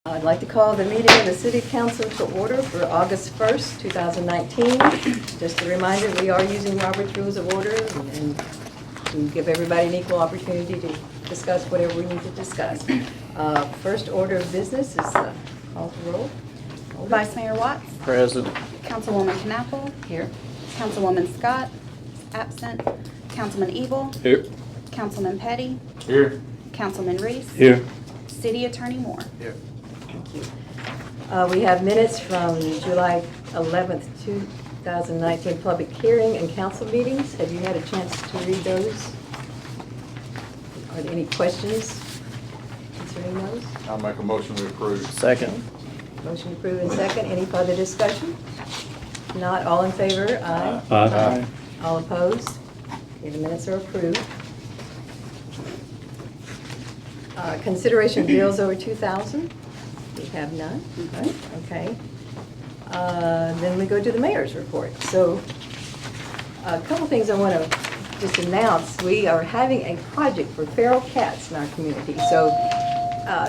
I'd like to call the meeting of the City Council to order for August 1st, 2019. Just a reminder, we are using Robert's Rules of Order and to give everybody an equal opportunity to discuss whatever we need to discuss. First order of business is call to roll. Vice Mayor Watts. Present. Councilwoman Knappel. Here. Councilwoman Scott. Absent. Councilman Evil. Here. Councilman Petty. Here. Councilman Reese. Here. City Attorney Moore. Here. Thank you. We have minutes from July 11th, 2019 public hearing and council meetings. Have you had a chance to read those? Are there any questions concerning those? I'll make a motion to approve. Second. Motion approved and second. Any further discussion? Not all in favor? Aye. Aye. All opposed? Okay, the minutes are approved. Consideration of bills over 2,000. We have none. Right, okay. Then we go to the mayor's report. So a couple things I want to just announce. We are having a project for feral cats in our community.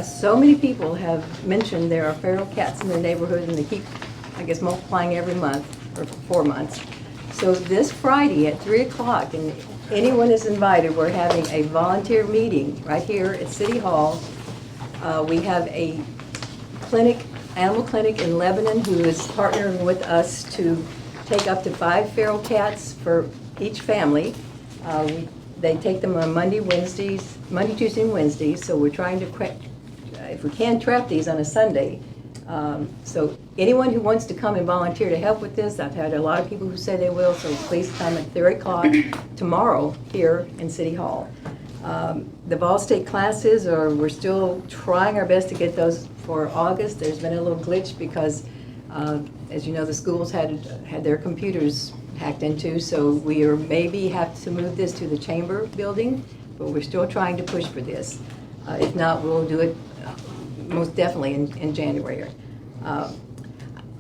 So many people have mentioned there are feral cats in their neighborhood, and they keep, I guess, multiplying every month or 4 months. So this Friday at 3 o'clock, and anyone is invited, we're having a volunteer meeting right here at City Hall. We have a animal clinic in Lebanon who is partnering with us to take up to 5 feral cats for each family. They take them on Monday, Tuesday, and Wednesdays. So we're trying to, if we can, trap these on a Sunday. So anyone who wants to come and volunteer to help with this, I've had a lot of people who say they will, so please come at 3 o'clock tomorrow here in City Hall. The Vol State classes, we're still trying our best to get those for August. There's been a little glitch because, as you know, the schools had their computers hacked into, so we maybe have to move this to the chamber building, but we're still trying to push for this. If not, we'll do it most definitely in January.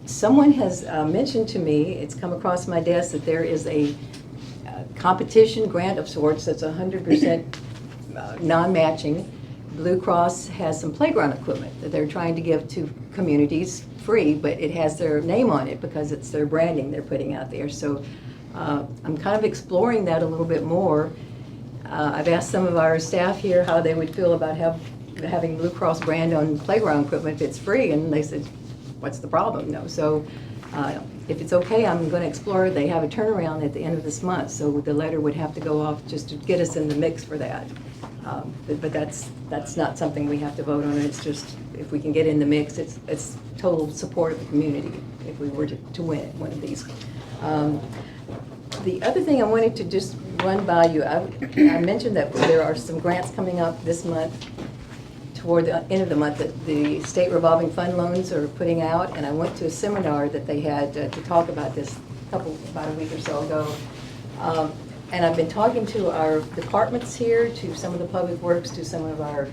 Someone has mentioned to me, it's come across my desk, that there is a competition grant of sorts that's 100% non-matching. Blue Cross has some playground equipment that they're trying to give to communities free, but it has their name on it because it's their branding they're putting out there. So I'm kind of exploring that a little bit more. I've asked some of our staff here how they would feel about having Blue Cross brand on playground equipment if it's free, and they said, what's the problem? No. So if it's okay, I'm going to explore. They have a turnaround at the end of this month, so the letter would have to go off just to get us in the mix for that. But that's not something we have to vote on. It's just if we can get in the mix, it's total support of the community if we were to win one of these. The other thing I wanted to just run by you, I mentioned that there are some grants coming up this month, toward the end of the month, that the state revolving fund loans are putting out, and I went to a seminar that they had to talk about this about a week or so ago. And I've been talking to our departments here, to some of the public works, to some of our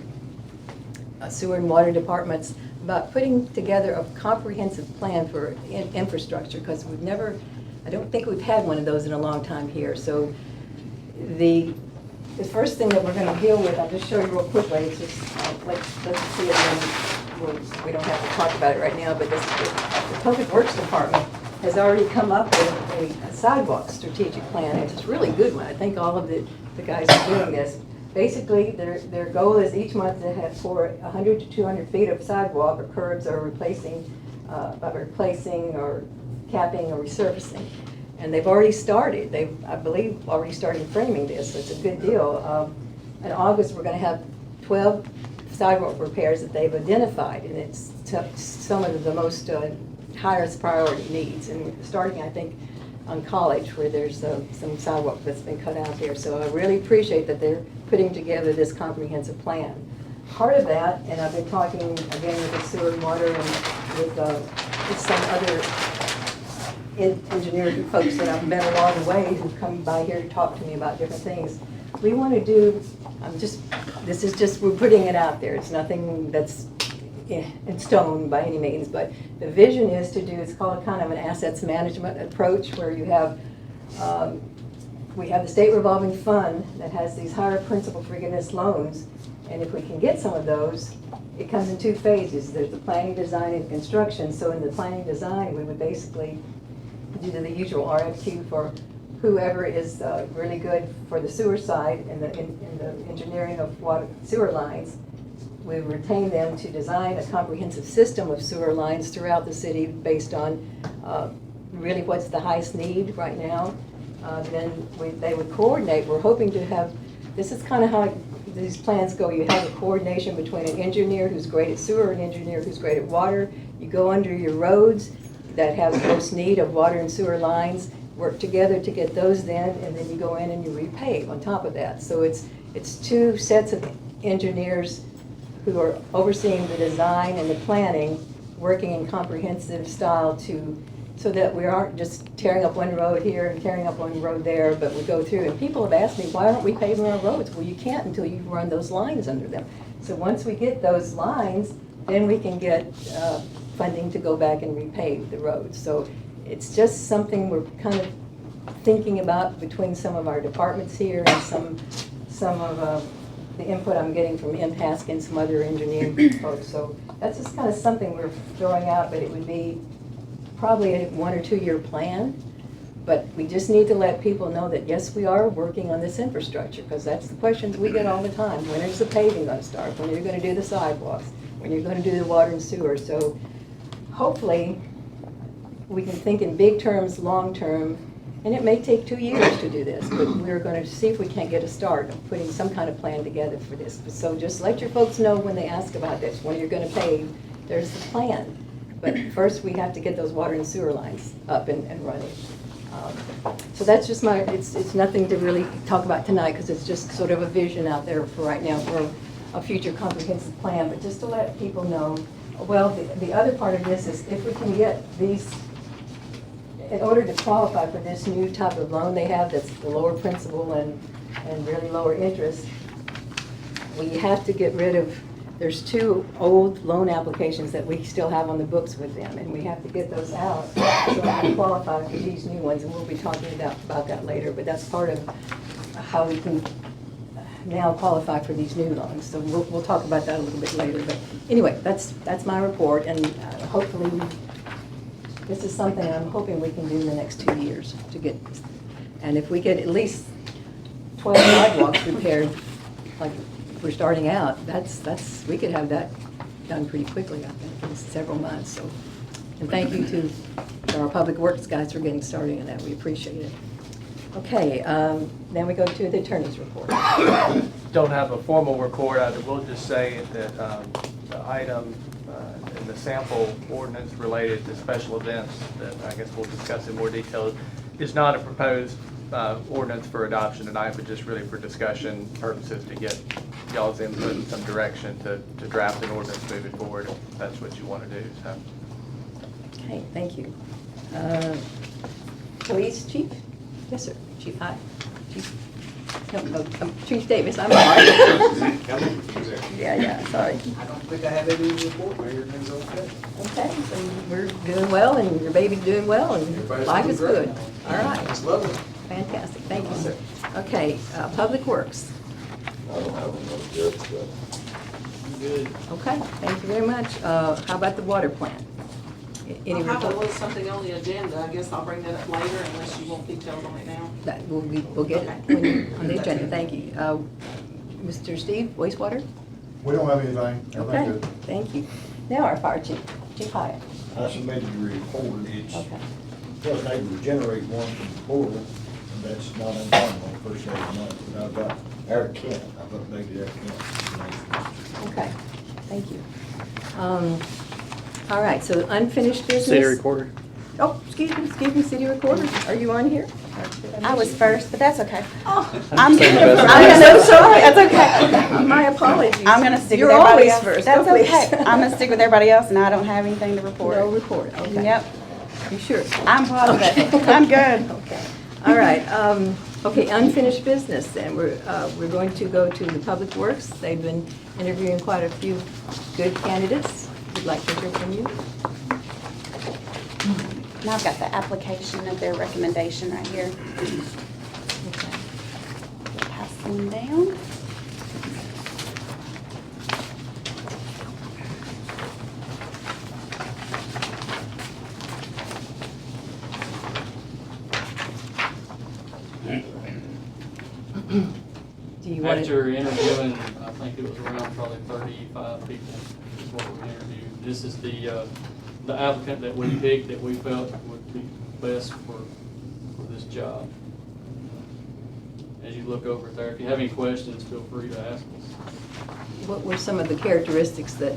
sewer and water departments, about putting together a comprehensive plan for infrastructure, because I don't think we've had one of those in a long time here. So the first thing that we're going to deal with, I'll just show you real quickly. It's just, let's see it, and we don't have to talk about it right now, but the Public Works Department has already come up with a sidewalk strategic plan. It's a really good one. I think all of the guys are doing this. Basically, their goal is each month to have for 100 to 200 feet of sidewalk or curbs or replacing or capping or resurfacing. And they've already started. I believe, already started framing this, so it's a good deal. In August, we're going to have 12 sidewalk repairs that they've identified, and it's some of the most highest priority needs. And we're starting, I think, on College, where there's some sidewalk that's been cut out there. So I really appreciate that they're putting together this comprehensive plan. Part of that, and I've been talking again with the sewer and water and with some other engineering folks that I've met along the way who come by here to talk to me about different things. We want to do, we're putting it out there. It's nothing that's in stone by any means, but the vision is to do, it's called kind of an assets management approach, where you have, we have the state revolving fund that has these higher principal forgiveness loans, and if we can get some of those, it comes in two phases. There's the planning, design, and construction. So in the planning design, we would basically do the usual RFQ for whoever is really good for the sewer side and in the engineering of water sewer lines. We retain them to design a comprehensive system of sewer lines throughout the city based on really what's the highest need right now. Then they would coordinate. We're hoping to have, this is kind of how these plans go. You have a coordination between an engineer who's great at sewer and an engineer who's great at water. You go under your roads that have the most need of water and sewer lines, work together to get those then, and then you go in and you repave on top of that. So it's two sets of engineers who are overseeing the design and the planning, working in comprehensive style so that we aren't just tearing up one road here and tearing up one road there, but we go through. And people have asked me, why aren't we paving our roads? Well, you can't until you run those lines under them. So once we get those lines, then we can get funding to go back and repave the roads. So it's just something we're kind of thinking about between some of our departments here and some of the input I'm getting from MPASC and some other engineering folks. So that's just kind of something we're throwing out, but it would be probably a 1 or 2 year plan. But we just need to let people know that, yes, we are working on this infrastructure, because that's the questions we get all the time. When is the paving going to start? When are you going to do the sidewalks? When you're going to do the water and sewer? So hopefully we can think in big terms, long term, and it may take 2 years to do this, but we're going to see if we can't get a start of putting some kind of plan together for this. So just let your folks know when they ask about this, when you're going to pave, there's the plan. But first we have to get those water and sewer lines up and running. So that's just it's nothing to really talk about tonight, because it's just sort of a vision out there for right now for a future comprehensive plan, but just to let people know. Well, the other part of this is if we can get these, in order to qualify for this new type of loan they have that's the lower principal and really lower interest, we have to get rid of, there's 2 old loan applications that we still have on the books with them, and we have to get those out so we can qualify for these new ones, and we'll be talking about that later, but that's part of how we can now qualify for these new loans. So we'll talk about that a little bit later. But anyway, that's my report, and hopefully this is something I'm hoping we can do in the next 2 years to get, and if we get at least 12 sidewalks repaired, like we're starting out, we could have that done pretty quickly, I think, in several months. So, and thank you to our public works guys for getting started on that. We appreciate it. Okay, then we go to the attorney's report. Don't have a formal report. I will just say that the item in the sample ordinance related to special events that I guess we'll discuss in more detail is not a proposed ordinance for adoption tonight, but just really for discussion purposes to get y'all's input and some direction to draft an ordinance moving forward if that's what you want to do. So. Okay, thank you. Police chief? Yes, sir. Chief, hi. Chief. No, Chief Davis, I'm sorry. Yeah, sorry. I don't think I have any report, Mayor. Everything's okay. Okay, so we're doing well, and your baby's doing well, and Everybody's life doing is great. good. All right. It's lovely. Fantastic. Thank you, sir. Okay, Public Works. I don't have another good stuff. Good. Okay, thank you very much. How about the water plant? Any I have a report? little something on the agenda. I guess I'll bring that up later unless you want details on it now. That we'll get it when you're on the agenda. Thank you. Mr. Steve, wastewater? We don't have anything. Okay, Everything good. thank you. Now our fire chief, Chief Hyatt. I submitted the report. It's, Okay. was able to generate one from the portal, and that's not uncommon on the first day of the month. But I've got our Kent, I've updated our Kent. Okay, thank you. All right, so unfinished business. City recorder. Oh, excuse me, city recorder. Are you on here? I was first, but that's okay. Oh, I'm Same gonna, best. I'm so gonna, sorry. that's okay. My apologies. I'm gonna stick You're with everybody always else. first. That's Go, please. okay. I'm gonna stick with everybody else, and I don't have anything to report. No report, okay. Yep, You sure? I'm positive. Okay. I'm good. Okay, all right. Okay, unfinished business then. We're going to go to the Public Works. They've been interviewing quite a few good candidates. We'd like to hear from you. Now I've got the application of their recommendation right here. Okay. Pass them down. After interviewing, I think it was around probably 35 people is what we interviewed. This is the applicant that we picked that we felt would be best for this job. As you look over there, if you have any questions, feel free to ask us. What were some of the characteristics that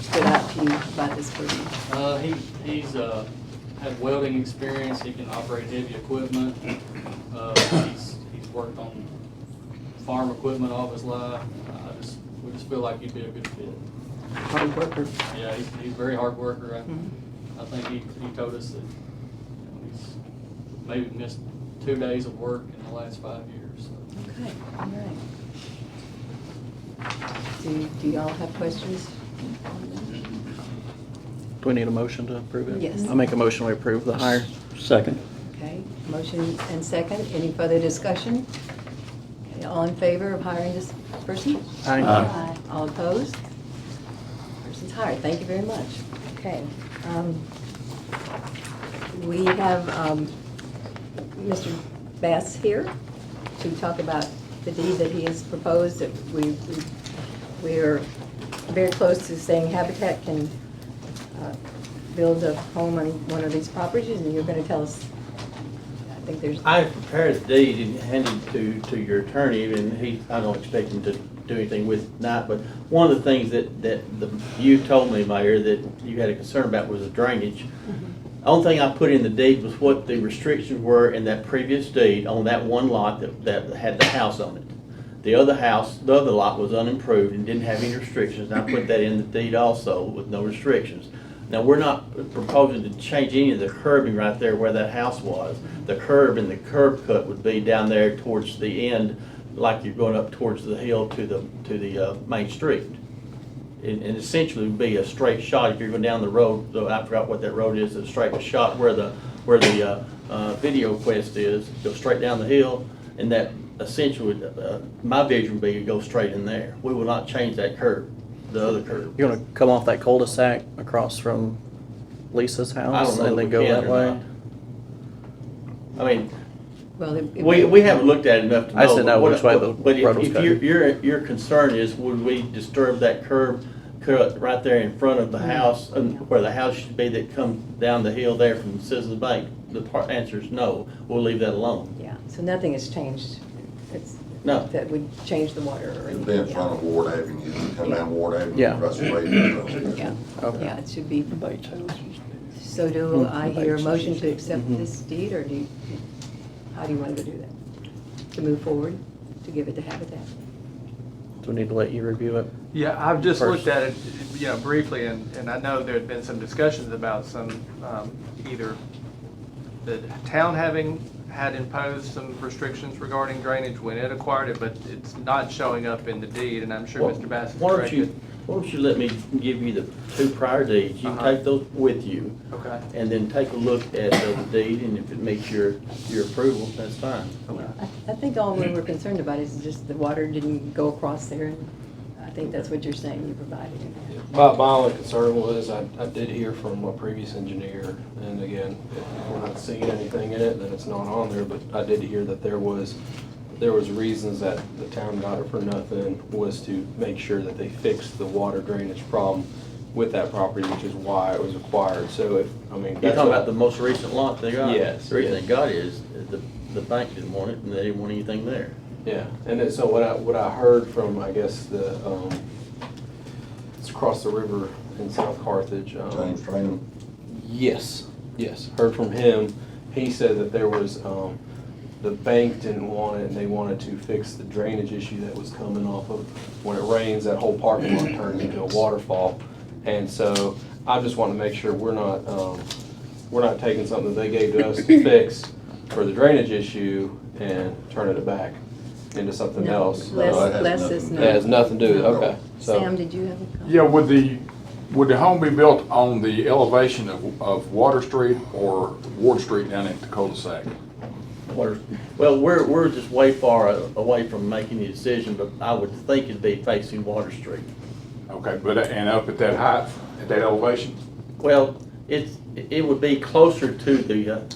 stood out to you about this person? He's had welding experience. He can operate heavy equipment. He's worked on farm equipment all of his life. We just feel like he'd be a good fit. Hard worker. Yeah, he's a very hard worker. Mhm. I think he told us that he's maybe missed 2 days of work in the last 5 years. So. Okay, all right. Do y'all have questions? Do we need a motion to approve it? Yes. I'll make a motion to approve the hire. Second. Okay, motion and second. Any further discussion? Okay, all in favor of hiring this person? Aye. All opposed? Person's hired. Thank you very much. Okay. We have Mr. Bass here to talk about the deed that he has proposed. That we are very close to saying Habitat can build a home on one of these properties, and you're going to tell us, I think there's... I prepared the deed and handed it to your attorney, and I don't expect him to do anything with it tonight, but one of the things that you told me, Mayor, that you had a concern about was the drainage. The only thing I put in the deed was what the restrictions were in that previous deed on that one lot that had the house on it. The other lot was unimproved and didn't have any restrictions, and I put that in the deed also with no restrictions. Now, we're not proposing to change any of the curbing right there where that house was. The curb and the curb cut would be down there towards the end, like you're going up towards the hill to the main street. And essentially would be a straight shot if you're going down the road. Though I forgot what that road is. A straight shot where the Video Quest is. Go straight down the hill, and that essentially would, my vision would be to go straight in there. We will not change that curb, the other curb. You're gonna come off that cul-de-sac across from Lisa's I house don't know and then if go we can that or way? not. I mean, Well, we haven't looked at it enough to know. I just didn't know but which way the but road was if cutting. your concern is, would we disturb that curb cut right there in front of the house, where the house should be that comes down the hill there from Citizens Bank? The answer is no. We'll leave that alone. Yeah, so nothing has changed. It's No. that would change the water or It'd anything. be in front of Ward Avenue, come down Ward Avenue, Yeah. across the road. Yeah, Okay. yeah, it should be. Bates house. So do I hear a motion to accept Mhm. this deed, or how do you want to do that? To move forward, to give it to Habitat? Do we need to let you review it? Yeah, I've just First. looked at it, briefly, and I know there had been some discussions about some, either the town had imposed some restrictions regarding drainage when it acquired it, but it's not showing up in the deed, and I'm sure Mr. Bass is Why corrected. don't you let me give you the 2 prior deeds? You Uh-huh. take those with you, Okay. and then take a look at the deed, and if it meets your approval, that's fine. Okay. I think all we were concerned about is just the water didn't go across there, and I think that's what you're saying you provided in there. My only concern was I did hear from a previous engineer, and again, if we're not seeing anything in it, then it's not on there, but I did hear that there was reasons that the town got it for nothing, was to make sure that they fixed the water drainage problem with that property, which is why it was acquired. So You're that's talking about the most recent lot they got? Yes, The reason yes. they got it is the bank didn't want it, and they didn't want anything there. Yeah, and then, so what I heard from, I guess, it's across the river in South Carthage. James Trainum. Yes, heard from him. He said that there was, the bank didn't want it, and they wanted to fix the drainage issue that was coming off of, when it rains, that whole parking lot turns into a waterfall. And so I just want to make sure we're not taking something that they gave to us to fix for the drainage issue and turning it back into something No, else. less is no. That has nothing to do, No. okay. So- Sam, did you have a comment? Yeah, would the home be built on the elevation of Water Street or Ward Street down at the cul-de-sac? Well, we're just way far away from making the decision, but I would think it'd be facing Water Street. Okay, and up at that height, at that elevation? Well, it would be closer to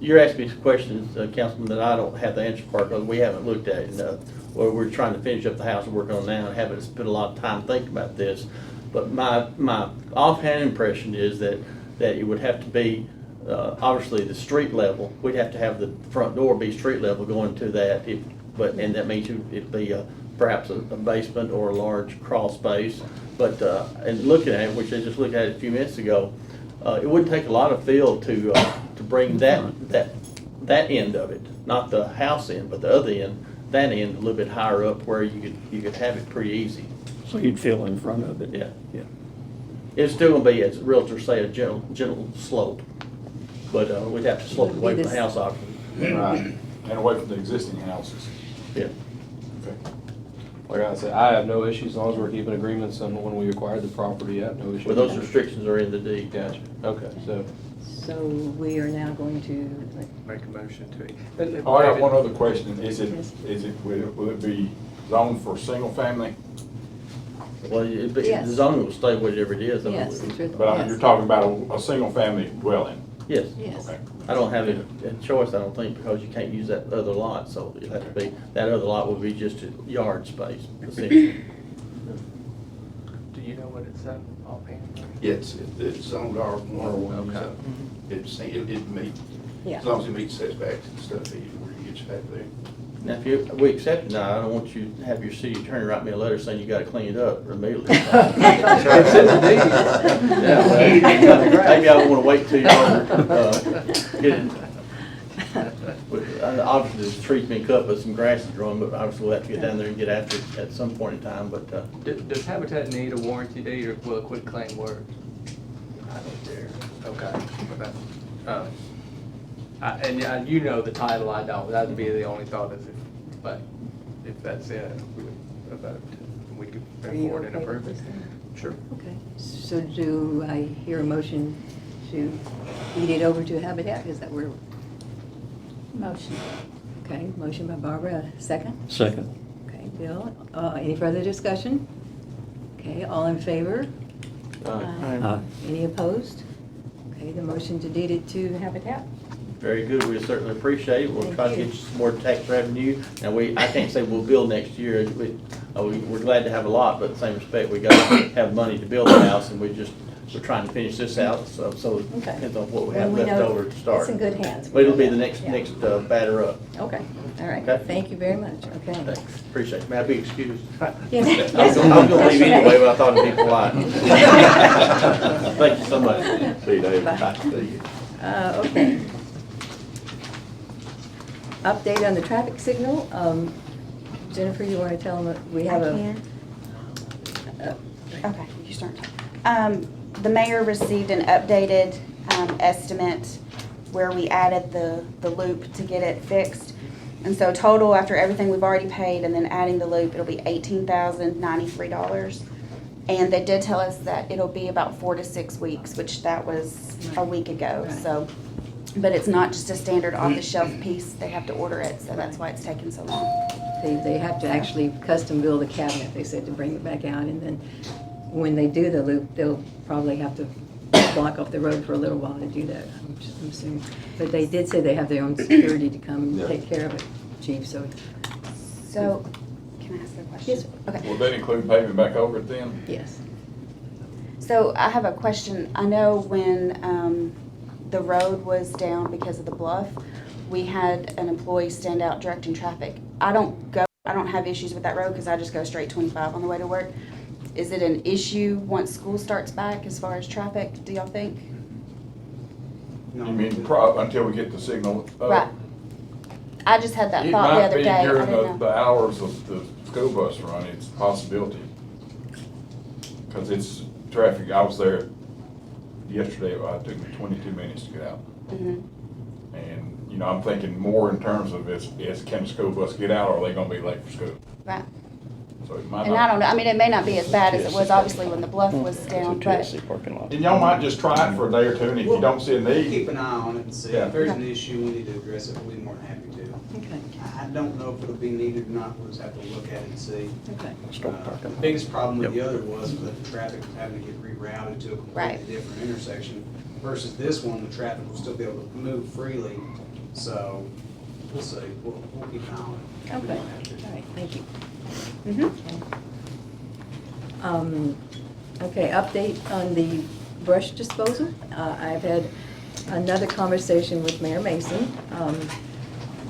you're asking me questions, Councilman, that I don't have the answer for, because we haven't looked at it. or we're trying to finish up the house we're working on now and haven't spent a lot of time thinking about this. But my offhand impression is that it would have to be, obviously, the street level. We'd have to have the front door be street level going to that, and that means it'd be perhaps a basement or a large crawl space. But, and looking at it, which I just looked at it a few minutes ago, it wouldn't take a lot of fill to bring that end of it, not the house end, but the other end, that end a little bit higher up where you could have it pretty easy. So you'd fill in front of it? Yeah. Yeah. It's still gonna be, as realtors say, a gentle slope, but we'd have to slope Would away be from the this- house, obviously. Right, and away from the existing houses. Yeah. Okay. Like I said, I have no issues as long as we're keeping agreements on when we acquired the property. I have no issues. Well, those restrictions are in the deed. Gotcha. Okay, so. So we are now going to, Make a motion to. Oh, I got one other question. Yes. Will it be zoned for single family? Well, Yes. the zoning will stay whatever it is. I mean, yes, it's really, But yes. you're talking about a single family dwelling? Yes. Yes. Okay. I don't have a choice, I don't think, because you can't use that other lot, so it'll have to be, that other lot will be just a yard space, essentially. Do you know what it's offhand? Yes, it's zoned R1. Okay. It meets, Yeah. as long as it meets setbacks and stuff, where you get back there. Now, if we accept it now, I don't want you to have your city attorney write me a letter saying you gotta clean it up immediately. It's in the deed. Yeah, well, maybe I don't wanna wait till you're get it. Obviously, the tree's been cut, but some grass is growing, but obviously we'll have to get down there and get after it at some point in time, but, Does Habitat need a warranty deed, or will a quit claim work? I don't care. Okay. And you know the title, I don't. That'd be the only thought is but if that's it, we could Are move you forward and okay approve with it. this then? Sure. Okay, so do I hear a motion to deed it over to Habitat? Is that where? Motion. Okay, motion by Barbara, a second? Second. Okay, Bill, any further discussion? Okay, all in favor? Aye. Any opposed? Okay, the motion to deed it to Habitat. Very good, we certainly appreciate it. We'll Thank try to you. get you some more tax revenue. And I can't say we'll build next year. We're glad to have a lot, but in the same respect, we gotta have money to build the house, and we're trying to finish this out, so it Okay. depends on what we Well, have we left know over to start. It's in good hands. But it'll be the next Yeah. batter up. Okay, all right, Okay. thank you very much, okay. Thanks, appreciate it. May I be excused? Yes. I was gonna leave anyway, but I thought it'd be polite. Thank you so much. See you, Dave. Bye. Bye. See you. Okay. Update on the traffic signal. Jennifer, you want to tell them, that we have I a. can. Okay, you start. The mayor received an updated estimate where we added the loop to get it fixed. And so total, after everything we've already paid and then adding the loop, it'll be $18,093. And they did tell us that it'll be about 4 to 6 weeks, which that was a week ago, Right. so. But it's not just a standard off-the-shelf piece, they have to order it, so that's why it's taken so long. They have to actually custom build a cabinet, they said, to bring it back out. And then when they do the loop, they'll probably have to block off the road for a little while to do that, I'm assuming. But they did say they have their own security to come and take care of it, chief, so. So, can I ask a question? Yes. Okay. Will that include paving back over it then? Yes. So I have a question. I know when the road was down because of the bluff, we had an employee stand out directing traffic. I don't have issues with that road because I just go straight 25 on the way to work. Is it an issue once school starts back as far as traffic, do y'all think? You mean until we get the signal up? Right. I just had that thought the other day. I It might be didn't during know. the hours of the school bus run, it's a possibility. Because it's traffic, I was there yesterday, it took me 22 minutes to get out. Mhm. And, I'm thinking more in terms of can the school bus get out, or are they gonna be late for school? Right. So it might And I don't know, I mean, it may not be as bad as it was obviously when the bluff was down, but. parking lot. And y'all might just try it for a day or two, and if you don't see a We'll need, keep an eye on it and see. Yeah. If there's an issue, we need to address it, we'll be more than happy to. Okay, I don't know if it'll be needed or not, we'll just have to look at it and see. okay. The biggest problem with the other was that the traffic was having to get rerouted to a Right. completely different intersection versus this one, the traffic will still be able to move freely. So we'll see, we'll keep an eye on it. Okay, all right, thank you. Okay, update on the brush disposal. I've had another conversation with Mayor Mason.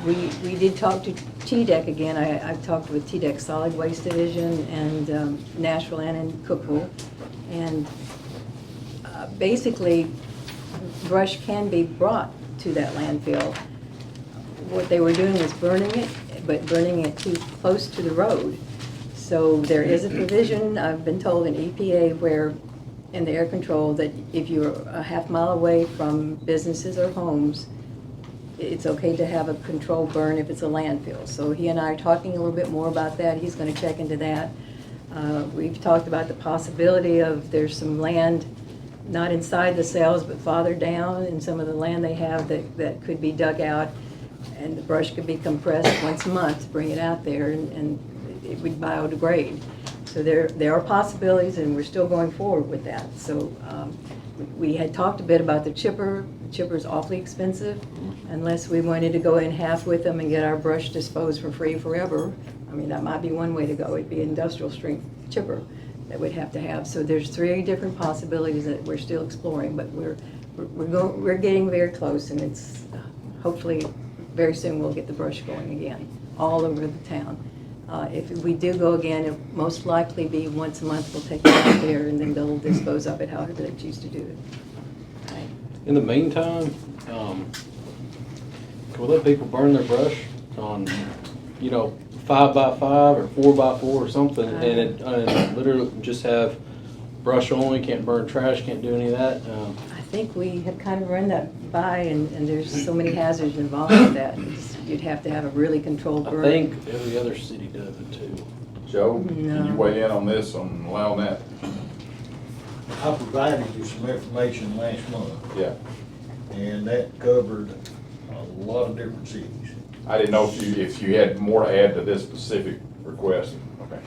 We did talk to TDEC again. I've talked with TDEC Solid Waste Division and Nashville and Cookville. And basically, brush can be brought to that landfill. What they were doing was burning it, but burning it too close to the road. So there is a provision, I've been told in EPA where, in the air control, that if you're a half mile away from businesses or homes, it's okay to have a controlled burn if it's a landfill. So he and I are talking a little bit more about that. He's going to check into that. We've talked about the possibility of there's some land, not inside the cells, but farther down in some of the land they have that could be dug out, and the brush could be compressed once a month to bring it out there, and it would biodegrade. So there are possibilities, and we're still going forward with that. So we had talked a bit about the chipper. The chipper's awfully expensive, unless we wanted to go in half with them and get our brush disposed for free forever. I mean, that might be one way to go. It'd be industrial strength chipper that we'd have to have. So there's 3 different possibilities that we're still exploring, but we're getting very close, and it's hopefully very soon we'll get the brush going again all over the town. If we do go again, it'll most likely be once a month. We'll take it out there, and then they'll dispose of it however they choose to do it. Right. In the meantime, can we let people burn their brush on, 5x5 or 4x4 or something, and literally just have brush only, can't burn trash, can't do any of that? I think we have kind of run that by, and there's so many hazards involved with that. You'd have to have a really controlled burn. I think every other city does it too. Joe, can you weigh in on this, on allowing that? I provided you some information last month, Yeah. and that covered a lot of different cities. I didn't know if you had more to add to this specific request. Okay.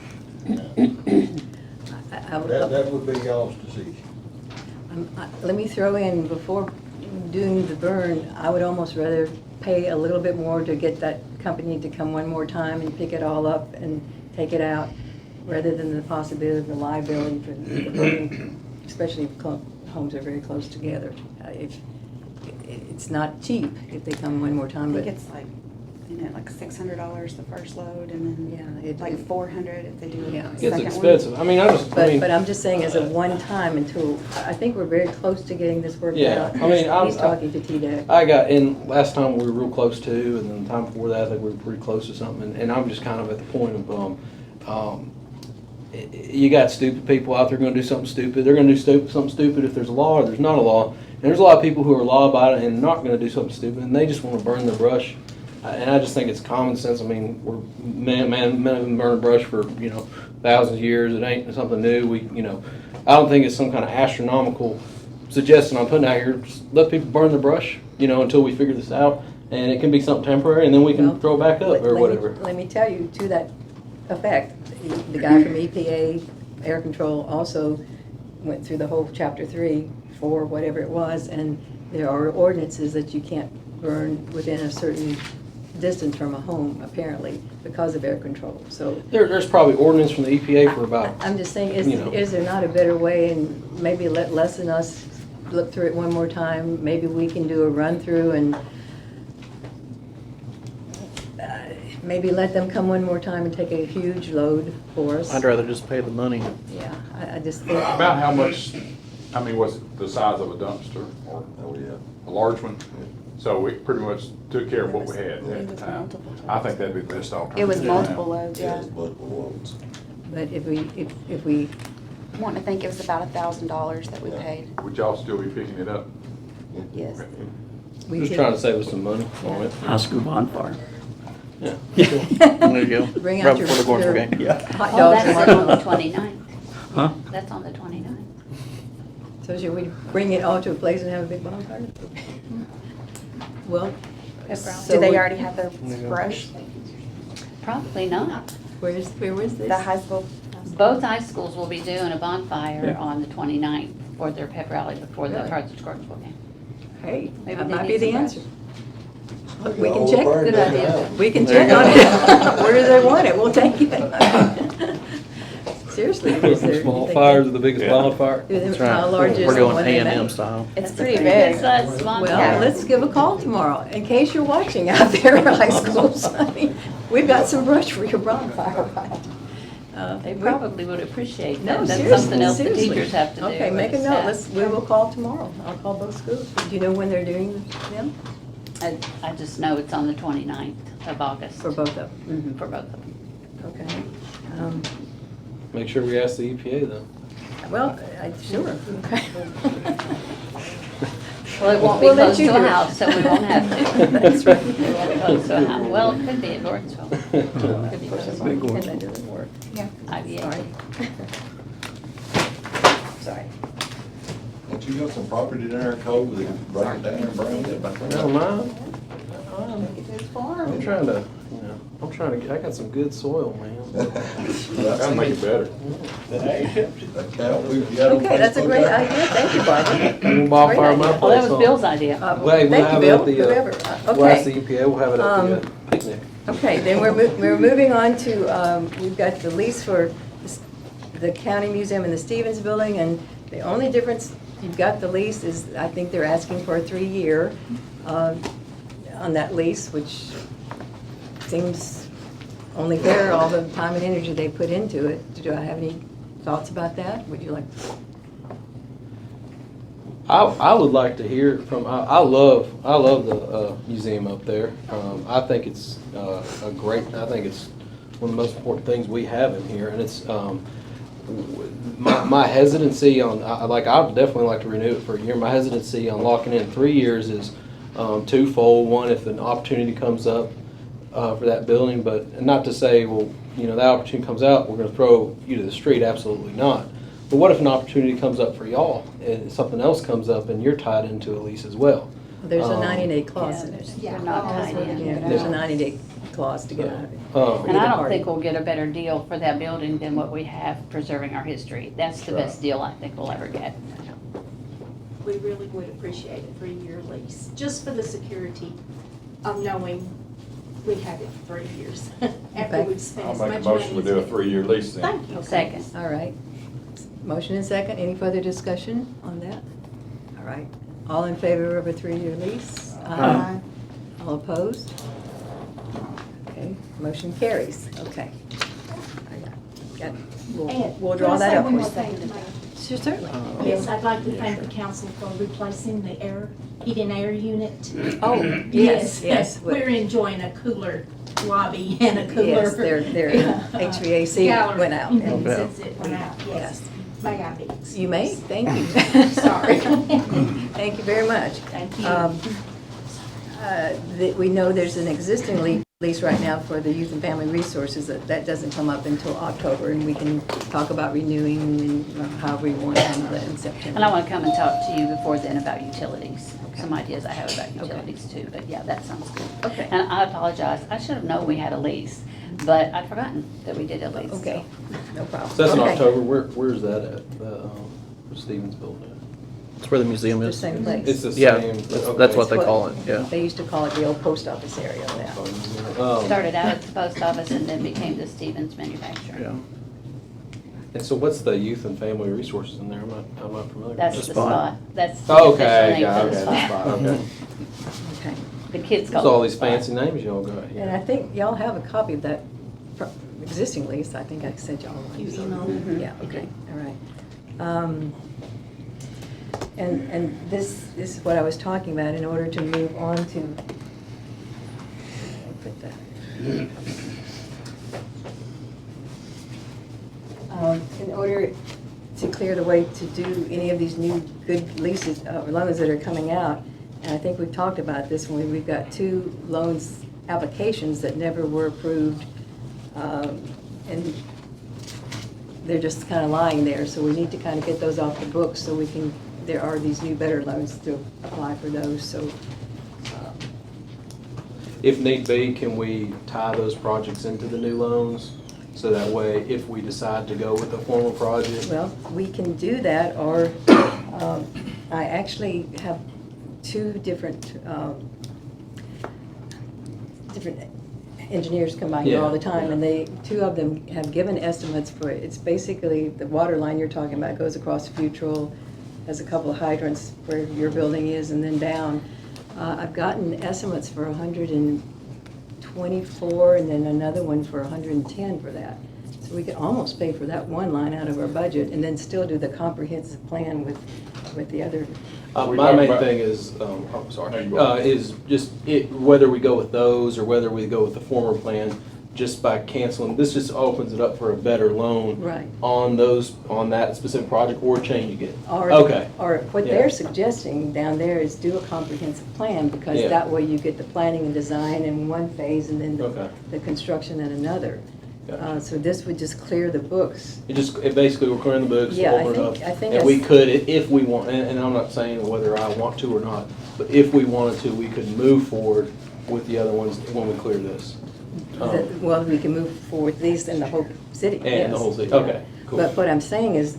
That would be y'all's decision. Let me throw in, before doing the burn, I would almost rather pay a little bit more to get that company to come one more time and pick it all up and take it out, rather than the possibility of the liability for the burning, especially if homes are very close together. It's not cheap if they come one more time, I but think it's like $600 the first load, and then like $400 if they do Yeah. a It's second expensive. one. I mean, But I'm just saying, as a one-time, until, I think we're very close to getting this worked Yeah, out. I mean, He's talking to TDEC. and last time we were real close to, and then the time before that, I think we were pretty close to something, and I'm just kind of at the point of, you got stupid people out there gonna do something stupid. They're gonna do something stupid if there's a law or there's not a law. And there's a lot of people who are law about it and not gonna do something stupid, and they just wanna burn their brush. And I just think it's common sense. I mean, we're men have been burning brush for, thousands of years. It ain't something new. I don't think it's some kind of astronomical suggestion I'm putting out here. Just let people burn their brush, until we figure this out. And it can be something temporary, and then we can Well, throw it back up or whatever. Let me tell you, to that effect, the guy from EPA, Air Control, also went through the whole Chapter 3, 4, whatever it was, and there are ordinances that you can't burn within a certain distance from a home, apparently, because of air control. So There's probably ordinance from the EPA for about. I'm just saying, you know. is there not a better way, and maybe let Les and us look through it one more time? Maybe we can do a run-through and maybe let them come one more time and take a huge load for us. I'd rather just pay the money. Yeah, I just think. About how much, was it the size of a dumpster or a large one? So we pretty much took care of what we had at the time. I think that'd be the best alternative. It was multiple loads, yeah. But if we, I want to think it was about $1,000 that we paid. Would y'all still be picking it up? yes. Okay. we Just could trying to save us some money on it. High school bonfire. Yeah. There you go. Bring Right out your before the Gorns your game. Yeah. hot Oh, dogs. that's and on the marshmallows. 29th. Huh? That's on the 29th. So should we bring it all to a place and have a big bonfire? Well, Do they already have their brush? Probably not. where was this? The high school? Both high schools will be doing a bonfire on the 29th for their pep rally before the Really? Carthage Squirtsville game. Hey, Maybe that they might need be the some answer. We can All check. burned Good down idea. now. We can There you check on go. it. Where do they want it? We'll take it. Seriously, is there? Small you think fires that- are the biggest Yeah. bonfire. That's right. How large is We're the going one they A&M make? style. It's a pretty good big. size bonfire. Well, let's give a call tomorrow, in case you're watching out there, high schools. I mean, we've got some brush for your bonfire, right? They we- probably would appreciate No, that. That's seriously, something else the seriously. teachers have to do. Okay, make a with note, staff. we will call tomorrow. I'll call both schools. Do you know when they're doing them? I just know it's on the 29th of August. For both of them? Mhm, for both of them. Okay. Um, Make sure we ask the EPA though. Well, sure, okay. Well, it won't be We'll let close you to a do it. house, so we won't have to. That's right. It won't be close to a house. Well, it could be at Lawrenceville. Could be close to And that doesn't work. Yeah. IVA. Sorry. Sorry. Don't you got some property down there, Cole, that can break it down and burn it back? No, mine. I'm trying to, I got some good soil, man. That'll make it better. That cow we got on Okay, that's a Facebook great there? idea. Thank you, Barbara. We'll bonfire my Great idea. place. Well, that was on- Bill's idea. Wait, we'll Thank you, have it Bill, at the, whoever. we'll ask Okay. the EPA, we'll have it at the Um, picnic. Okay, then we're moving on to, we've got the lease for the County Museum and the Stevens Building, and the only difference, you've got the lease, is I think they're asking for a 3-year on that lease, which seems only fair, all the time and energy they put into it. Do I have any thoughts about that? Would you like to? I would like to hear from, I love the museum up there. I think it's I think it's one of the most important things we have in here, and it's, my hesitancy on, I'd definitely like to renew it for a year. My hesitancy on locking in 3 years is twofold. One, if an opportunity comes up for that building, but not to say, well, that opportunity comes out, we're gonna throw you to the street, absolutely not. But what if an opportunity comes up for y'all, and something else comes up and you're tied into a lease as well? There's a 90-day clause in it. You're not tied in. Yeah, there's a 90-day clause to get out of it. And I Either don't party. think we'll get a better deal for that building than what we have preserving our history. That's the best deal I think we'll ever get. We really would appreciate a 3-year lease, just for the security of knowing we have it for 3 years after Okay. we've spent I'll as make a much money. motion to as do a we- 3-year lease then. Thank you. Second. All right. Motion and second. Any further discussion on that? All right. All in favor of a 3-year lease? Aye. All opposed? Okay, motion carries. Okay. We'll And we'll can draw I that say up. one for more you. thing, Mayor? Sure, certainly. Yes, I'd like to thank the council for replacing the heating air unit. Oh, yes, yes. We're enjoying a cooler lobby and a cooler. Yes, their HVAC gallery went out. Since it went out, yes. Yes. May I be excused? You may, thank you. Sorry. Thank you very much. Thank you. We know there's an existing lease right now for the Youth and Family Resources. That doesn't come up until October, and we can talk about renewing and however we want to handle that in September. And I want to come and talk to you before then about utilities. Some ideas I have about utilities too, but yeah, that sounds good. Okay. And I apologize, I should have known we had a lease, but I'd forgotten that we did a lease. Okay, no problem. So that's in Okay. October, where's that at, the Stevens building? It's where the museum The is. same place. It's the Yeah, same. that's what they call it, yeah. They used to call it the old post office area now. Started out at the post office and then became the Stevens Manufacturing. Yeah. And so what's the youth and family resources in there? I'm not familiar. That's with the that. spot. That's the Oh, official okay, name yeah, for okay, the the spot. spot, okay. Okay. The kids There's call it all the these spot. fancy names y'all got And here. I think y'all have a copy of that existing lease. I think I sent y'all one. You emailed it? Yeah, okay, all right. And this is what I was talking about, in order to move on to, put that. In order to clear the way to do any of these new good leases, loans that are coming out, and I think we've talked about this when we've got 2 loans applications that never were approved, and they're just kind of lying there, so we need to kind of get those off the books so we can, there are these new better loans to apply for those, so. If need be, can we tie those projects into the new loans? So that way, if we decide to go with a formal project, Well, we can do that, or I actually have 2 different different engineers come by here all the time, Yeah. and two of them have given estimates for, it's basically the water line you're talking about goes across Futrall, has a couple of hydrants where your building is, and then down. I've gotten estimates for 124, and then another one for 110 for that. So we could almost pay for that one line out of our budget, and then still do the comprehensive plan with the other. My main thing is, I'm sorry, is just whether we go with those or whether we go with the former plan, just by canceling, this just opens it up for a better loan Right. on that specific project or changing it. Or what Yeah. they're suggesting down there is do a comprehensive plan, because Yeah. that way you get the planning and design in one phase and then Okay. the construction in another. Gotcha. So this would just clear the books. It basically, we're clearing the books, Yeah, open it up. I think And we that's- could, if we want, and I'm not saying whether I want to or not, but if we wanted to, we could move forward with the other ones when we clear this. Well, we can move forward these in the whole city, And yes. the whole city, Yeah. okay, cool. But what I'm saying is,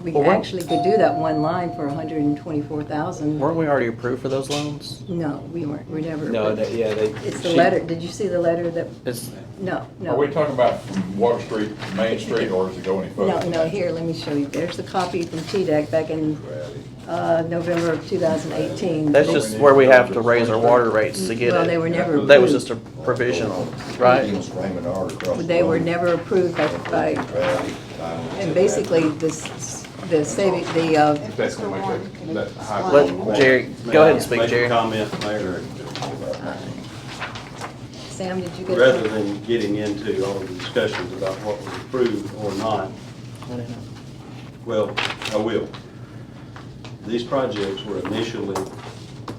we Well, we're- actually could do that one line for 124,000. Weren't we already approved for those loans? No, we weren't, we never. No, but they. It's the letter, did you see the letter that, It's, no, no. Are we talking about from Water Street to Main Street, or does it go any further? No, here, let me show you. There's the copy from TDEC back in November of 2018. that's just where we have to raise our water rates to get it. Well, they were never That was approved. just a provisional, right? They were never approved by, and basically, the saving, That's gonna make that high. Let Jerry, go ahead and speak, Make a Jerry. comment, Mayor. Sam, did you get? Rather than getting into all the discussions about what was approved or not, well, I will. These projects were initially,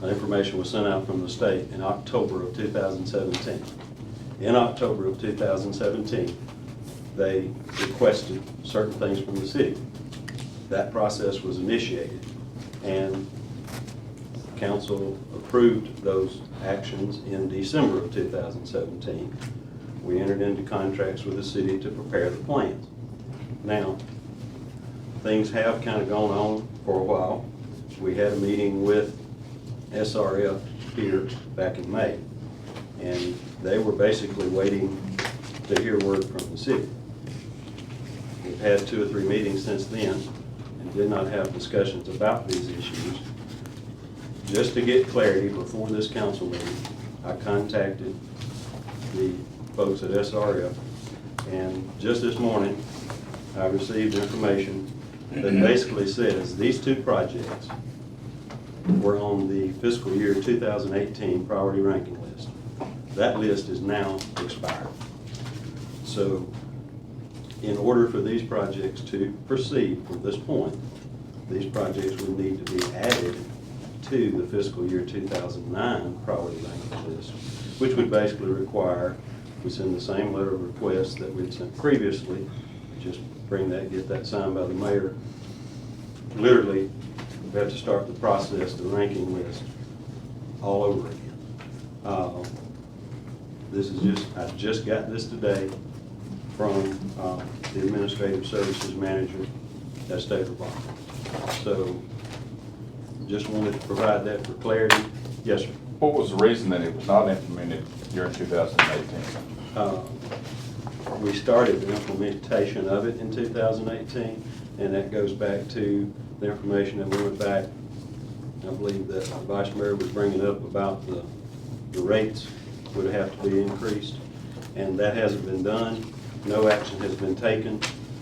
information was sent out from the state in October of 2017. In October of 2017, they requested certain things from the city. That process was initiated, and council approved those actions in December of 2017. We entered into contracts with the city to prepare the plans. Now, things have kind of gone on for a while. We had a meeting with SRF here back in May, and they were basically waiting to hear word from the city. We've had 2 or 3 meetings since then and did not have discussions about these issues. Just to get clarity before this council meeting, I contacted the folks at SRF, and just this morning, I received information that basically says these 2 projects were on the fiscal year 2018 priority ranking list. That list is now expired. So in order for these projects to proceed from this point, these projects would need to be added to the fiscal year 2009 priority ranking list, which would basically require we send the same letter of request that we'd sent previously, just bring that, get that signed by the mayor. Literally, we have to start the process, the ranking list, all over again. This is I just got this today from the Administrative Services Manager at State Revolving. So, just wanted to provide that for clarity. Yes, sir. What was the reason that it was not implemented during 2018? We started the implementation of it in 2018, and that goes back to the information that we went back. I believe that the Vice Mayor was bringing up about the rates would have to be increased, and that hasn't been done. No action has been taken.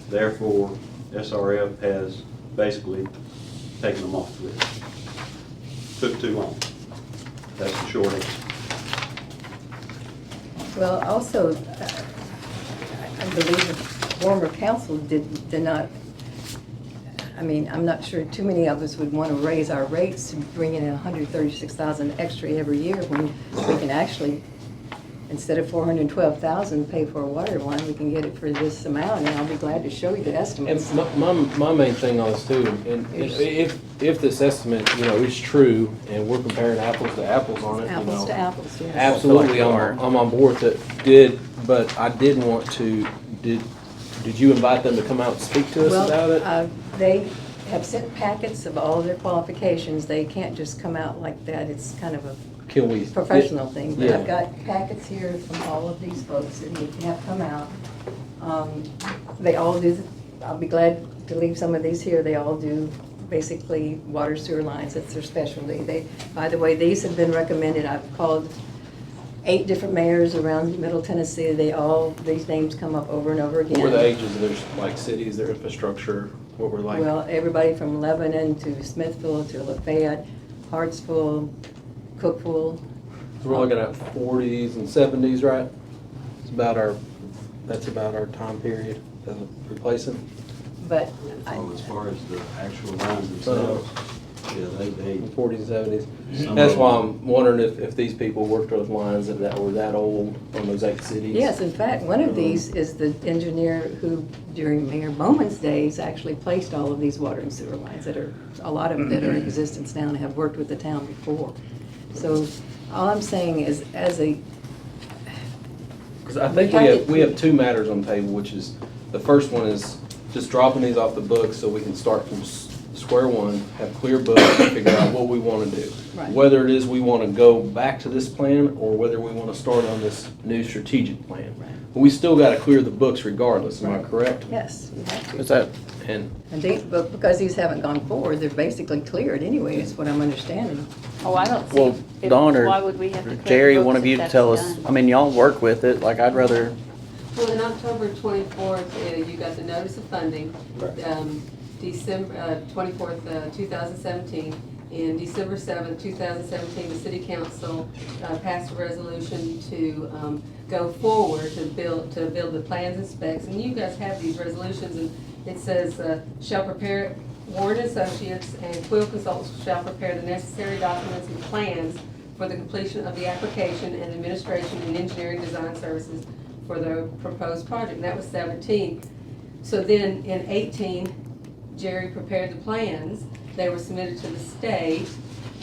Therefore, SRF has basically taken them off the list. Took too long. That's the short answer. Well, also, I believe the former council did not, I mean, I'm not sure too many of us would want to raise our rates to bring in 136,000 extra every year when we can actually, instead of 412,000 pay for a water line, we can get it for this amount, and I'll be glad to show you the estimates. And my main thing on this too, and if this estimate, is true, and we're comparing apples to apples on it, Apples to apples, yes. absolutely, I'm on board with it. But I did want to, did you invite them to come out and speak to us about it? Well, they have sent packets of all of their qualifications. They can't just come out like that. It's kind of a Can we? professional thing, but Yeah. I've got packets here from all of these folks that have come out. They all do, I'll be glad to leave some of these here, they all do basically water sewer lines, that's their specialty. By the way, these have been recommended, I've called 8 different mayors around Middle Tennessee, these names come up over and over again. What were the ages of their, like, cities, their infrastructure, what were like? Well, everybody from Lebanon to Smithville to Lafayette, Hartsville, Cookville. So we're looking at 40s and 70s, right? That's about our time period of replacing. But So as far as the actual lines themselves, yeah, they 40s and 70s. Some That's of why them- I'm wondering if these people worked those lines that were that old on those 8 cities. yes, in fact, one of these is the engineer who, during Mayor Bowman's days, actually placed all of these water and sewer lines a lot of them that are in existence now and have worked with the town before. So all I'm saying is, Because I think we have 2 matters on the table, which is, the first one is just dropping these off the books so we can start from square one, have clear books, and figure out what we want to do. Right. Whether it is we want to go back to this plan, or whether we want to start on this new strategic plan. Right. But we still got to clear the books regardless, am I Right. correct? yes, we have to. Is that, And But because these haven't gone forward, they're basically cleared anyway, is what I'm understanding. Oh, I don't see. well, Dawn Why or would we have to clear Jerry, the one books of if you that's tell us, done? I mean, y'all work with it, like, I'd rather, Well, in October 24th, you got the notice of funding. December 24th, 2017. In December 7th, 2017, the city council passed a resolution to go forward to build the plans and specs. And you guys have these resolutions, and it says, shall prepare, Warren Associates and Quill Consultants shall prepare the necessary documents and plans for the completion of the application and administration and engineering design services for the proposed project. And that was 17. So then in 18, Jerry prepared the plans. They were submitted to the state,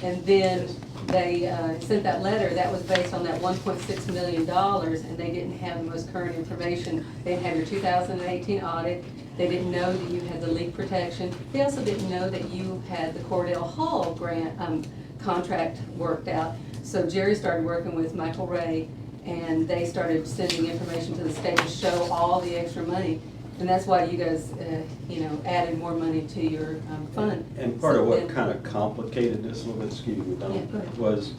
and then they sent that letter. That was based on that $1.6 million, and they didn't have the most current information. They didn't have your 2018 audit. They didn't know that you had the leak protection. They also didn't know that you had the Cordell Hall grant contract worked out. So Jerry started working with Michael Ray, and they started sending information to the state to show all the extra money. And that's why you guys, added more money to your fund. And part of So what then- kind of complicated this a little bit, excuse me, Don, Yeah, go ahead. was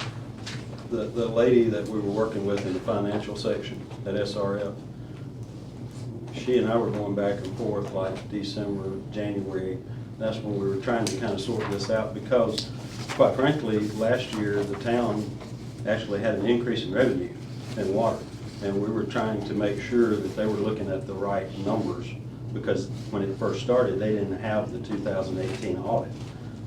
the lady that we were working with in the financial section at SRF. She and I were going back and forth like December, January. That's when we were trying to kind of sort this out because, quite frankly, last year the town actually had an increase in revenue in water. And we were trying to make sure that they were looking at the right numbers because when it first started, they didn't have the 2018 audit.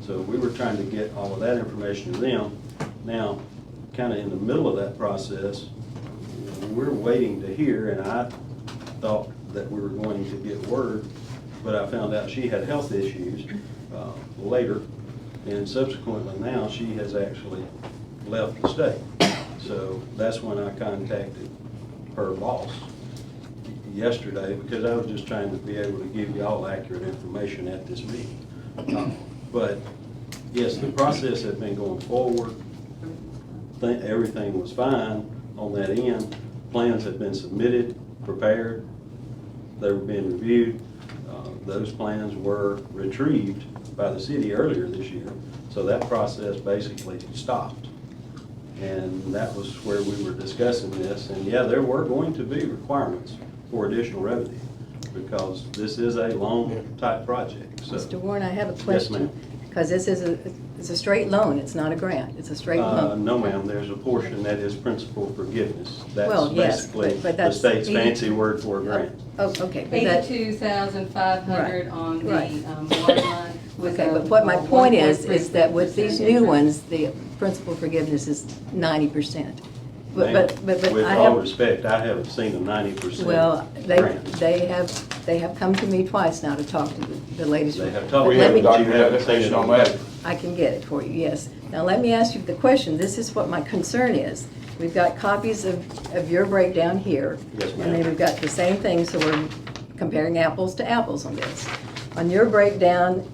So we were trying to get all of that information to them. Now, kind of in the middle of that process, we're waiting to hear, and I thought that we were going to get word, but I found out she had health issues later, and subsequently now she has actually left the state. So that's when I contacted her boss yesterday because I was just trying to be able to give you all accurate information at this meeting. But yes, the process had been going forward. Everything was fine on that end. Plans had been submitted, prepared. They were being reviewed. Those plans were retrieved by the city earlier this year. So that process basically stopped. And that was where we were discussing this. And yeah, there were going to be requirements for additional revenue because this is a loan type project. So, Mr. Warren, I have a yes, question. ma'am. Because this is it's a straight loan, it's not a grant, it's a straight loan. No, ma'am, there's a portion that is principal forgiveness. That's Well, yes, basically but the that's state's 80 fancy word for a grant. Oh, okay. But that- 82,500 on the Right. water line. with Okay, a- but what my point is 1.3% that with these new interest. ones, the principal forgiveness is 90%. But Ma'am, with I all have, respect, I haven't seen a 90% well, grant. they have come to me twice now to talk to the latest. They have but talked, We let have me- documentation on that. I can get it for you, yes. Now, let me ask you the question. This is what my concern is. We've got copies of your breakdown here. Yes, ma'am. And then we've got the same thing, so we're comparing apples to apples on this. On your breakdown,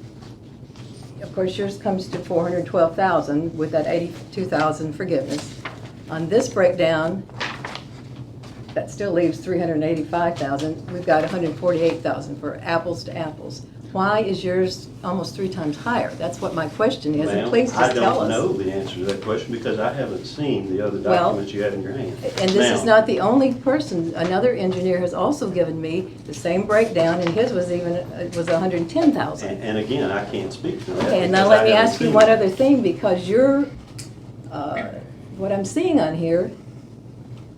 of course, yours comes to 412,000 with that 82,000 forgiveness. On this breakdown, that still leaves 385,000. We've got 148,000 for apples to apples. Why is yours almost 3 times higher? That's what my question is, and Ma'am, please just tell I us. don't know the answer to that question because I haven't seen the other Well, documents you had in your hand. And this is Now, not the only person. Another engineer has also given me the same breakdown, and his was even, it was 110,000. And again, I can't speak to that. Okay, and now because let I me haven't ask you seen one it. other thing, because you're, what I'm seeing on here,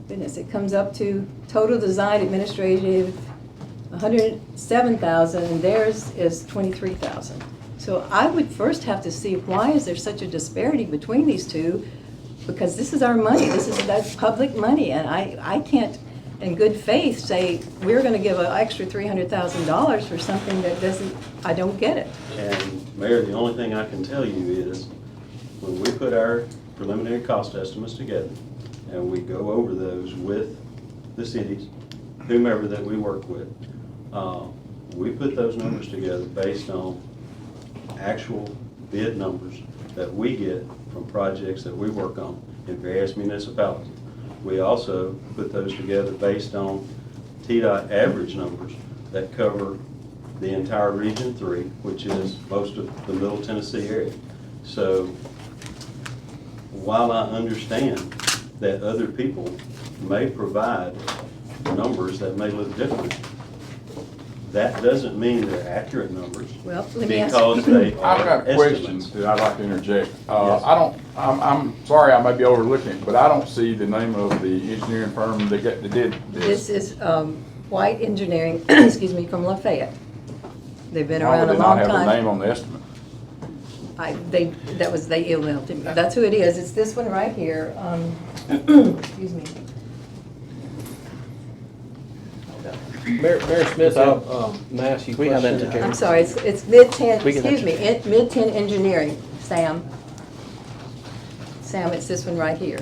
goodness, it comes up to total design administrative, 107,000, and theirs is 23,000. So I would first have to see, why is there such a disparity between these two? Because this is our money, that's public money, and I can't, in good faith, say, we're gonna give an extra $300,000 for something that doesn't, I don't get it. And Mayor, the only thing I can tell you is, when we put our preliminary cost estimates together, and we go over those with the cities, whomever that we work with, we put those numbers together based on actual bid numbers that we get from projects that we work on in various municipalities. We also put those together based on TDOT average numbers that cover the entire Region 3, which is most of the Middle Tennessee area. So while I understand that other people may provide numbers that may look different, that doesn't mean they're accurate numbers. Well, let me ask because they I've are got a question estimates. that I'd like to interject. Yes. I'm sorry, I may be overlooking it, but I don't see the name of the engineering firm that did This this. is White Engineering, excuse me, from Lafayette. They've been Why around would a they not long have their name time. on the estimate? They emailed to me. That's who it is. It's this one right here. Excuse me. Mayor Smith, may I ask you a We have that question? together. I'm sorry, it's Mid-10, We can excuse me, have- Mid-10 Engineering, Sam. Sam, it's this one right here,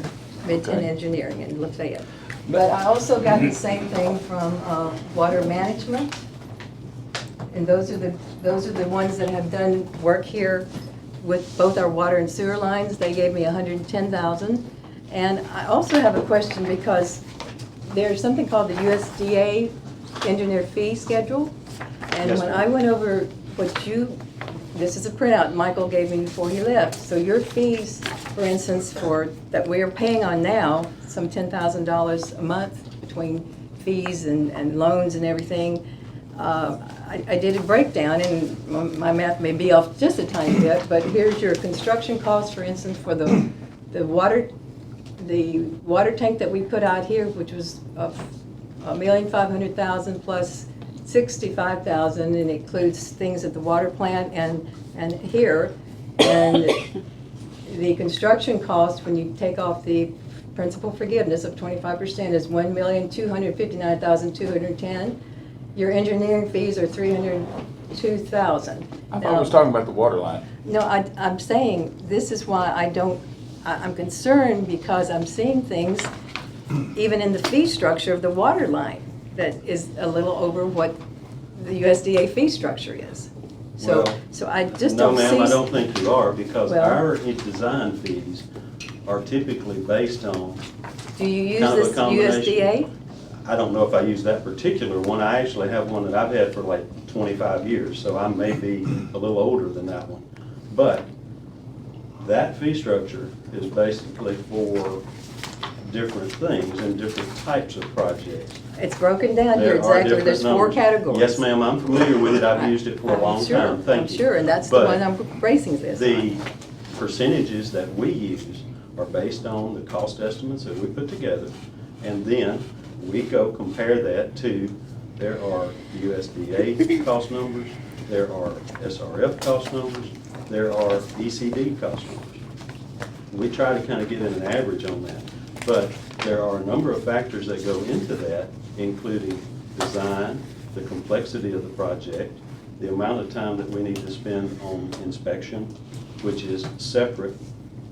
Mid-10 Okay. Engineering in Lafayette. But I also got the same thing from Water Management. And those are the ones that have done work here with both our water and sewer lines. They gave me 110,000. And I also have a question, because there's something called the USDA engineer fee schedule. And Yes, when ma'am. I went over what this is a printout Michael gave me before he left. So your fees, for instance, that we're paying on now, some $10,000 a month between fees and loans and everything. I did a breakdown, and my math may be off just a tiny bit, but here's your construction costs, for instance, for the water tank that we put out here, which was $1,500,000 plus $65,000, and it includes things at the water plant and here. And the construction cost, when you take off the principal forgiveness of 25%, is $1,259,210. Your engineering fees are $302,000. I thought we was talking about the water line. No, I'm saying, this is why I'm concerned, because I'm seeing things, even in the fee structure of the water line, that is a little over what the USDA fee structure is. So I just don't see. No, ma'am, I don't think you are, because Well- our design fees are typically based on Do you use kind of a this combination. USDA? I don't know if I use that particular one. I actually have one that I've had for like 25 years, so I may be a little older than that one. But that fee structure is basically for different things and different types of projects. It's broken down here, There are exactly. different There's 4 numbers. categories. Yes, ma'am, I'm familiar with it. I've used it for a I'm long sure, time. Thank I'm you. sure, and that's the But one I'm basing this the on. percentages that we use are based on the cost estimates that we put together, and then we go compare that to, there are USDA cost numbers, there are SRF cost numbers, there are ECD cost numbers. We try to kind of get an average on that, but there are a number of factors that go into that, including design, the complexity of the project, the amount of time that we need to spend on inspection, which is separate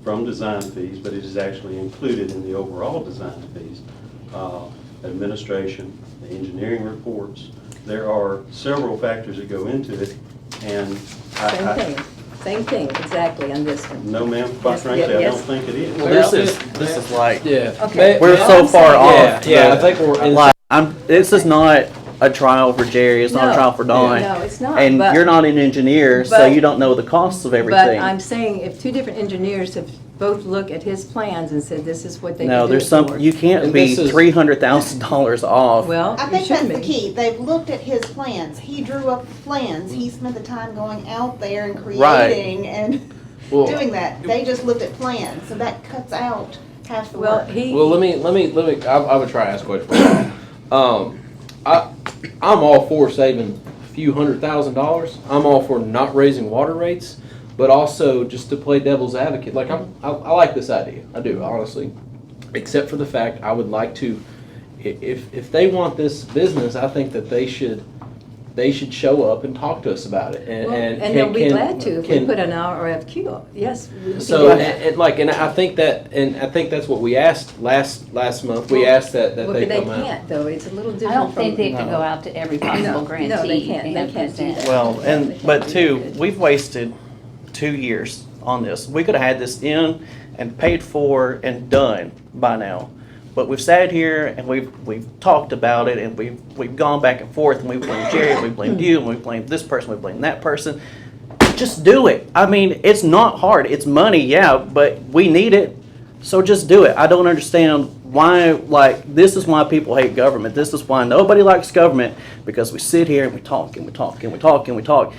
from design fees, but it is actually included in the overall design fees. Administration, the engineering reports. There are several factors that go into it, and Same Same thing, exactly, on this one. No, ma'am, quite Yes, frankly, I yes. don't think it is. Well, this is like, Yeah. Okay. we're so far off. Yeah, I think we're in. Like, this is not a trial for Jerry, it's not a No. trial for Dawn. No, it's not, And but- you're not an engineer, so but- you don't know the costs of But everything. I'm saying if two different engineers have both looked at his plans and said this is what they can No, do there's it some, for. you can't And be this is- $300,000 off. Well, I you think that's shouldn't the be. key. They've looked at his plans. He drew up plans. He spent the time going out there and Right. creating and Well- doing that. They just looked at plans, so that cuts out half the Well, work. Well, let me, I would try to ask a question. I'm all for saving a few $100,000. I'm all for not raising water rates, but also just to play devil's advocate. Like I like this idea. I do, honestly. Except for the fact I would like to, if they want this business, I think that they should show up and talk to us about it. Well, and they'll be glad to if we put an RFQ up. Yes, we can So do that. and I think that's what we asked last month. We asked that Well, they but they come out. can't, though. It's a little different I don't from. think they could go out to every possible grantee. No, they can't. and They can't do present. that. Well, but two, we've wasted 2 years on this. We could have had this in and paid for and done by now. But we've sat here and we've talked about it and we've gone back and forth and we blamed Jerry, and we blamed you, and we blamed this person, we blamed that person. Just do it. I mean, it's not hard. It's money, yeah, but we need it. So just do it. I don't understand why, like, this is why people hate government. This is why nobody likes government, because we sit here and we talk and we talk and we talk and we talk.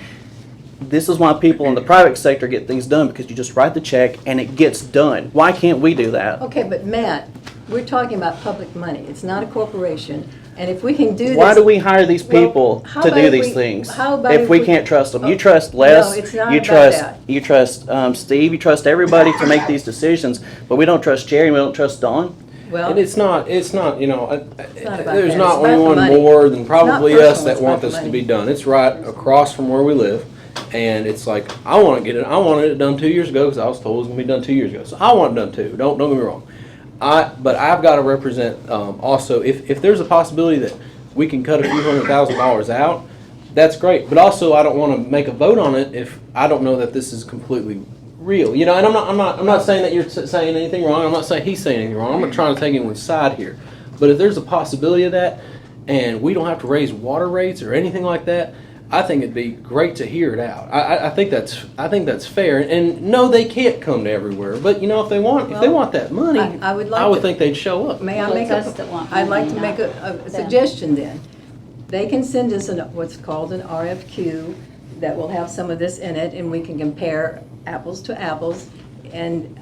This is why people in the private sector get things done, because you just write the check and it gets done. Why can't we do that? Okay, but Matt, we're talking about public money. It's not a corporation. And if we can do this. Why do we hire these Well, people how to about do if these we- things? how about If if we we- can't trust them? You Oh, trust Les, no, it's not you about trust, that. you trust Steve, you trust everybody to make these decisions, but we don't trust Jerry, we don't trust Dawn? Well, And it's not, you know, not about there's that. not It's about the anyone money. more than It's not probably personal, us that it's want about the this to money. be done. It's right across from where we live. And it's like, I wanted it done 2 years ago because I was told it was gonna be done 2 years ago. So I want it done too, don't get me wrong. But I've gotta represent, also, if there's a possibility that we can cut a few $100,000 out, that's great. But also, I don't wanna make a vote on it if I don't know that this is completely real. You know, and I'm not saying that you're saying anything wrong. I'm not saying he's saying anything wrong. I'm not trying to take anyone's side here. But if there's a possibility of that, and we don't have to raise water rates or anything like that, I think it'd be great to hear it out. I think that's fair. And no, they can't come to everywhere. But you know, if they want that money, I would like I would to- think they'd show up. May I Well, make it's us that want I'd like money, to make not a them. suggestion then. They can send us what's called an RFQ that will have some of this in it, and we can compare apples to apples. And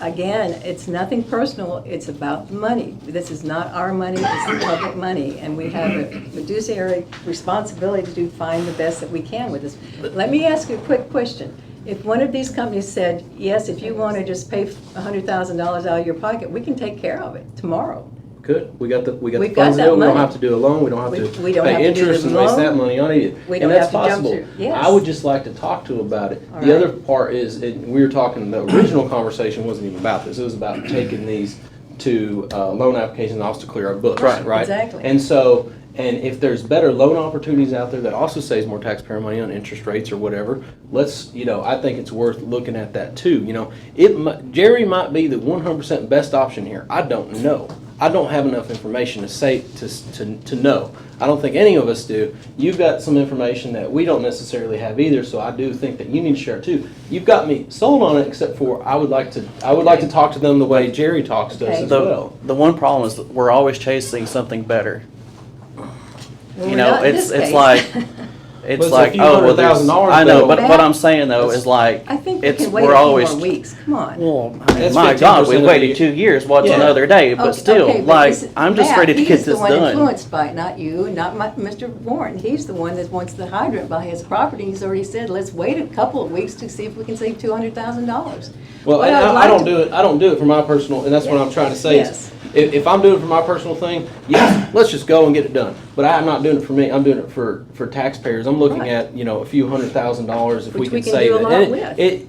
again, it's nothing personal, it's about the money. This is not our money, it's the public money, and we have a fiduciary responsibility to find the best that we can with this. Let me ask you a quick question. If one of these companies said, yes, if you want to just pay $100,000 out of your pocket, we can take care of it tomorrow. Good. We got the We've funds got to that do it. We don't money. have to do a loan. We don't have We to don't have pay to do interest the and waste loan. that money on it. We And don't that's have to jump possible. through. Yes. I would just like to talk to about it. All The right. other part is, and we were talking, the original conversation wasn't even about this. It was about taking these to loan application office to clear our books, right? Exactly. And so, and if there's better loan opportunities out there that also saves more taxpayer money on interest rates or whatever, let's, you know, I think it's worth looking at that too. You know, Jerry might be the 100% best option here. I don't know. I don't have enough information to say to know. I don't think any of us do. You've got some information that we don't necessarily have either, so I do think that you need to share it too. You've got me sold on it, except for I would like to talk to them the way Jerry talks to us Okay. as well. The one problem is that we're always chasing something better. Well, You we're know, not in it's this case. like, Well, it's it's a like, few oh, well, there's, $100,000 I know, though. but what I'm saying though is like, I think we it's, can wait a we're few always. more weeks, come on. Well, That's my 15% God, we of waited the- 2 years, what's Yeah. another day, but still, Okay, like, this- I'm just Matt, ready to get he's this the one done. influenced by it, not you, not Mr. Warren. He's the one that wants the hydrant by his property. He's already said, let's wait a couple of weeks to see if we can save $200,000. Well, What and I'd I like don't to- do it. I don't do it for my personal, and that's what I'm trying to say. Yes. Is if I'm doing it for my personal thing, yes, let's just go and get it done. But I'm not doing it for me. I'm doing it for taxpayers. I'm looking Right. at, you know, a few $100,000 if Which we we can can save do a it. lot And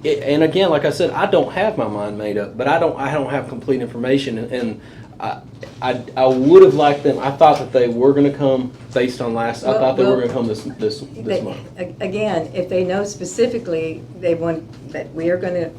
with. and again, like I said, I don't have my mind made up, but I don't have complete information, and I would have liked them, I thought that they were gonna come based on last, I thought they were Well, gonna come this month. Again, if they know specifically they want, that we are gonna,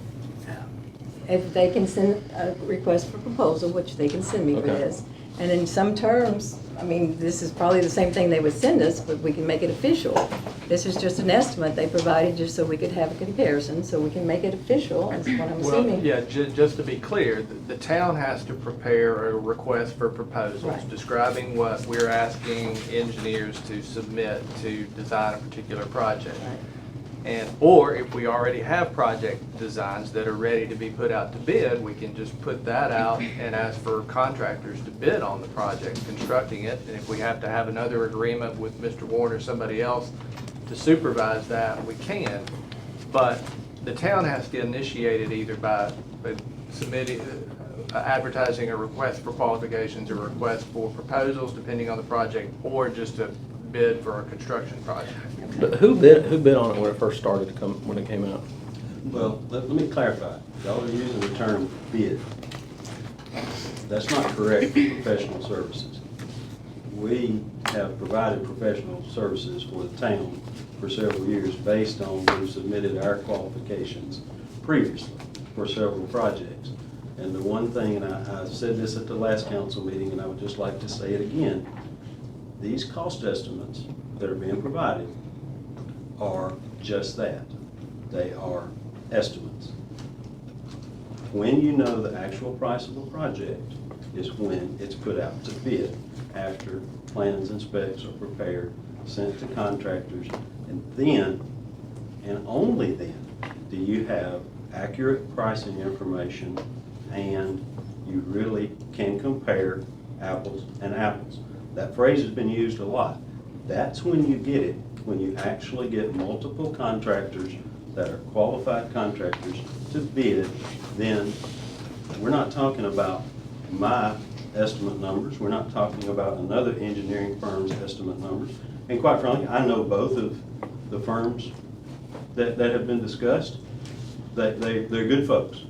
if they can send a request for proposal, which they can send me for Okay. this, and in some terms, I mean, this is probably the same thing they would send us, but we can make it official. This is just an estimate they provided just so we could have a comparison, so we can make it official, is what I'm Well, assuming. yeah, just to be clear, the town has to prepare a request for proposals Right. describing what we're asking engineers to submit to design a particular project. Right. And, or if we already have project designs that are ready to be put out to bid, we can just put that out and ask for contractors to bid on the project, constructing it. And if we have to have another agreement with Mr. Warren or somebody else to supervise that, we can. But the town has to initiate it either by submitting, advertising a request for qualifications or request for proposals, depending on the project, or just a bid for a construction project. But who bid on it when it first started to come, when it came out? Well, let me clarify. Y'all are using the term bid. That's not correct for professional services. We have provided professional services for the town for several years based on we've submitted our qualifications previously for several projects. And the one thing, and I said this at the last council meeting, and I would just like to say it again, these cost estimates that are being provided are just that. They are estimates. When you know the actual price of a project is when it's put out to bid, after plans and specs are prepared, sent to contractors, and then, and only then, do you have accurate pricing information and you really can compare apples and apples. That phrase has been used a lot. That's when you get it, when you actually get multiple contractors that are qualified contractors to bid. Then we're not talking about my estimate numbers. We're not talking about another engineering firm's estimate numbers. And quite frankly, I know both of the firms that have been discussed. They're good folks.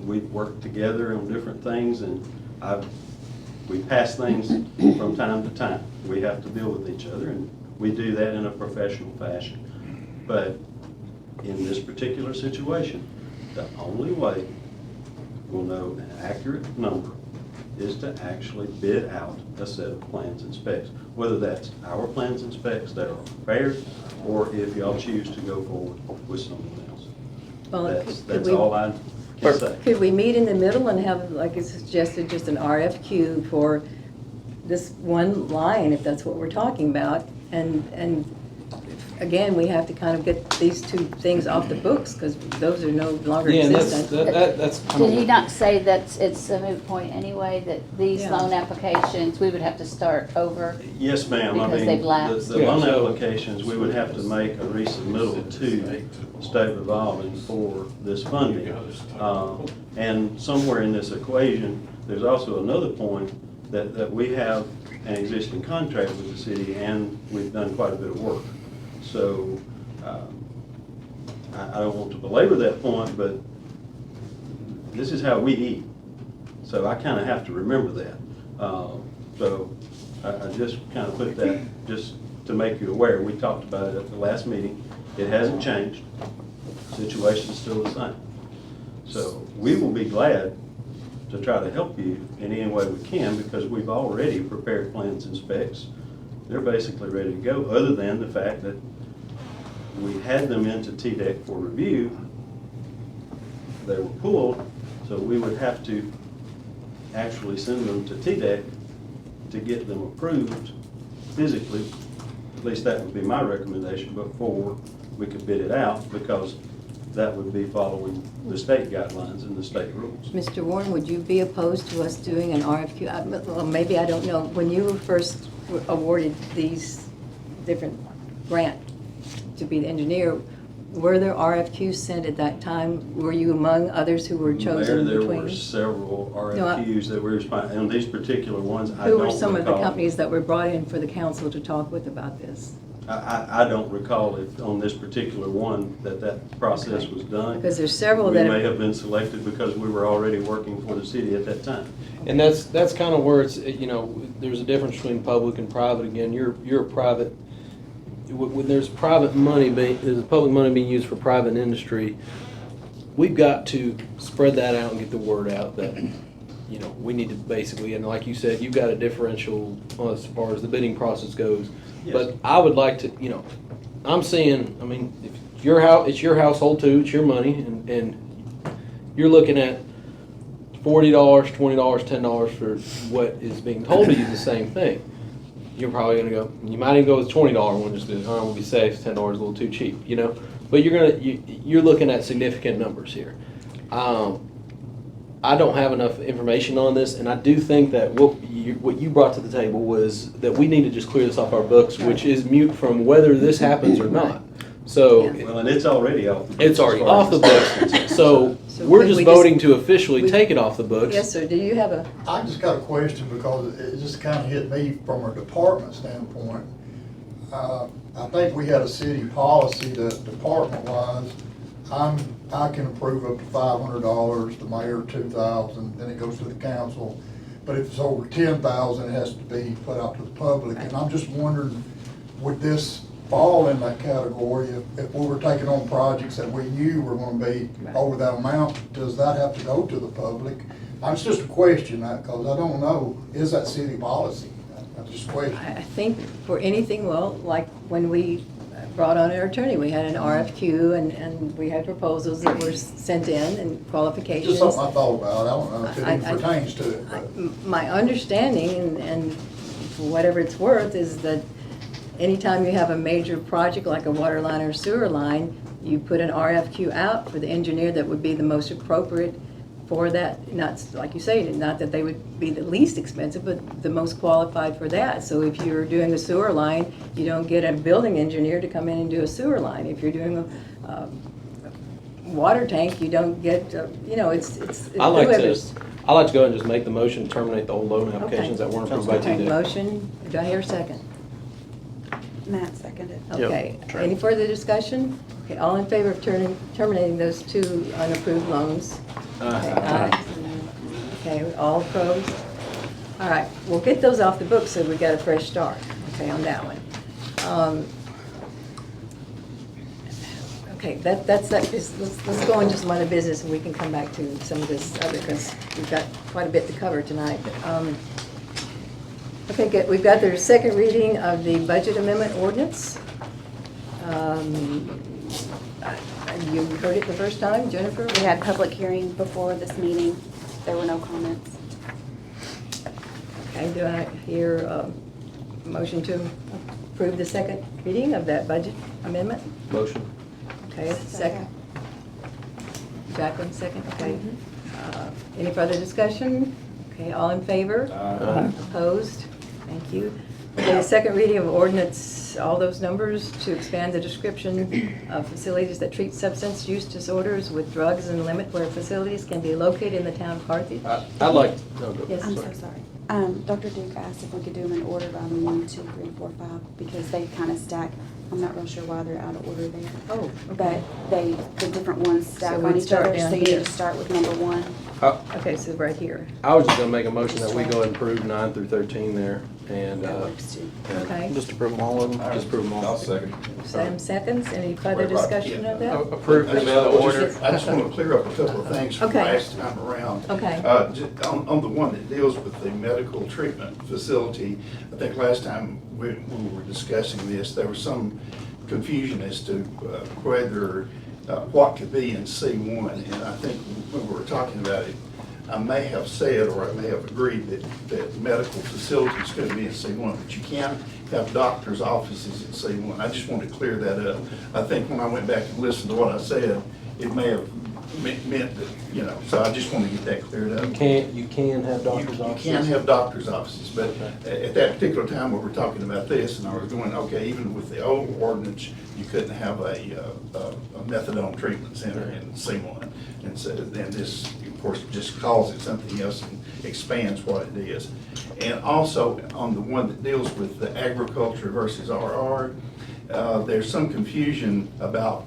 We've worked together on different things, and we pass things from time to time. We have to deal with each other, and we do that in a professional fashion. But in this particular situation, the only way we'll know an accurate number is to actually bid out a set of plans and specs, whether that's our plans and specs that are prepared, or if y'all choose to go forward with someone else. Well, That's all I can say. Could we meet in the middle and have, like it's suggested, just an RFQ for this one line, if that's what we're talking about? And again, we have to kind of get these two things off the books, because those are no longer Yeah, and existent. that's kind Did he of, not say that it's a moot point anyway, that these Yeah. loan applications, we would have to start over? Yes, ma'am. I Because mean, they've lapsed. the loan applications, we would have to make a resubmittal to state revolving for this funding. And somewhere in this equation, there's also another point that we have an existing contract with the city, and we've done quite a bit of work. So I don't want to belabor that point, but this is how we eat. So I kind of have to remember that. So I just kind of put that just to make you aware. We talked about it at the last meeting. It hasn't changed. Situation's still the same. So we will be glad to try to help you in any way we can, because we've already prepared plans and specs. They're basically ready to go, other than the fact that we had them into TDEC for review. They were pulled, so we would have to actually send them to TDEC to get them approved physically. At least that would be my recommendation before we could bid it out, because that would be following the state guidelines and the state rules. Mr. Warren, would you be opposed to us doing an RFQ? Well, maybe, I don't know. When you were first awarded these different grant to be the engineer, were there RFQs sent at that time? Were you among others who were chosen There between? were several RFQs that were responding, and these particular ones, I Who don't were some of the recall. companies that were brought in for the council to talk with about this? I don't recall if on this particular one that process was done. Because there's several We that may are, have been selected because we were already working for the city at that time. And that's kind of where it's, you know, there's a difference between public and private. Again, you're a private, when there's private money, there's public money being used for private industry, we've got to spread that out and get the word out that, you know, we need to basically, and like you said, you've got a differential as far as the bidding process goes. Yes. But I would like to, you know, I'm saying, I mean, if your house, it's your household too, it's your money, and you're looking at $40, $20, $10 for what is being told to you the same thing. You're probably gonna go, you might even go with $20 one just because, we'll be safe, $10 is a little too cheap, you know? But you're looking at significant numbers here. I don't have enough information on this, and I do think that what you brought to the table was that we need to just clear this off our books, which is mute from whether this happens or not. So Well, and it's already off the books. it's already off the books. So So we're can just we voting to officially we- take it off the books. yes, sir, do you have a, I just got a question because it just kind of hit me from a department standpoint. I think we had a city policy that department-wise, I can approve up to $500, the mayor $2,000, then it goes to the council. But if it's over $10,000, it has to be put out to the public. And I'm just wondering, would this fall in that category if we were taking on projects that we knew were going to be over that amount? Does that have to go to the public? It's just a question, because I don't know, is that city policy? I just question. I think for anything, well, like when we brought on our attorney, we had an RFQ and we had proposals that were sent in and qualifications. Just something I thought about. I don't know if it even pertains to it. My understanding, and for whatever it's worth, is that anytime you have a major project like a water line or sewer line, you put an RFQ out for the engineer that would be the most appropriate for that, not, like you say, not that they would be the least expensive, but the most qualified for that. So if you're doing a sewer line, you don't get a building engineer to come in and do a sewer line. If you're doing a water tank, you don't get, you know, it's I like whoever's. to go ahead and just make the motion to terminate the old loan applications that weren't approved by Okay, TDEC. motion, do I hear a second? Matt seconded. Okay, any further discussion? Okay, all in favor of terminating those two unapproved loans? Okay, aye. Okay, all opposed? All right, we'll get those off the books so we got a fresh start, okay, on that one. Okay, that's that. Let's go on just line of business and we can come back to some of this other, because we've got quite a bit to cover tonight. Okay, good. We've got the second reading of the budget amendment ordinance. You heard it the first time, Jennifer? We had public hearing before this meeting. There were no comments. Okay, do I hear a motion to approve the second reading of that budget amendment? Motion. Okay, second. Jacqueline, second, okay. Any further discussion? Okay, all in favor? Aye. Opposed? Thank you. Okay, the second reading of ordinance, all those numbers to expand the description of facilities that treat substance use disorders with drugs and limit where facilities can be located in the town of Carthage. I'd like, no, go. Yes, I'm sorry. so sorry. Dr. Duke asked if we could do them in order by the 1, 2, 3, 4, 5, because they kind of stack. I'm not real sure why they're out of order there. Oh, okay. But the different ones stack So on we'd each start other, down so you here. need to start with number 1. Okay, so right here. I was just gonna make a motion that we go ahead and approve 9 through 13 there, and, That works too. Okay. Just approve them all of them. just approve them all. I'll second. Sam seconds. Any further Wait, right, discussion of that? Approve them in the order. I just want to clear up a couple of things from Okay. last time around. Okay. On the one that deals with the medical treatment facility, I think last time we were discussing this, there was some confusion as to whether, what could be in C1. And I think when we were talking about it, I may have said, or I may have agreed that medical facilities could be in C1, but you can't have doctor's offices in C1. I just want to clear that up. I think when I went back and listened to what I said, it may have meant that, you know, so I just want to get that cleared up. You can have doctor's offices. You can have doctor's offices, but at that particular time, we were talking about this, and I was going, okay, even with the old ordinance, you couldn't have a methadone treatment center in C1. And so then this, of course, just calls it something else and expands what it is. And also, on the one that deals with the agriculture versus RR, there's some confusion about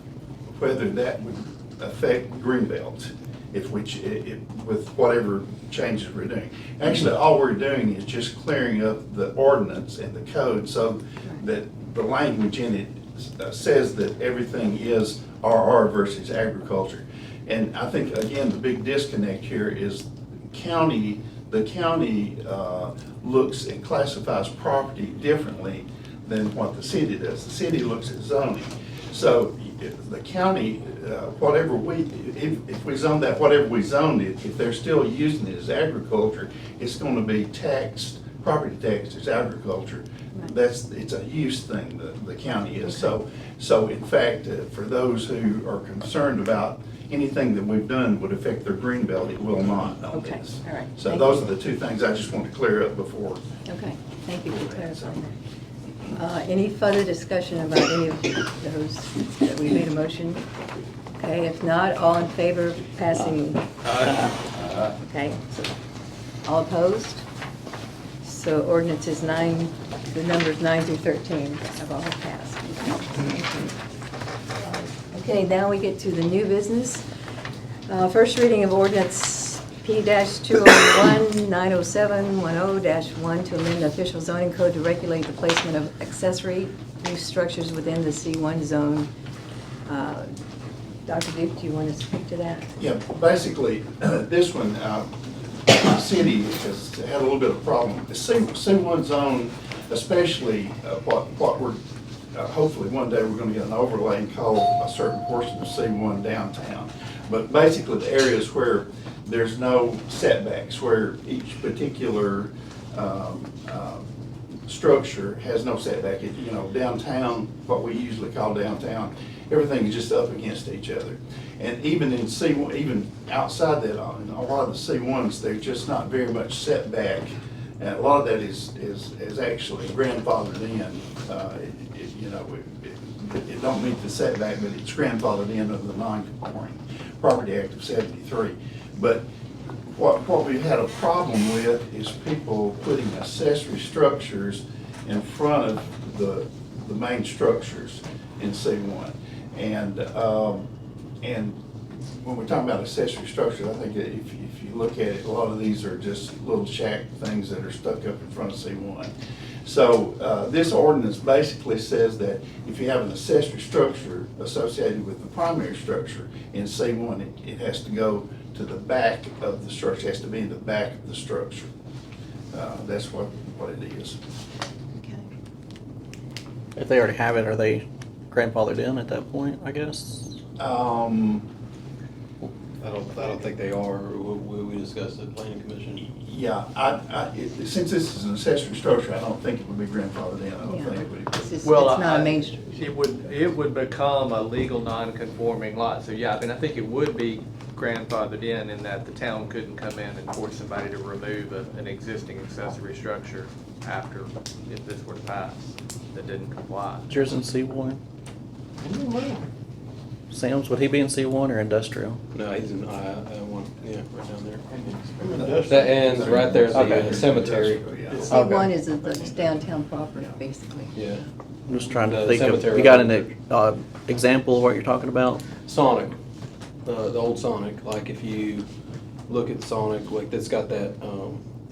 whether that would affect greenbelt, with whatever changes we're doing. Actually, all we're doing is just clearing up the ordinance and the code so that the language in it says that everything is RR versus agriculture. And I think, again, the big disconnect here is the county looks and classifies property differently than what the city does. The city looks at zoning. So the county, if we zone that, whatever we zoned it, if they're still using it as agriculture, it's going to be taxed, property taxed as agriculture. It's a use thing, the county is. So in fact, for those who are concerned about anything that we've done would affect their green belt, it will not on this. All right. So Thank those you. are the two things I just want to clear up before. Okay, thank you for clarifying that. Any further discussion about any of those that we made a motion? Okay, if not, all in favor of passing? Okay, so all opposed? So ordinances 9, the numbers 9 through 13 have all passed. Okay, now we get to the new business. First reading of ordinance P-201-907-10-1 to amend the official zoning code to regulate the placement of accessory use structures within the C1 zone. Dr. Duke, do you want to speak to that? Yeah, basically, this one, the city has had a little bit of a problem. The C1 zone, especially what we're, hopefully one day we're going to get an overlay and call a certain portion of C1 downtown. But basically the areas where there's no setbacks, where each particular structure has no setback. Downtown, what we usually call downtown, everything is just up against each other. And even in C1, even outside that, in a lot of the C1s, there's just not very much setback. And a lot of that is actually grandfathered in. It don't meet the setback, but it's grandfathered in under the Non-Conforming Property Act of '73. But what we've had a problem with is people putting accessory structures in front of the main structures in C1. And when we're talking about accessory structures, I think that if you look at it, a lot of these are just little shack things that are stuck up in front of C1. So this ordinance basically says that if you have an accessory structure associated with the primary structure in C1, it has to go to the back of the structure, it has to be in the back of the structure. That's what it is. If they already have it, are they grandfathered in at that point, I guess? I don't think they are. We discussed at the planning commission. Yeah, since this is an accessory structure, I don't think it would be grandfathered in. I don't think it would. It's Well, not a main street. It would become a legal non-conforming lot. So yeah, I mean, I think it would be grandfathered in that the town couldn't come in and force somebody to remove an existing accessory structure after, if this were to pass, that didn't comply. Yours in C1? Sam's, would he be in C1 or industrial? No, he's in I-1, yeah, right down there. That ends right there at the cemetery. C1 is the downtown property, basically. Yeah. I'm just trying to The think of, cemetery. you got an example of what you're talking about? Sonic, the old Sonic, like if you look at Sonic, like that's got that,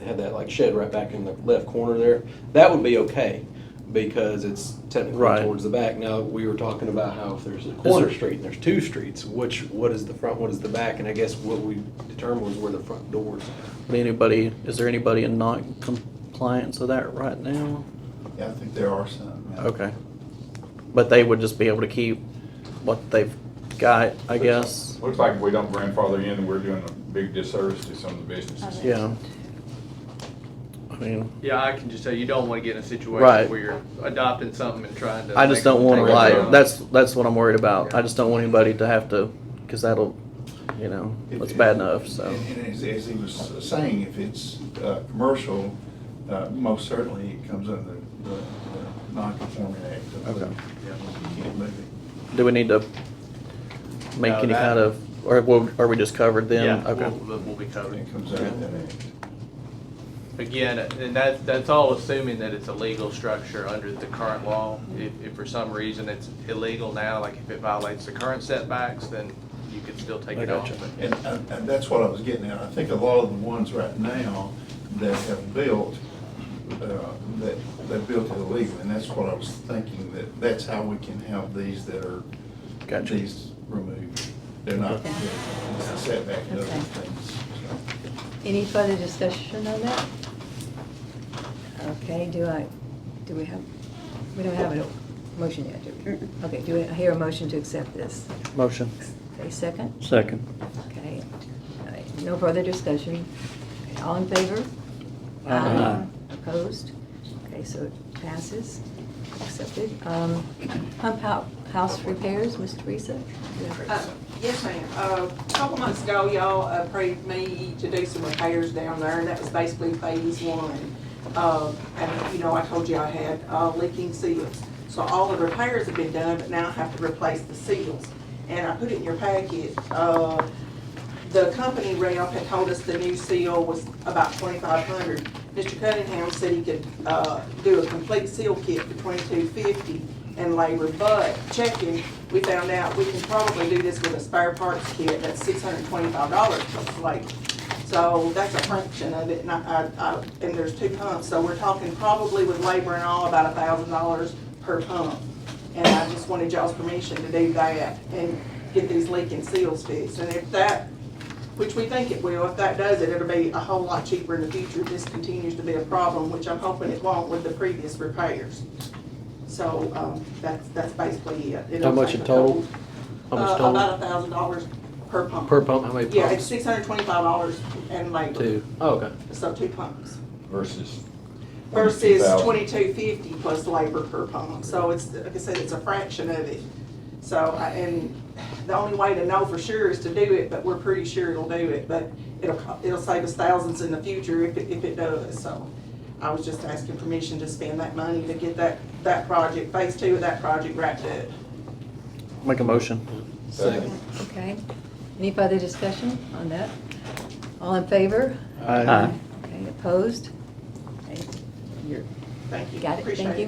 had that like shed right back in the left corner there, that would be okay because it's technically Right. towards the back. Now, we were talking about how if there's a corner street and there's two streets, what is the front, what is the back? And I guess what we determined was where the front doors. Is there anybody in non-compliance of that right now? Yeah, I think there are some. Yeah. Okay. But they would just be able to keep what they've got, I guess? Looks like if we don't grandfather in, we're doing a big disservice to some of the businesses. Yeah. I mean, Yeah, I can just say you don't want to get in a situation Right. where you're adopting something and trying to. I just make don't want to them take it like, down. that's what I'm worried about. I just don't want anybody to have to, because that'll, it's bad enough, so. And as he was saying, if it's commercial, most certainly it comes under the Non-Conforming Act. Okay. You can't move it. Do we need to make No, any that- kind of, or are we just covered then? Yeah, Okay. we'll be covered. It comes out of that act. Again, and that's all assuming that it's a legal structure under the current law. If for some reason it's illegal now, like if it violates the current setbacks, then you could still take it off. And that's what I was getting at. I think a lot of the ones right now that have built, that built illegally, and that's what I was thinking, that's how we can have these that are, these removed. They're not, it's a setback to other things. So. Any further discussion on that? Okay, we don't have a motion yet, do we? Okay, do I hear a motion to accept this? Motion. Okay, second? Second. Okay, all right, no further discussion. Okay, all in favor? Aye. Opposed? Okay, so it passes, accepted. Pump house repairs, Ms. Teresa? Yes, ma'am. A couple months ago, y'all approved me to do some repairs down there, and that was basically phase one. And, you know, I told you I had leaking seals. So all the repairs have been done, but now I have to replace the seals. And I put it in your packet. The company rep had told us the new seal was about $2,500. Mr. Cunningham said he could do a complete seal kit for $2,250 and labor, but checking, we found out we can probably do this with a spare parts kit that's $625 plus labor. So that's a fraction of it, and there's 2 pumps, so we're talking probably with labor and all about $1,000 per pump. And I just wanted y'all's permission to do that and get these leaking seals fixed. And if that, which we think it will, if that does it, it'll be a whole lot cheaper in the future if this continues to be a problem, which I'm hoping it won't with the previous repairs. So that's basically it. How much in total? How much total? About $1,000 per pump. Per pump, how many pumps? Yeah, it's $625 and labor. 2. Oh, okay. So 2 pumps. Versus $2250 plus labor per pump. So it's, like I said, it's a fraction of it. So, and the only way to know for sure is to do it, but we're pretty sure it'll do it. But it'll save us thousands in the future if it does. So I was just asking permission to spend that money to get that project, phase 2 of that project wrapped up. Make a motion. Second. Okay. Any further discussion on that? All in favor? Aye. Okay, opposed? Okay, Thank you. got it, Appreciate thank you.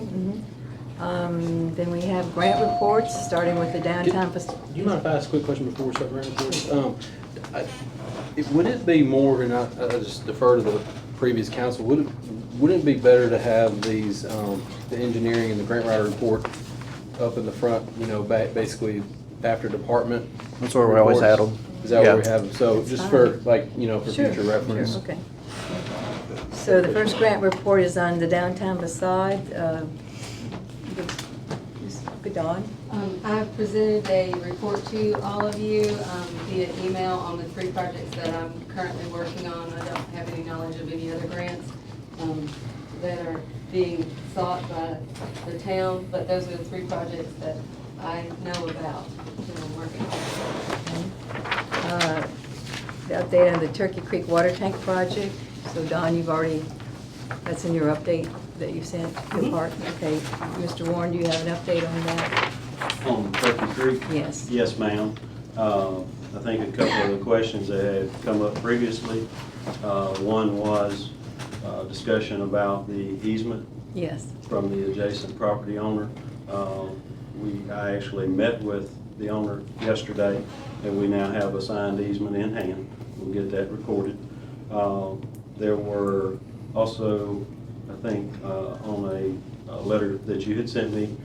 it. Then we have grant reports, starting with the downtown. Do you mind if I ask a quick question before we start running reports? Would it be more, and I just defer to the previous council, wouldn't it be better to have these, the engineering and the grant writer report up in the front, you know, basically after department? That's where we always had them. Is that Yeah. where we have them? So just for, like, you know, for Sure, future reference. Sure, okay. So the first grant report is on the downtown facade. Good dawn. I've presented a report to all of you via email on the 3 projects that I'm currently working on. I don't have any knowledge of any other grants that are being sought by the town, but those are the 3 projects that I know about that I'm working on. The update on the Turkey Creek Water Tank Project. So Don, you've already, that's in your update that you sent to the park? Okay. Mr. Warren, do you have an update on that? On Turkey Creek? Yes. Yes, ma'am. I think a couple of the questions that had come up previously. One was discussion about the easement. Yes. From the adjacent property owner. I actually met with the owner yesterday, and we now have a signed easement in hand. We'll get that recorded. There were also, I think, on a letter that you had sent me,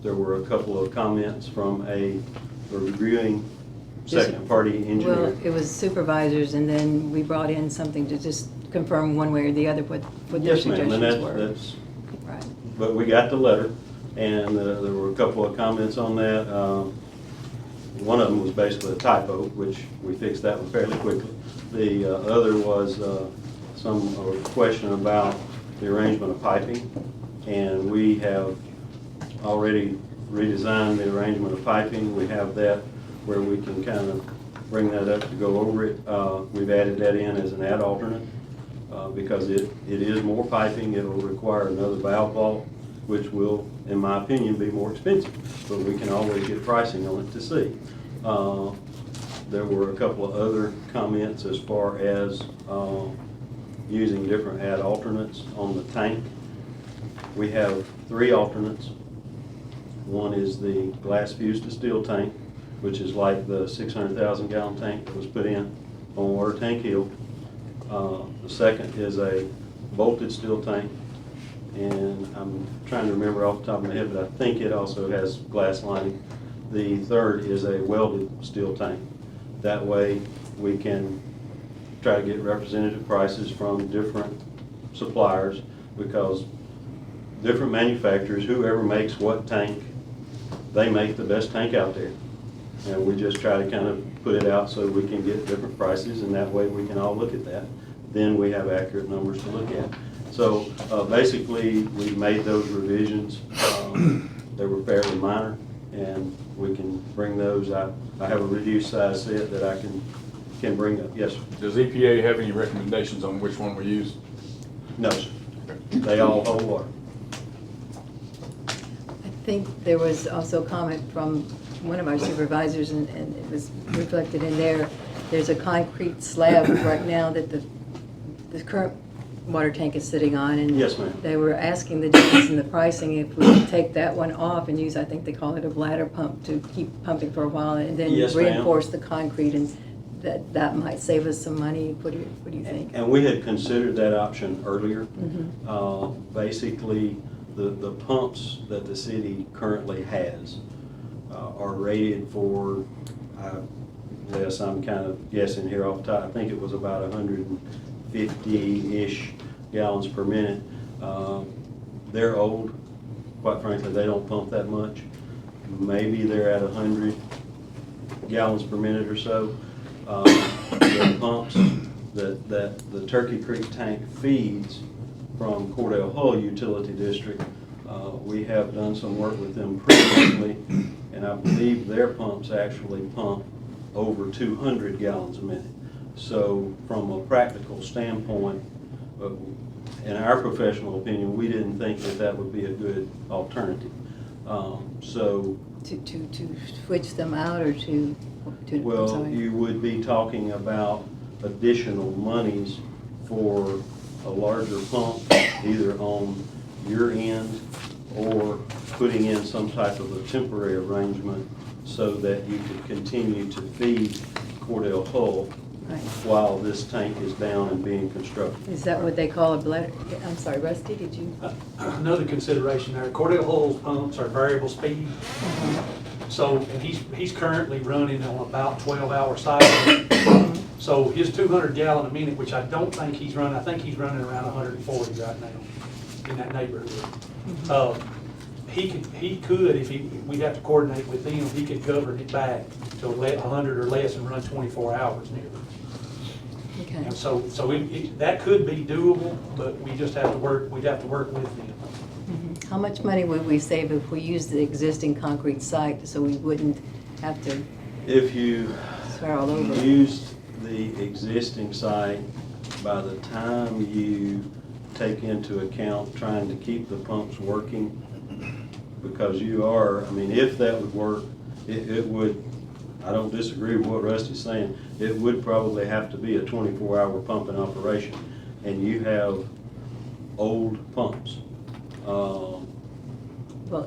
there were a couple of comments from a reviewing second-party engineer. Well, it was supervisors, and then we brought in something to just confirm one way or the other what their Yes, ma'am, suggestions and were. that's, Right. but we got the letter, and there were a couple of comments on that. One of them was basically a typo, which we fixed that one fairly quickly. The other was some question about the arrangement of piping, and we have already redesigned the arrangement of piping. We have that where we can kind of bring that up to go over it. We've added that in as an add alternate because it is more piping. It will require another valve vault, which will, in my opinion, be more expensive, but we can always get pricing on it to see. There were a couple of other comments as far as using different ad alternates on the tank. We have 3 alternates. One is the glass fused to steel tank, which is like the 600,000 gallon tank that was put in on Water Tank Hill. The second is a bolted steel tank, and I'm trying to remember off the top of my head, but I think it also has glass lining. The third is a welded steel tank. That way we can try to get representative prices from different suppliers, because different manufacturers, whoever makes what tank, they make the best tank out there. And we just try to kind of put it out so we can get different prices, and that way we can all look at that. Then we have accurate numbers to look at. So basically, we made those revisions. They were fairly minor, and we can bring those. I have a reduced size set that I can bring up. Yes, sir. Does EPA have any recommendations on which one we use? No, sir. They all hold water. I think there was also a comment from one of our supervisors, and it was reflected in there. There's a concrete slab right now that the current water tank is sitting on, and yes, ma'am. They were asking the difference in the pricing if we could take that one off and use, I think they call it a bladder pump, to keep pumping for a while, and then Yes, ma'am. reinforce the concrete, and that might save us some money. What do you think? And we had considered that option earlier. Mm-hmm. Basically, the pumps that the city currently has are rated for, yes, I'm kind of guessing here off the top, I think it was about 150-ish gallons per minute. They're old. Quite frankly, they don't pump that much. Maybe they're at 100 gallons per minute or so. The pumps that the Turkey Creek tank feeds from Cordell Hull Utility District, we have done some work with them previously, and I believe their pumps actually pump over 200 gallons a minute. So from a practical standpoint, in our professional opinion, we didn't think that would be a good alternative. So to switch them out, or to well, I'm sorry. you would be talking about additional monies for a larger pump, either on your end or putting in some type of a temporary arrangement so that you could continue to feed Cordell Hull Right. while this tank is down and being constructed. Is that what they call a bladder? I'm sorry, Rusty, did you? Another consideration there, Cordell Hull's pumps are variable speed. So, and he's currently running on about 12-hour cycles. So his 200 gallon a minute, which I don't think he's running, I think he's running around 140 right now in that neighborhood. He could, if we'd have to coordinate with them, he could govern it back to 100 or less and run 24 hours nearly. Okay. And so that could be doable, but we just have to work, we'd have to work with them. Mm-hmm. How much money would we save if we used the existing concrete site, so we wouldn't have to If you swear all over? used the existing site, by the time you take into account trying to keep the pumps working, because you are, I mean, if that would work, it would, I don't disagree with what Rusty's saying, it would probably have to be a 24-hour pumping operation, and you have old pumps. Well,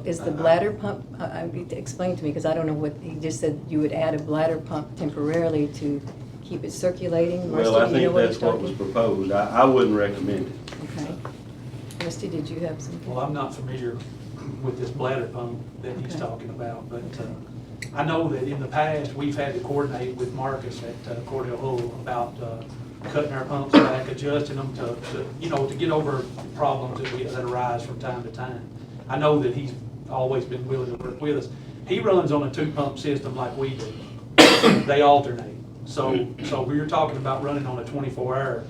is the bladder pump, explain to me, because I don't know what, he just said you would add a bladder pump temporarily to keep it circulating. Well, Rusty, I do you know think he's that's what was talking? proposed. I wouldn't recommend it. Okay. Rusty, did you have some? Well, I'm not familiar with this bladder pump that he's Okay. talking about, but I know that in the past, we've had to coordinate with Marcus at Cordell Hull about cutting our pumps back, adjusting them to get over problems that arise from time to time. I know that he's always been willing to work with us. He runs on a 2-pump system like we do. They alternate. So we were talking about running on a 24-hour,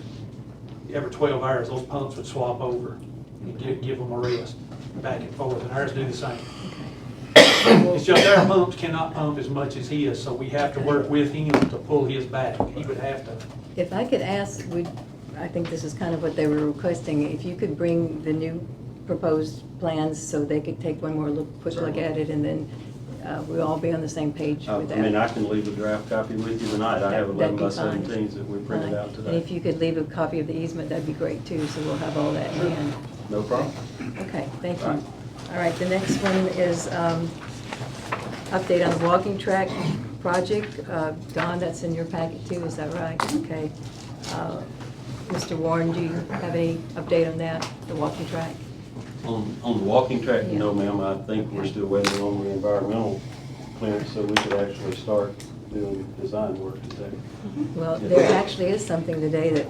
every 12 hours, those pumps would swap over and give them a rest back and forth, and ours do the same. It's just our pumps cannot pump as much as his, so we have to work with him to pull his back. He would have to. If I could ask, I think this is kind of what they were requesting, if you could bring the new proposed plans so they could take one more quick look at it, and then we'll all be on the same page I with that. mean, I can leave a draft copy with you tonight. I have That'd 11 be by fine. 17s that we printed out And today. if you could leave a copy of the easement, that'd be great too, so we'll have all that in hand. No problem. Okay, thank you. Right. All right, the next one is update on the walking track project. Don, that's in your packet too, is that right? Okay. Mr. Warren, do you have any update on that, the walking track? On the walking track, Yeah. no ma'am, I think we're still waiting on the environmental clearance so we could actually start doing design work today. Well, there actually is something today that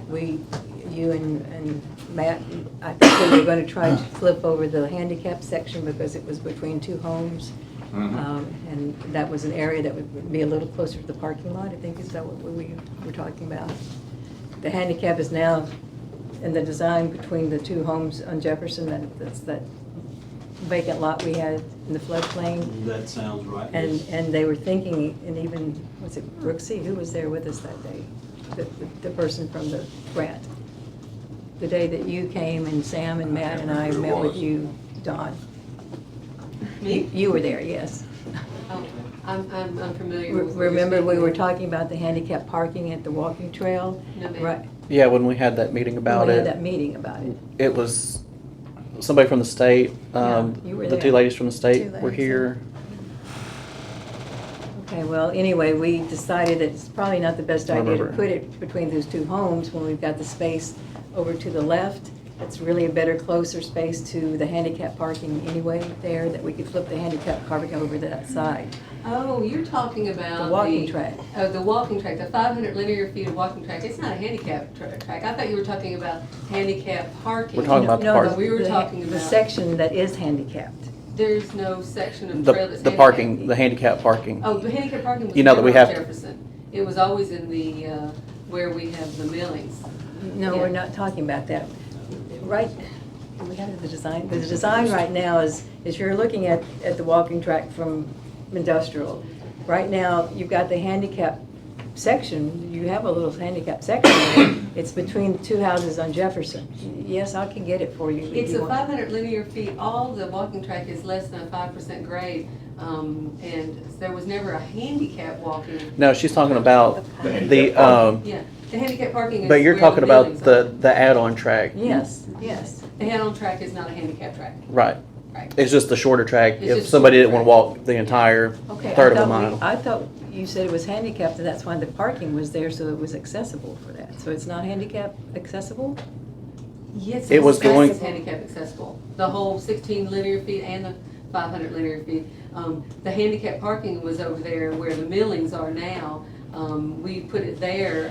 you and Matt, I think we were going to try to flip over the handicap section because it was between two homes. And that was an area that would be a little closer to the parking lot, I think is that what we were talking about. The handicap is now in the design between the two homes on Jefferson, that's that vacant lot we had in the floodplain. That sounds right. And they were thinking, and even, was it Brooksy, who was there with us that day? The person from the grant. The day that you came and Sam and Matt and I met with you, Dawn. Me? You were there, yes. Oh, I'm familiar with what you're Remember, we speaking were of. talking about the handicap parking at the walking trail? No, ma'am. Right. Yeah, when we had that meeting about We it. had that meeting about it. It was somebody from the state, you were the there. two ladies from the state Two were ladies, here. Okay, well, anyway, we decided that it's probably not the best I idea to remember. put it between those two homes when we've got the space over to the left. It's really a better, closer space to the handicap parking anyway there, that we could flip the handicap parking over to that side. Oh, you're talking about The walking track. Oh, the walking track, the 500 linear feet of walking track. It's not a handicap track. I thought you were talking about handicap parking. We're talking about the No, park. no, We were the- talking The about, section that is handicapped. there's no section of trail that's The handicap. parking, the handicap parking. Oh, the handicap parking was You know that we never on have to- Jefferson. It was always in the, where we have the millings. No, Yeah. we're not talking about that. Right, we have the design, the design right now is you're looking at the walking track from industrial. Right now, you've got the handicap section, you have a little handicap section there. It's between two houses on Jefferson. Yes, I can get it for you. if It's you a want. 500 linear feet. All the walking track is less than a 5% grade. And there was never a handicap walking. No, she's talking about the, Yeah, the handicap parking is. but you're where talking the about buildings are. the add-on track. Yes, yes. The head-on track is not a handicap track. Right. Right. It's just the shorter track It's if just somebody shorter didn't want to walk the entire Okay, third of a mile. I thought you said it was handicapped, and that's why the parking was there, so it was accessible for that. So it's not handicap accessible? Yes, It was going- It's handicap accessible. The whole 16 linear feet and the 500 linear feet. The handicap parking was over there where the millings are now. We put it there,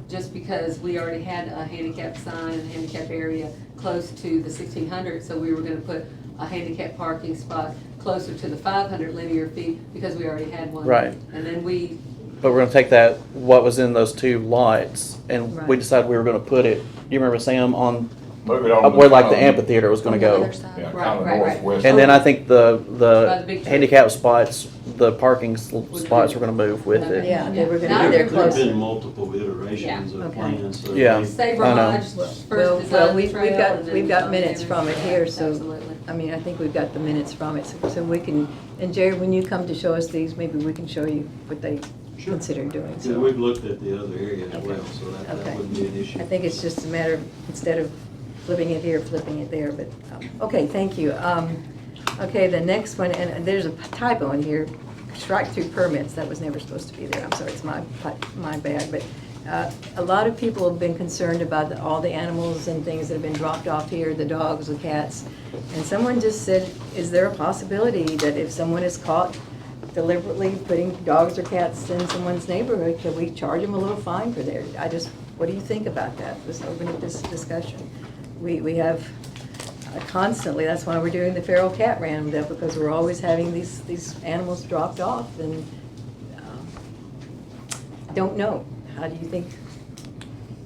just because we already had a handicap sign, a handicap area close to the 1600, so we were gonna put a handicap parking spot closer to the 500 linear feet because we already had one. Right. And then we, But we're gonna take that, what was in those two lots, and we Right. decided we were gonna put it, you remember Sam, on, Move it on up to where like the kind of- amphitheater was gonna On the go. other side. Yeah, Right, kind of right, right. northwest. And then I think By the big the church. handicap spots, the parking spots were gonna move with it. Yeah, they were Now gonna be there you're There's closer. been multiple iterations of Okay. plans. so Yeah. they- Sabre I know. Lodge first Well, designed the we've trail got, and then we've got John minutes Henry. from it here, so, Absolutely. I mean, I think we've got the minutes from it, so we can, and Jerry, when you come to show us these, maybe we can show you what they consider doing, Yeah, so. we've looked at the other area as well, so that Okay. wouldn't be an issue. I think it's just a matter of, instead of flipping it here, flipping it there, but, okay, thank you. Okay, the next one, and there's a typo in here, strike-through permits, that was never supposed to be there, I'm sorry, it's my bad, but a lot of people have been concerned about all the animals and things that have been dropped off here, the dogs, the cats, and someone just said, is there a possibility that if someone is caught deliberately putting dogs or cats in someone's neighborhood, can we charge them a little fine for their, what do you think about that? Let's open up this discussion. We have constantly, that's why we're doing the feral cat roundup, because we're always having these animals dropped off, and don't know. How do you think,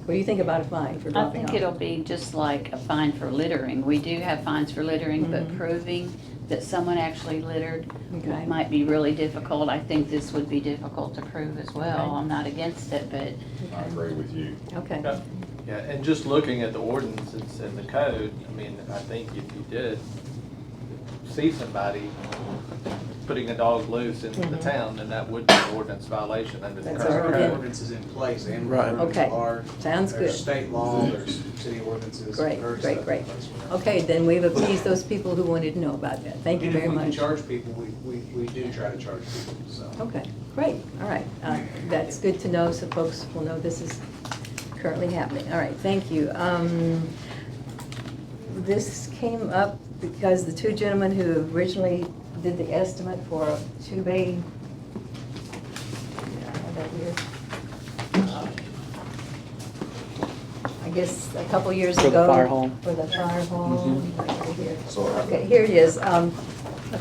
what do you think about a fine for I dropping off? think it'll be just like a fine for littering. We do have fines for littering, but Mhm. proving that someone actually littered Okay. might be really difficult. I think this would be difficult to prove as well. Okay. I'm not against it, but I agree with you. Okay. Yeah, and just looking at the ordinances and the code, I mean, I think if you did see somebody putting a dog loose in the town, then that would be an ordinance violation under the That's current our code. intent. Ordinance is in place and Right. ordinance Okay. are. Sounds good. There's state law, there's city ordinances. Great, there's great, stuff great. in place for that. Okay, then we've appeased those people who wanted to know about that. Thank you And if very we can much. charge people, we do try to charge people, so. Okay, great, all right. That's good to know, so folks will know this is currently happening. All right, thank you. This came up because the two gentlemen who originally did the estimate for a two-bay, I have that here. I guess a couple years ago. For the fire hall. For the fire hall. Right here. Sorry. Okay, here it is. A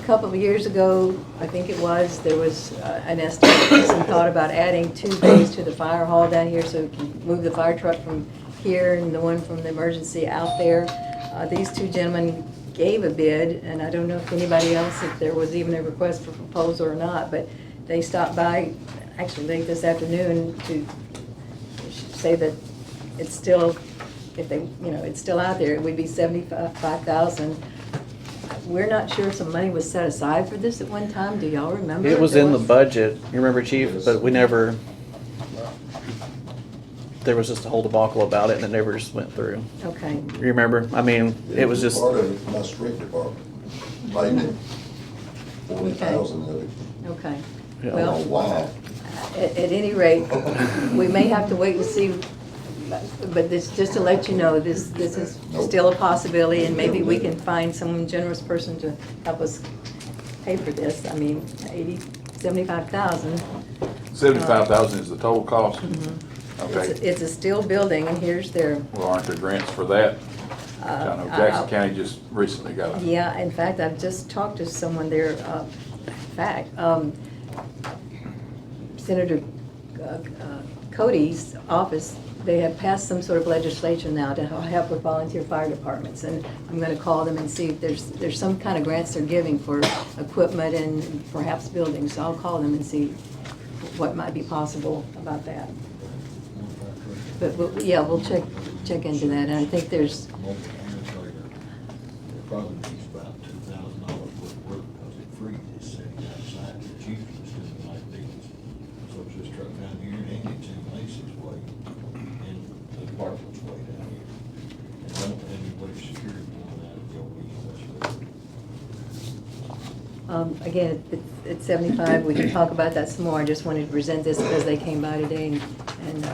couple of years ago, I think it was, there was an estimate, some thought about adding two bays to the fire hall down here so we can move the fire truck from here and the one from the emergency out there. These two gentlemen gave a bid, and I don't know if anybody else, if there was even a request for proposal or not, but they stopped by, actually late this afternoon, to say that it's still, if they, it's still out there, it would be $75,000. We're not sure if some money was set aside for this at one time. Do y'all remember? It was There in the budget, you remember, Chief, but we never, there was just a whole debacle about it and it never just went through. Okay. You remember? I mean, it was just, Part of it, my street department, maybe 40,000 of it. Okay. I don't Well, know why. at any rate, we may have to wait and see, but this, just to let you know, this is still a possibility, and maybe we can find some generous person to help us pay for this. I mean, 75,000. 75,000 is the total cost? It's Okay. it's a steel building, and here's their, Well, aren't there grants for that? I know Jackson County just recently got a. yeah, in fact, I've just talked to someone there, Senator Cody's office, they have passed some sort of legislation now to help with volunteer fire departments, and I'm gonna call them and see if there's some kind of grants they're giving for equipment and perhaps buildings, so I'll call them and see what might be possible about that. But yeah, we'll check into that, and I think there's, It probably needs about $2,000 worth of work because it freezes sitting outside. It's usually sitting like this. So it's this truck down here and it's in Macy's way and the apartment's way down here. And I don't have any way to secure it going out of the old east west road. again, it's 75, we can talk about that some more. I just wanted to present this because they came by today, and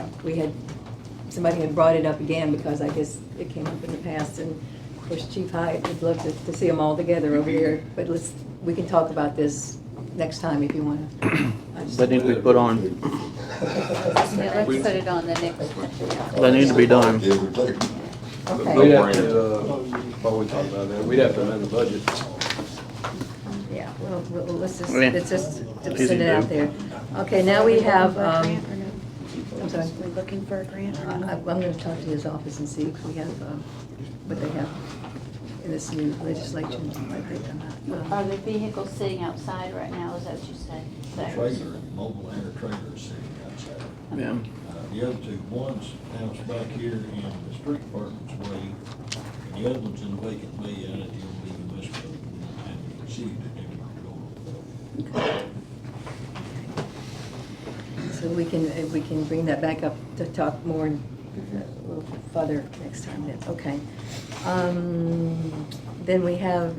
somebody had brought it up again because I guess it came up in the past, and of course Chief Hyatt would love to see them all together over here, but we can talk about this next time if you want to. they need to be put on, Yeah, let's put it on the next. they need to be done. Give or take. Okay. We'd have to, while we talk about that, we'd have to amend the budget. Yeah, well, let's just Yeah. send it out there. Okay, now we have, I'm sorry. We're looking for a grant or I'm not? going to talk to his office and see if we have, what they have in this new legislation. What they come out. Are the vehicles sitting outside right now, is that what you said? The trailer, mobile air trailer is sitting outside. Yeah. The other two, one's house back here in the street department's way, and the other one's in the vacant bay out at the old EMS building, and the city didn't even go. So we can bring that back up to talk more, a little further next time, that's okay. Then we have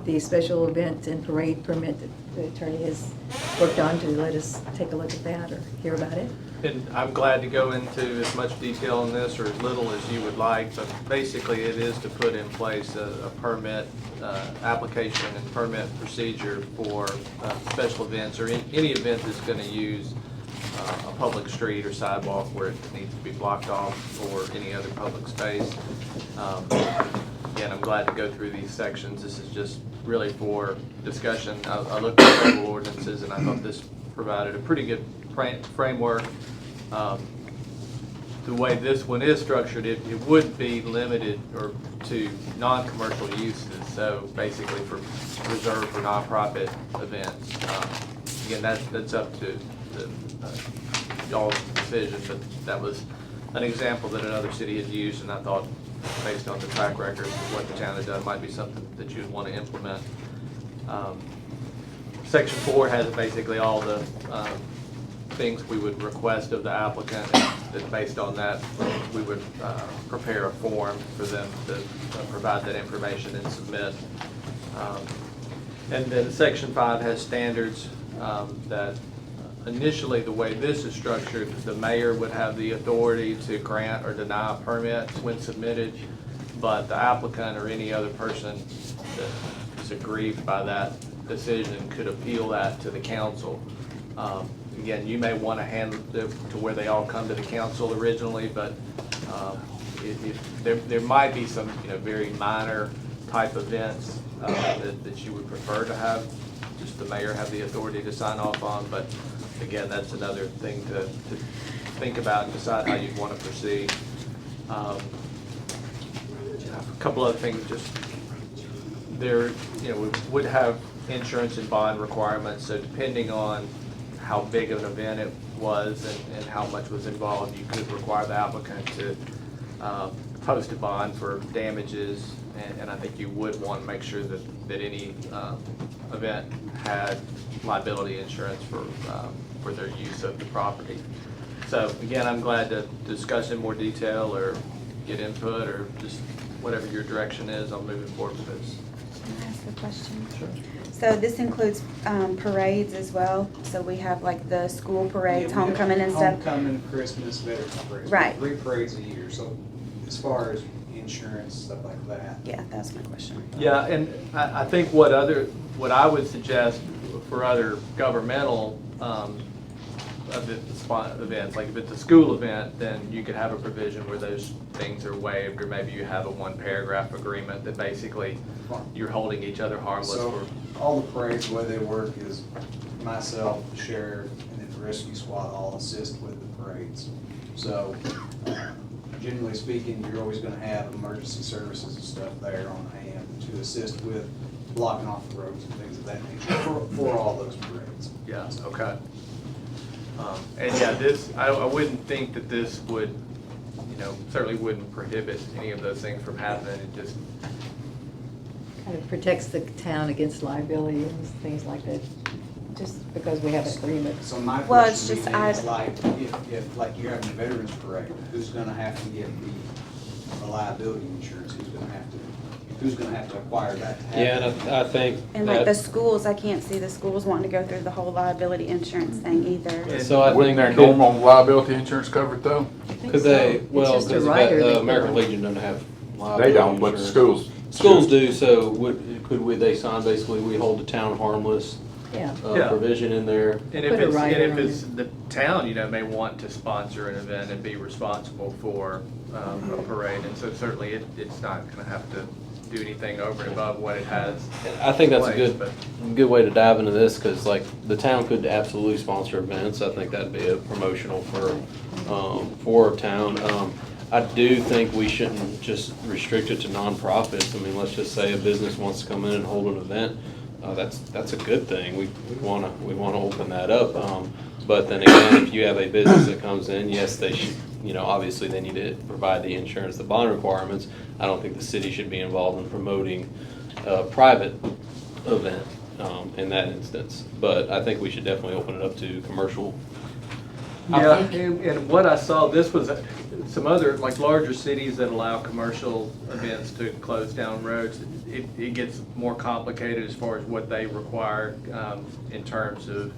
the special event and parade permit that the attorney has worked on to let us take a look at that or hear about it. And I'm glad to go into as much detail on this or as little as you would like, but basically it is to put in place a permit application and permit procedure for special events or any event that's going to use a public street or sidewalk where it needs to be blocked off or any other public space. Again, I'm glad to go through these sections. This is just really for discussion. I looked at several ordinances and I thought this provided a pretty good framework. The way this one is structured, it would be limited or to non-commercial uses, so basically reserved for nonprofit events. Again, that's up to y'all's decision, but that was an example that another city had used, and I thought, based on the track record of what the town had done, might be something that you'd want to implement. Section 4 has basically all the things we would request of the applicant. That based on that, we would prepare a form for them to provide that information and submit. And then Section 5 has standards that initially, the way this is structured, the mayor would have the authority to grant or deny a permit when submitted, but the applicant or any other person that is aggrieved by that decision could appeal that to the council. Again, you may want to handle it to where they all come to the council originally, but there might be some very minor type events that you would prefer to have just the mayor have the authority to sign off on. But again, that's another thing to think about and decide how you'd want to proceed. A couple other things, just there, we would have insurance and bond requirements. So depending on how big of an event it was and how much was involved, you could require the applicant to post a bond for damages, and I think you would want to make sure that any event had liability insurance for their use of the property. So again, I'm glad to discuss in more detail or get input or just whatever your direction is on moving forward with this. Can I ask a question? Sure. So this includes parades as well? So we have like the school parades, homecoming and stuff? Homecoming, Christmas, Veterans Parades. Right. 3 parades a year, so as far as insurance, stuff like that. Yeah, that's my question. Yeah, and I think what I would suggest for other governmental events, like if it's a school event, then you could have a provision where those things are waived, or maybe you have a 1-paragraph agreement that basically you're holding each other harmless So for. all the parades, the way they work is myself, the sheriff, and then the rescue squad all assist with the parades. So generally speaking, you're always going to have emergency services and stuff there on hand to assist with blocking off the roads and things of that nature for all those parades. Yeah, okay. And yeah, I wouldn't think that this would, certainly wouldn't prohibit any of those things from happening. It just Kind of protects the town against liability and things like that, just because we have an agreement. So my Well, it's question just, is like, if like you're having a veterans parade, who's gonna have to get the liability insurance? Who's gonna have to acquire that to have? Yeah, and I think And like the schools, I can't see the schools wanting to go through the whole liability insurance thing either. So I Wouldn't think their normal liability insurance cover it though? could they, so. well, It's just a because rider they American put on. Legion doesn't have They liability don't, but the insurance. schools. Schools do, so they sign basically, we hold the town harmless Yeah. Yeah. provision in there. And Put a rider if on it's the town, may want to sponsor an event and be responsible for a parade, and so certainly it's not going to have to do anything over and above what it has. I think that's a in place, good way to dive into this, because like the town could absolutely sponsor events. I think that'd be a promotional for a town. I do think we shouldn't just restrict it to nonprofits. I mean, let's just say a business wants to come in and hold an event. That's a good thing. We want to open that up. But then again, if you have a business that comes in, yes, they should. Obviously they need to provide the insurance, the bond requirements. I don't think the city should be involved in promoting a private event in that instance. But I think we should definitely open it up to commercial. Yeah, and what I saw, this was some other, like larger cities that allow commercial events to close down roads. It gets more complicated as far as what they require in terms of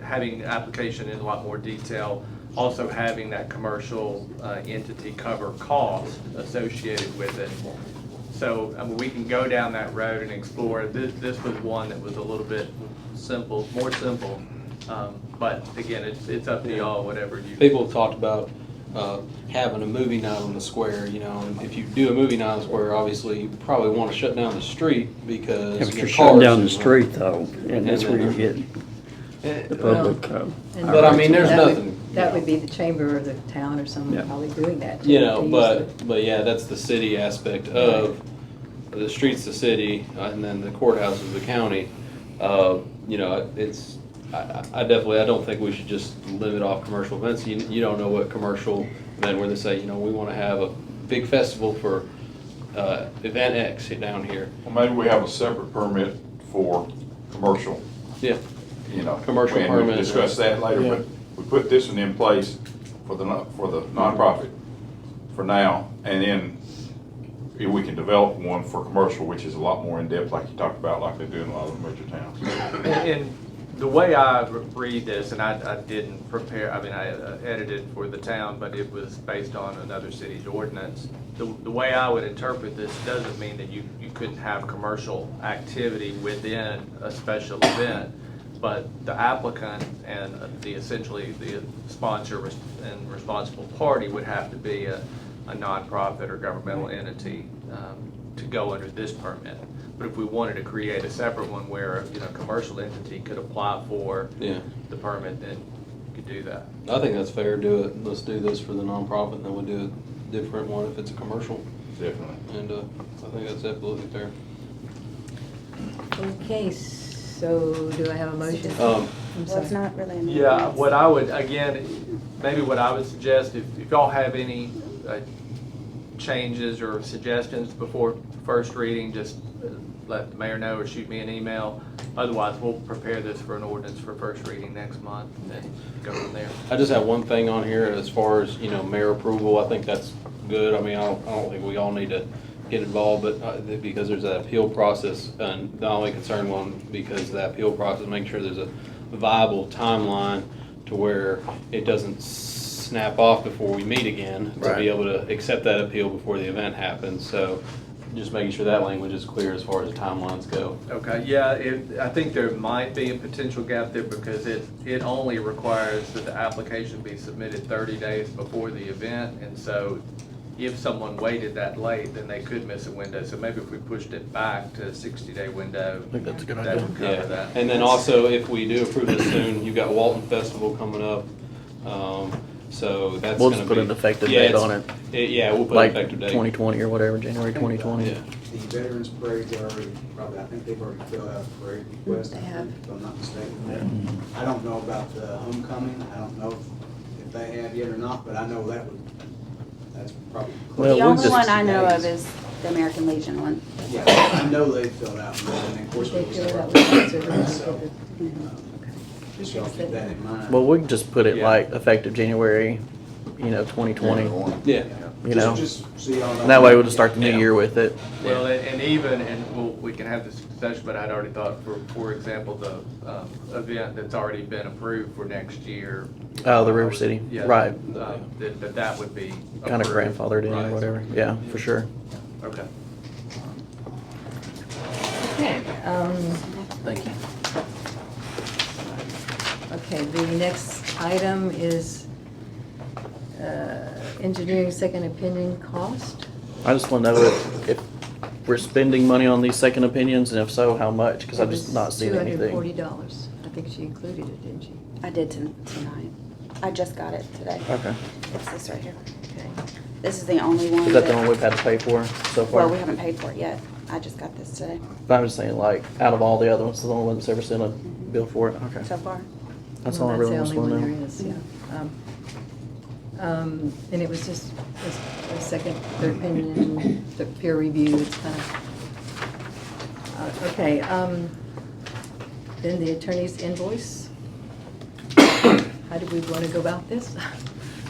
having application in a lot more detail. Also having that commercial entity cover costs associated with it. So we can go down that road and explore. This was one that was a little bit more simple. But again, it's up to y'all, whatever you. People have talked about having a movie night on the square, and if you do a movie night on the square, obviously you probably want to shut down the street because Yeah, but you're cars shutting down the and- street though, and that's where you get the public. And But I mean, there's that would- nothing. That would be the chamber or the town or someone probably doing that. But yeah, that's the city aspect of the streets, the city, and then the courthouse is the county. It's. I don't think we should just limit off commercial events. You don't know what commercial event where they say, we want to have a big festival for event X down here. Well, maybe we have a separate permit for commercial. Yeah. You know. Commercial and we can permit. discuss that later, Yeah. but we put this one in place for the nonprofit for now, and then if we can develop one for commercial, which is a lot more in-depth, like you talked about, like they do in a lot of the major towns. And the way I read this, and I didn't prepare, I mean, I edited for the town, but it was based on another city's ordinance. The way I would interpret this doesn't mean that you couldn't have commercial activity within a special event, but the applicant and essentially the sponsor and responsible party would have to be a nonprofit or governmental entity to go under this permit. But if we wanted to create a separate one where a commercial entity could apply for the permit, then you could do that. I think that's fair. Do it. Let's do this for the nonprofit, and then we'll do a different one if it's a commercial. Definitely. And I think that's absolutely fair. Okay, so do I have a motion? Well, it's not really an Yeah, ordinance. what I would, again, maybe what I would suggest, if y'all have any changes or suggestions before first reading, just let the mayor know or shoot me an email. Otherwise, we'll prepare this for an ordinance for first reading next month and then go from there. I just have one thing on here as far as, mayor approval. I think that's good. I mean, I don't think we all need to get involved, but because there's that appeal process, and the only concern one, because of that appeal process, make sure there's a viable timeline to where it doesn't snap off before we meet again, to be able to accept that appeal before the event happens. So just making sure that language is clear as far as timelines go. Okay, yeah, I think there might be a potential gap there because it only requires that the application be submitted 30 days before the event, and so if someone waited that late, then they could miss a window. So maybe if we pushed it back to a 60-day window, I think that's a good that idea. would cover that. And then also, if we do approve it soon, you've got Walton Festival coming up. So that's We'll gonna just put be- an effective yeah, date it's- on it. Yeah, we'll put Like an effective date. 2020 or whatever, January 2020. Yeah. The Veterans Parade's already, I think they've already filled out a parade request, They have. if I'm not mistaken. I don't know about the homecoming, I don't know if they have yet or not, but I know that's probably. Well, The we'll only just- one I know of is the American Legion one. Yeah, I know they filled out, and of course we They was fill it there. out with the So, just y'all keep that in mind. Well, we can just put it Yeah. like effective January, 2020. Yeah. Just so y'all know. And that way we'll just start the new year with it. Well, and we can have this discussion, but I'd already thought, for example, the event that's already been approved for next year. Oh, the River City, Yeah, right. That would be. Kind of approved. grandfathered in or Right. whatever. Yeah, for sure. Okay. Okay, Thank you. okay, the next item is engineering second opinion cost. I just want to know if we're spending money on these second opinions, and if so, how much? Because I've just not seen anything. $240. I think she included it, didn't she? I did tonight. I just got it today. Okay. It's this right here. Okay. This is the only one. Is that the one we've had to pay for so far? Well, we haven't paid for it yet. I just got this today. But I'm just saying, like, out of all the other ones, it's the only one that's ever sent a bill for it. Okay. So far. That's Well, all I really That's just the want only to one know. there is, yeah. And it was just a second, third opinion, and the peer review, it's kind of, okay. Then the attorney's invoice. How do we want to go about this?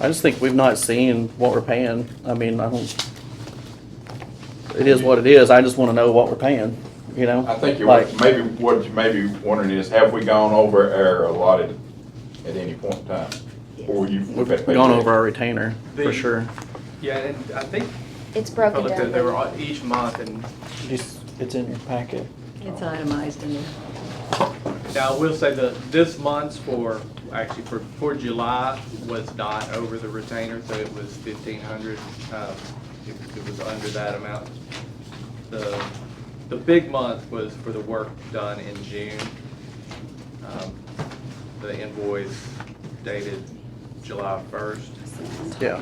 I just think we've not seen what we're paying. I mean, it is what it is. I just want to know what we're paying, I think Like- what you may be wondering is, have we gone over our allotted at any point in time? Or We've gone over our retainer, for sure. Yeah, and I think It's I broken looked down. at, they were each month, and It's in your packet. It's itemized in there. now I will say that this month's for July was not over the retainer, so it was 1,500. It was under that amount. The big month was for the work done in June. The invoice dated July 1st. Yeah.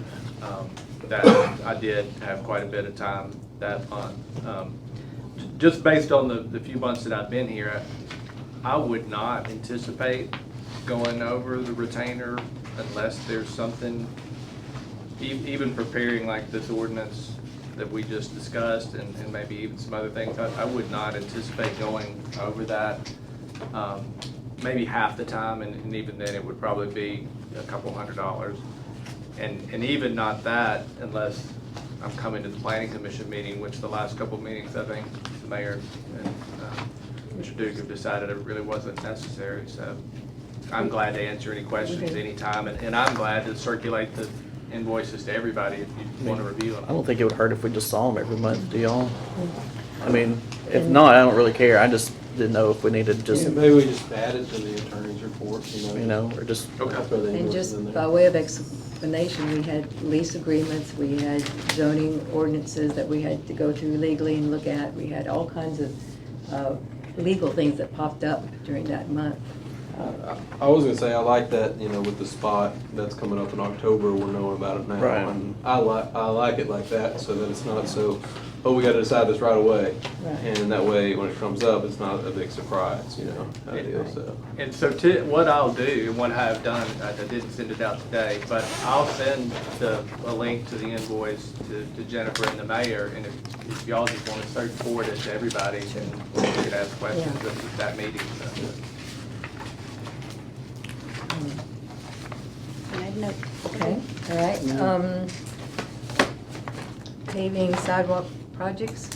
That I did have quite a bit of time that month. Just based on the few months that I've been here, I would not anticipate going over the retainer unless there's something, even preparing like this ordinance that we just discussed and maybe even some other things. I would not anticipate going over that maybe half the time, and even then it would probably be a couple $100. And even not that, unless I'm coming to the planning commission meeting, which the last couple of meetings, I think the mayor and Mr. Duke have decided it really wasn't necessary. So I'm glad to answer any questions anytime, and I'm glad to circulate the invoices to everybody if you want to review them. I don't think it would hurt if we just saw them every month, do y'all? I mean, if not, I don't really care. I just didn't know if we needed to just, Maybe we just add it to the attorney's report, you know, or just. I'll throw the And invoices in just there. by way of explanation, we had lease agreements, we had zoning ordinances that we had to go through legally and look at. We had all kinds of legal things that popped up during that month. I was gonna say, I like that, you know, with the spot that's coming up in October, we're knowing about it now. Right. And I like it like that, so that it's not so, oh, we gotta decide this right away. Right. And that way, when it comes up, it's not a big surprise, you know, how it is, so. And so what I'll do, and what I've done, I didn't send it out today, but I'll send a link to the invoice to Jennifer and the mayor, and if y'all just want to forward it to everybody, and we could ask questions at that meeting. So. Okay, all right. Paving sidewalk projects?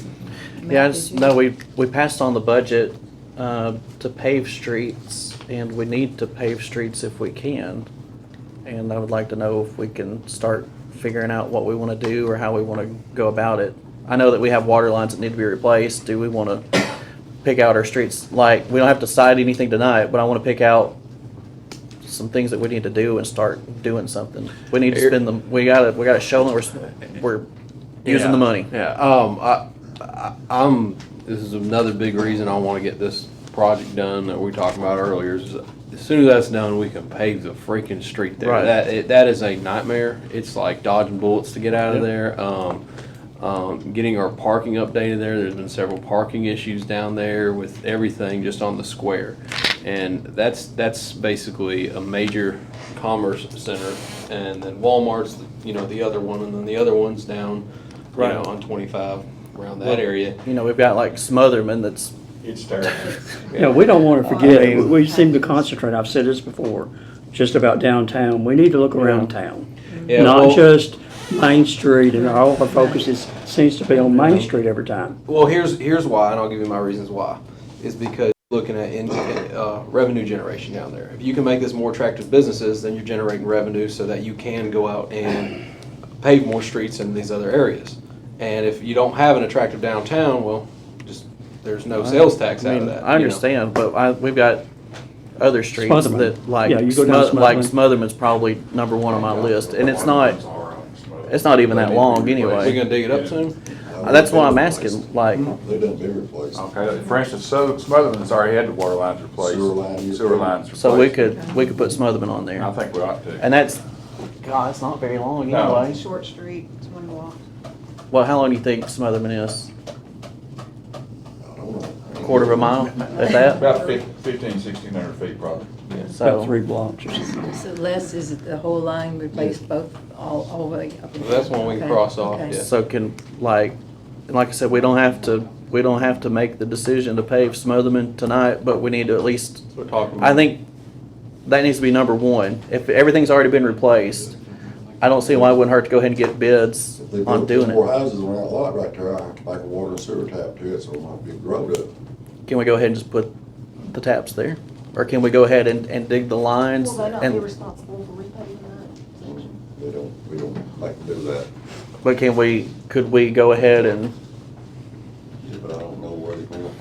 Yeah, I Matt, just, did you- no, we passed on the budget to pave streets, and we need to pave streets if we can. And I would like to know if we can start figuring out what we want to do or how we want to go about it. I know that we have water lines that need to be replaced. Do we want to pick out our streets? Like, we don't have to decide anything tonight, but I want to pick out some things that we need to do and start doing something. We need to spend them, we gotta show them we're using the money. Yeah, this is another big reason I wanna get this project done that we talked about earlier, is as soon as that's done, we can pave the freaking street there. Right. That is a nightmare. It's like dodging bullets to get out of Yep. there. Getting our parking updated there, there's been several parking issues down there with everything just on the square. And that's basically a major commerce center, and then Walmart's, you know, the other one, and then the other one's down, you know, on 25, around that area. You know, we've got like Smotherman that's. It's terrible. Yeah, we don't want to forget, we seem to concentrate, I've said this before, just about downtown. We need to look around town. Yeah, Not well- just Main Street, and all our focus seems to be on Main Street every time. Well, here's why, and I'll give you my reasons why. Is because looking at revenue generation down there. If you can make this more attractive businesses, then you're generating revenue so that you can go out and pave more streets in these other areas. And if you don't have an attractive downtown, well, just there's no sales tax out of that. I understand, but we've got other streets Smotherman. that like, Yeah, you go down like Smotherman. Smotherman's probably number one on my list, and it's not even that long We anyway. gonna dig it up soon? That's why I'm asking, like, They done been replaced. Okay, for instance, so Smotherman's already had the water lines replaced. Sewer lines replaced. so we could put Smotherman on there. I think we ought to. And that's, God, it's not very long No. anyway. Short street, it's one block. Well, how long do you think Smotherman is? Quarter of a mile, at that? About 1,500 feet probably. So- About 3 blocks or something. So less is the whole line replaced both, all the way up? and That's down? one we can Okay, cross off, okay. yeah. So can, like I said, we don't have to make the decision to pave Smotherman tonight, but we need to at least, We're talking. I think that needs to be number one. If everything's already been replaced, I don't see why it wouldn't hurt to go ahead and get bids If they on built doing more it. houses around that lot right there, I have to make a water and sewer tap to it, so it might be a road up. Can we go ahead and just put the taps there? Or can we go ahead and dig the lines? Will they not be And responsible for repaving that section? We don't like to do that. But could we go ahead and, Yeah, but I don't know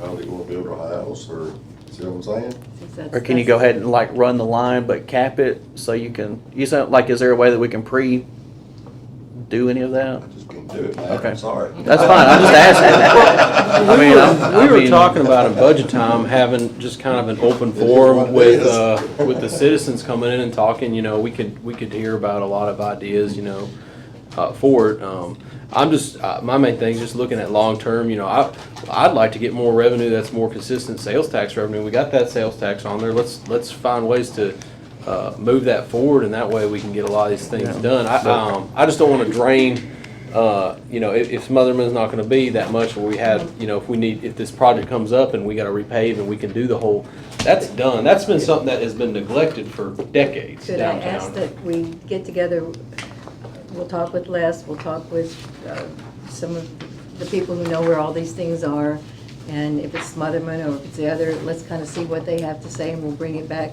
how they're gonna build a house, or, see what I'm saying? Since that's- or can you go ahead and like run the line but cap it so you said, like, is there a way that we can do any of that? I just can't do it, man, Okay. I'm sorry. That's fine, I'm just asking. I mean, We were talking about in budget time, having just kind of an open forum with the citizens coming in and talking, you know, we could hear about a lot of ideas, you know, for it. I'm just, my main thing is just looking at long-term, you know, I'd like to get more revenue that's more consistent sales tax revenue. We got that sales tax on there. Let's find ways to move that forward, and that way we can get a lot of these things done. I just don't want to drain, you know, if Smotherman's not going to be that much, where we had, you know, if this project comes up and we got to repave and we can do the whole That's done. That's been something that has been neglected for decades Could I ask downtown. that we get together, we'll talk with Les, we'll talk with some of the people who know where all these things are, and if it's Smotherman or if it's the other, let's kind of see what they have to say, and we'll bring it back.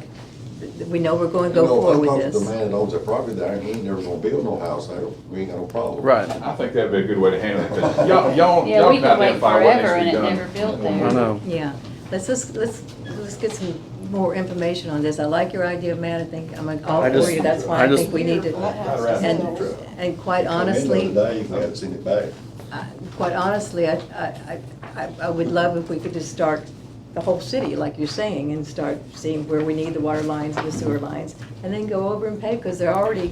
We know we're going to go forward with If I talk to this. the man that owns that property there, he ain't never gonna build no house there, we ain't got no problem. Right. I think that'd be a good way to handle it, 'cause y'all Yeah, we can could wait identify what needs forever to and be it done. never built When there. we- I know. Yeah, let's get some more information on this. I like your idea, Matt, I think, I'm all I for just- you, that's why I I just- think we need to. And quite honestly, Come in the other day, you haven't seen it back. quite honestly, I would love if we could just start the whole city, like you're saying, and start seeing where we need the water lines and the sewer lines, and then go over and pay, because there are already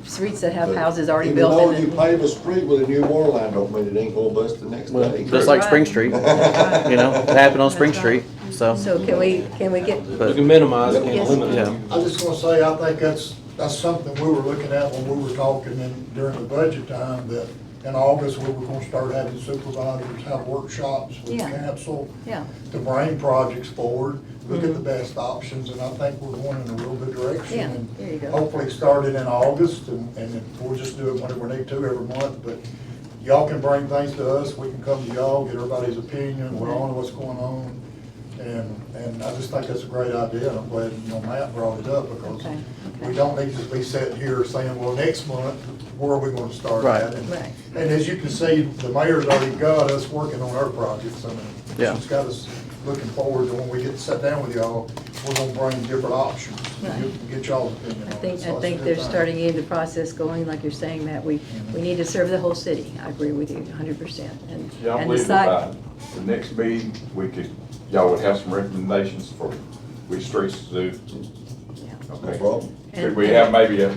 streets that have houses already built in Even it. though you pave a street with a new water line, don't mean it ain't gonna bust the next Well, day. just like Spring Street, you know, it happened on Spring That's right. Street, so. So can we get, You can minimize it and Yes. eliminate it. Yeah. I just gonna say, I think that's something we were looking at when we were talking during the budget time, that in August, we were gonna start having supervisors have workshops with Yeah. council yeah, to bring projects forward, look at the best options, and I think we're going in a real good direction. Yeah, And there you go. hopefully start it in August, and we'll just do it whenever we need to every month, but y'all can bring things to us, we can come to y'all, get everybody's opinion, we're on what's going on. And I just think that's a great idea, and I'm glad, Matt brought it up, because Okay, we don't need to be sitting here saying, well, next month, where are we gonna start Right. at? And- Right. And as you can see, the mayor's already got us working on our projects, I mean, Yeah. she's got us looking forward to when we get to sit down with y'all, we're gonna bring different options, and get y'all's opinion on I it. think, So I it's a think good they're thing. starting to get the process going, like you're saying, Matt, we need to serve the whole city, I agree with you 100%. Y'all And believe decide, that by the next meeting, y'all would have some recommendations for which streets to do? No Okay. problem. Could we have maybe a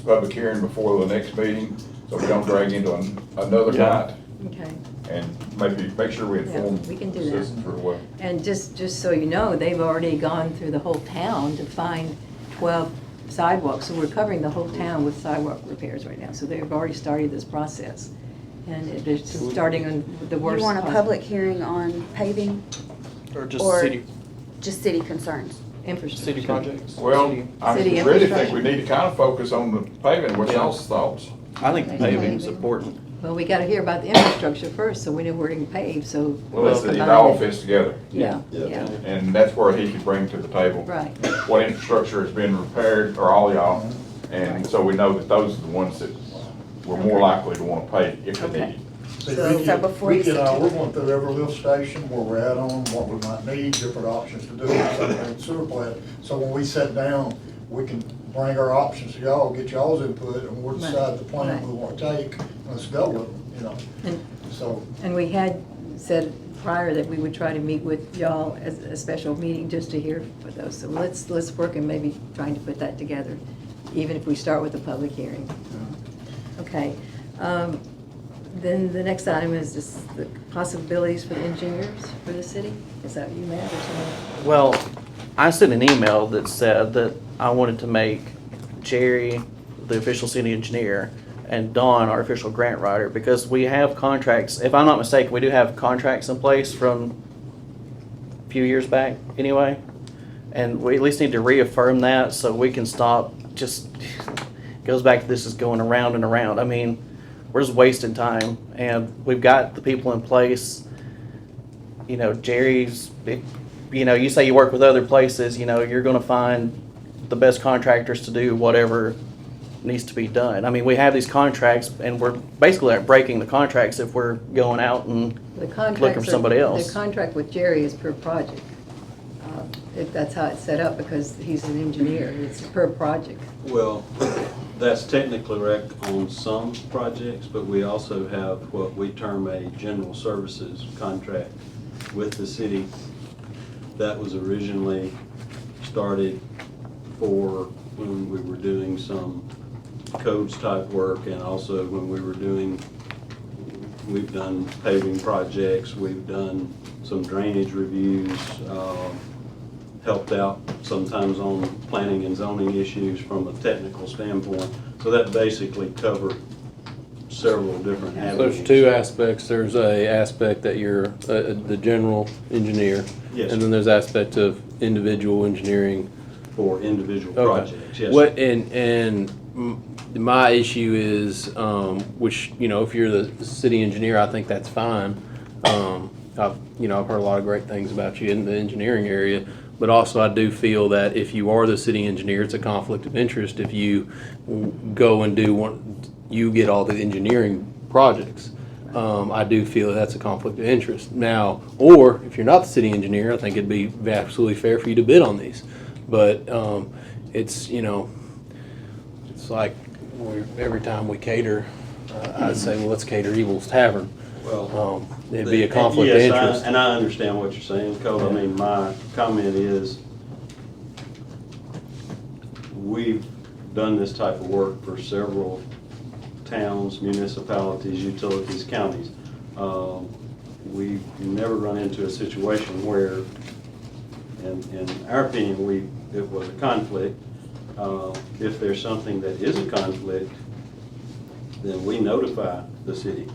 public hearing before the next meeting, so we don't drag into another Yeah. night? okay. And maybe make sure we Yeah, inform we can do that. citizens real well. And just so you know, they've already gone through the whole town to find 12 sidewalks, so we're covering the whole town with sidewalk repairs right now, so they've already started this process. And they're starting on the You worst. want a possible public hearing on paving Or just or city, just city concerns? Infrastructure. city projects. Well, I City really think infrastructure. we need to kind of focus on the paving, what's Yeah. y'all's thoughts? I think the paving is important. Well, we gotta hear about the infrastructure first, so we know where to pave, so. Well, it combine all it. fits together, Yeah, Yeah. yeah, and that's where he could bring to the table. right. What infrastructure has been repaired, or all y'all, and so we know that those are the ones that we're more likely to want to pay if they Okay. need it. See, So- we So can, before we you can, sit we're going through every lift station, where we're at on, what we might need, different options to do, same thing with sewer plant. So when we sit down, we can bring our options to y'all, get y'all's input, and we'll decide the plan Right. we want to take, let's go with them, And, So, and we had said prior that we would try to meet with y'all as a special meeting just to hear for those. So let's work and maybe trying to put that together, even if we start with a public hearing. Okay. Then the next item is just the possibilities for the engineers for the city. Is that you, Matt, or someone? Well, I sent an email that said that I wanted to make Jerry the official city engineer and Dawn our official grant writer, because we have contracts, if I'm not mistaken, we do have contracts in place from a few years back anyway. And we at least need to reaffirm that so we can stop, just, goes back to this is going around and around. I mean, we're just wasting time, and we've got the people in place. You know, Jerry's, you know, you say you work with other places, you know, you're gonna find the best contractors to do whatever needs to be done. I mean, we have these contracts, and we're basically like breaking the contracts if we're going out and The contracts looking for somebody else. The contract with Jerry is per project. That's how it's set up, because he's an engineer. It's per project. Well, that's technically correct on some projects, but we also have what we term a general services contract with the city. That was originally started for when we were doing some codes type work, and also when we were doing, we've done paving projects, we've done some drainage reviews, helped out sometimes on planning and zoning issues from a technical standpoint. So that basically covered several different avenues. There's two aspects. There's a aspect that you're the general engineer. Yes. And then there's aspect of individual engineering. For individual Okay. projects, yes. What, my issue is, which, if you're the city engineer, I think that's fine. I've heard a lot of great things about you in the engineering area, but also I do feel that if you are the city engineer, it's a conflict of interest if you go and you get all the engineering projects. I do feel that's a conflict of interest. Now, or if you're not the city engineer, I think it'd be absolutely fair for you to bid on these. But it's, it's like every time we cater, I'd say, well, let's cater Evil's Tavern. Well, it'd be a conflict of interest. And I understand what you're saying, Cole. I mean, my comment is, we've done this type of work for several towns, municipalities, utilities, counties. We've never run into a situation where, in our opinion, it was a conflict. If there's something that is a conflict, then we notify the city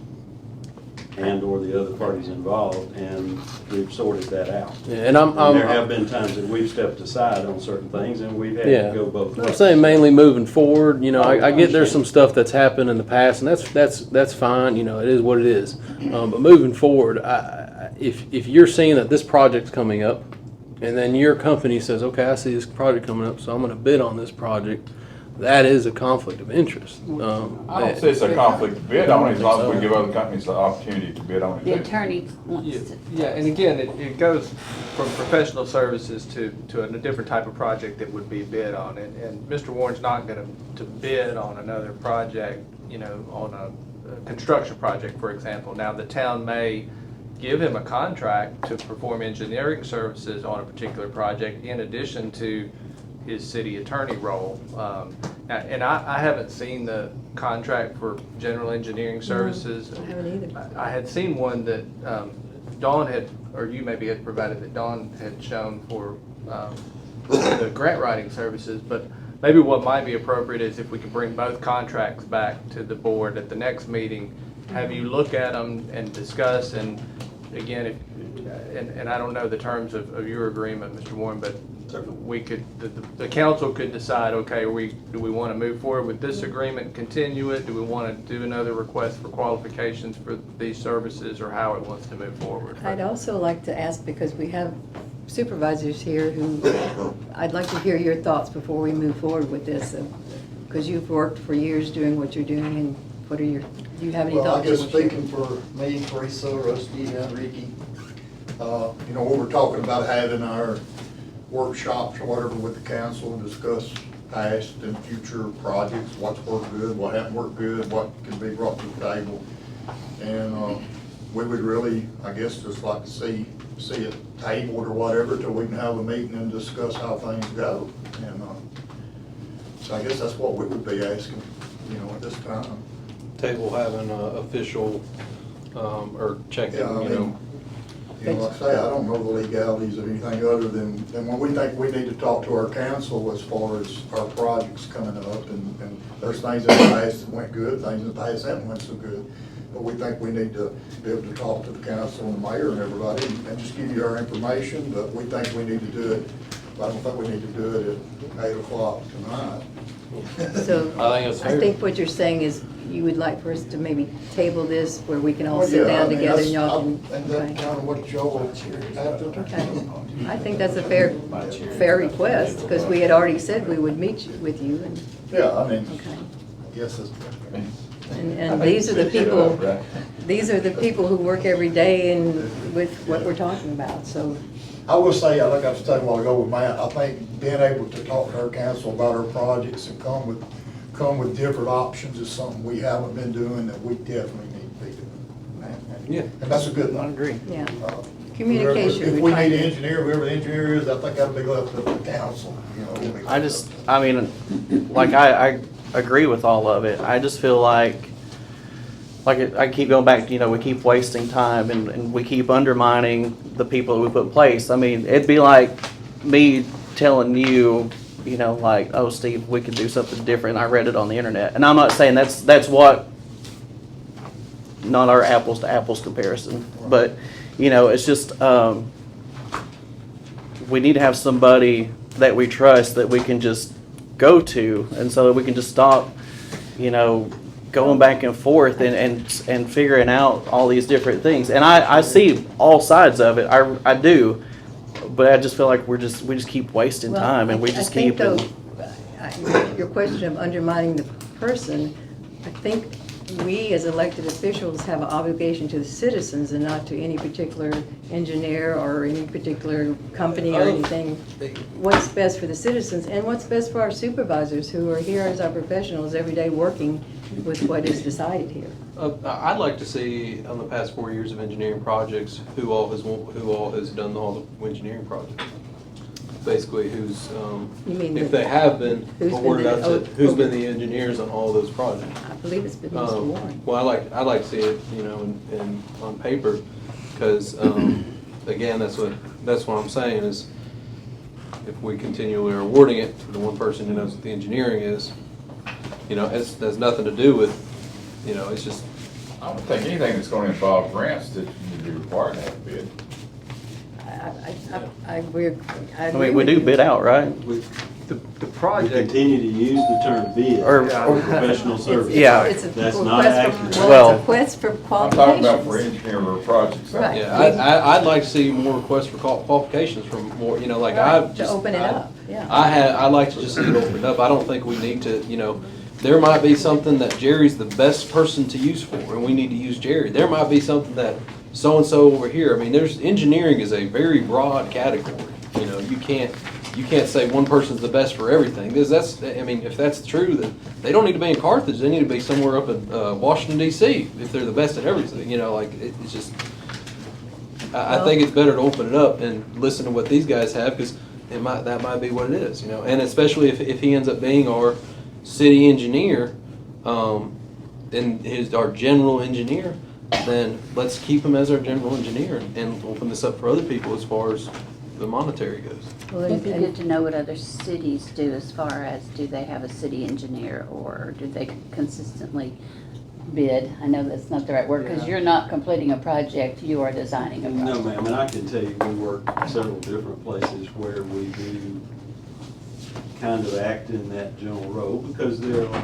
and/or the other parties involved, and we've sorted that out. Yeah, and there have been times that we've stepped aside on certain things, and we've had to go both ways. I'm saying mainly moving forward. I get there's some stuff that's happened in the past, and that's fine. It is what it is. But moving forward, if you're seeing that this project's coming up, and then your company says, okay, I see this project coming up, so I'm going to bid on this project, that is a conflict of interest. I don't say it's a conflict to bid on it as long as we give other companies the opportunity to bid on it. The attorney wants to. Yeah, and again, it goes from professional services to a different type of project that would be bid on. And Mr. Warren's not going to bid on another project, on a construction project, for example. Now, the town may give him a contract to perform engineering services on a particular project in addition to his city attorney role. And I haven't seen the contract for general engineering services. I haven't either. I had seen one that Dawn had, or you maybe had provided, that Dawn had shown for the grant writing services, but maybe what might be appropriate is if we could bring both contracts back to the board at the next meeting, have you look at them and discuss, and again, and I don't know the terms of your agreement, Mr. Warren, but we could, the council could decide, okay, do we want to move forward with this agreement, continue it? Do we want to do another request for qualifications for these services, or how it wants to move forward? I'd also like to ask, because we have supervisors here who, I'd like to hear your thoughts before we move forward with this, because you've worked for years doing what you're doing, and what are do you have any Well, thoughts? I guess speaking for me, Teresa, Rusty, and Ricky, we were talking about having our workshops or whatever with the council and discuss past and future projects, what's worked good, what hasn't worked good, what can be brought to the table. And we would really, I guess, just like to see it tabled or whatever till we can have a meeting and discuss how things go. And so I guess that's what we would be asking, at this time. Table having official, or checking, Like I say, I don't know the legalities of anything other than when we think we need to talk to our council as far as our projects coming up, and there's things in the past that went good, things in the past that went so good. But we think we need to be able to talk to the council and the mayor and everybody and just give you our information, but we think we need to do it. I don't think we need to do it at 8 o'clock tonight. So I think what you're saying is you would like for us to maybe table this where we can all Well, sit yeah, down I mean, together and that's- y'all can. And that's kind of what y'all have Okay. I think that's a fair request, because we had already said we would meet with you. And Yeah, I mean, okay. yes, it's. And these are the people who work every day and with what we're talking about, so. I will say, like I was saying a while ago with Matt, I think being able to talk to our council about our projects and come with different options is something we haven't been doing that we definitely need to be doing. Yeah. And that's a good thing. I agree. Yeah. Communication. If we need an engineer, whoever the engineer is, I think that'll be left up to the council, I agree with all of it. I just feel like I keep going back to, we keep wasting time and we keep undermining the people that we put in place. I mean, it'd be like me telling you, oh, Steve, we could do something different. I read it on the internet. And I'm not saying that's what not our apples to apples comparison. But, it's just, we need to have somebody that we trust that we can just go to, and so that we can just stop, going back and forth and figuring out all these different things. And I see all sides of it. I do, but I just feel like we just keep wasting time, and we just keep. Your question of undermining the person, I think we as elected officials have an obligation to the citizens and not to any particular engineer or any particular company or anything. What's best for the citizens and what's best for our supervisors who are here as our professionals every day working with what is decided here. I'd like to see on the past 4 years of engineering projects, who all has done all the engineering projects. Basically, You mean if they have been who's awarded been out to, who's been the engineers on all those projects? I believe it's been Mr. Warren. Well, I'd like to see it, in on paper, because, again, that's what I'm saying is, if we continually are awarding it to the one person who knows what the engineering is, there's nothing to do with, it's just. I don't think anything that's going to involve grants that you'd be required to have a bid. I agree. I mean, we do bid out, right? The We project. continue to use the term bid Or- for professional service. Yeah. It's a That's request not for, accurate. well, it's a request for I'm talking about for qualifications. engineering projects. Right. Yeah, I'd like to see more requests for qualifications from more, like Right, I've to just. open it up, yeah. I'd like to just see it opened up. I don't think we need to, there might be something that Jerry's the best person to use for, and we need to use Jerry. There might be something that so-and-so over here, I mean, engineering is a very broad category. You can't say one person's the best for everything, because if that's true, then they don't need to be in Carthage, they need to be somewhere up in Washington DC, if they're the best at everything, it's just, I think it's better to open it up and listen to what these guys have, because that might be what it is, and especially if he ends up being our city engineer, and our general engineer, then let's keep him as our general engineer and open this up for other people as far as the monetary goes. Well, It'd be and- good to know what other cities do as far as, do they have a city engineer or do they consistently bid? I know that's not the right word, because Yeah. you're not completing a project, you are designing a project. No, ma'am, and I can tell you, we work several different places where we do kind of act in that general role, because there are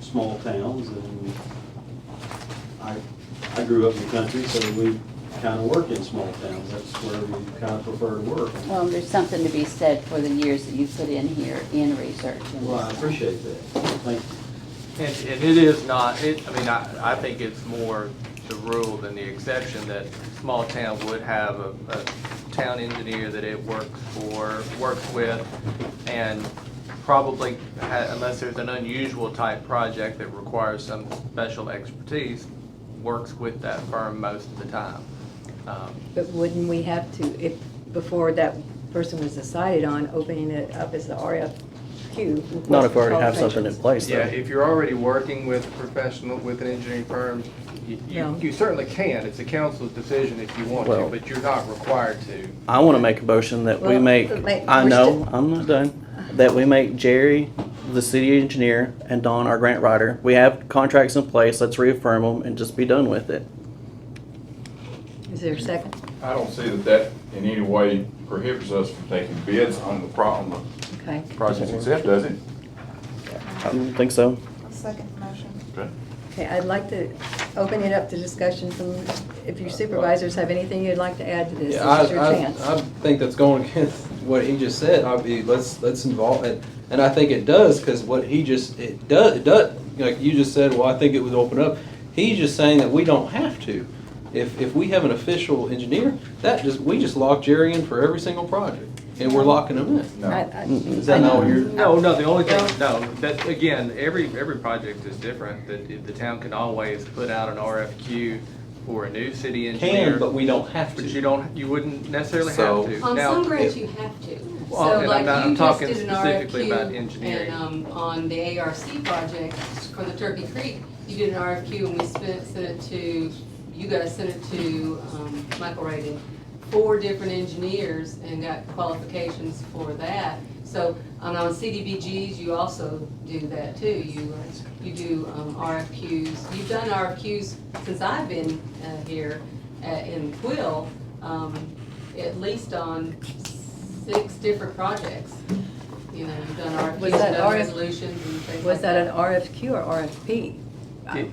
small towns, and I grew up in the country, so we kind of work in small towns. That's where we kind of prefer to work. Well, there's something to be said for the years that you put in here in research. And Well, I appreciate that. Thank you. And it is not, I think it's more the rule than the exception that small town would have a town engineer that it works with, and probably, unless there's an unusual type project that requires some special expertise, works with that firm most of the time. But wouldn't we have to, if, before that person was decided on, opening it up as the RFQ? Not if we already have something in place, though. Yeah, if you're already working with an engineering firm, No. you certainly can. It's the council's decision if you want to, Well- but you're not required to. I want to make a motion that we Well, make, I we're know, I'm not done, that we make Jerry the city engineer and Don our grant writer. We have contracts in place, let's reaffirm them and just be done with it. Is there a second? I don't see that in any way prohibits us from taking bids on the Okay. projects itself, does it? I don't think so. I'll second the motion. Okay. Okay, I'd like to open it up to discussion from, if your supervisors have anything you'd like to add to this, Yeah, this is your chance. I think that's going against what he just said. Let's involve it, and I think it does, because what he just, it does, like you just said, well, I think it would open up. He's just saying that we don't have to. If we have an official engineer, we just lock Jerry in for every single project, and we're locking him in. Is that not what you're? No, the only thing, that, again, every project is different, that the town can always put out an RFQ for a new city engineer. Can, but we don't have to. But you wouldn't necessarily So- have to. On Now, some grants, you have to. Well, So and like I'm you just talking did an specifically about RFQ, engineering. and on the ARC project for the Turkey Creek, you did an RFQ and we sent it to, you guys sent it to Michael Raden, 4 different engineers and got qualifications for that. So And on CDBGs, you also do that too. You do RFQs. You've done RFQs since I've been here in Quill, at least on 6 different projects. You know, you've done RFQs, Was that done RF resolutions and things Was like that that. an RFQ or RFP?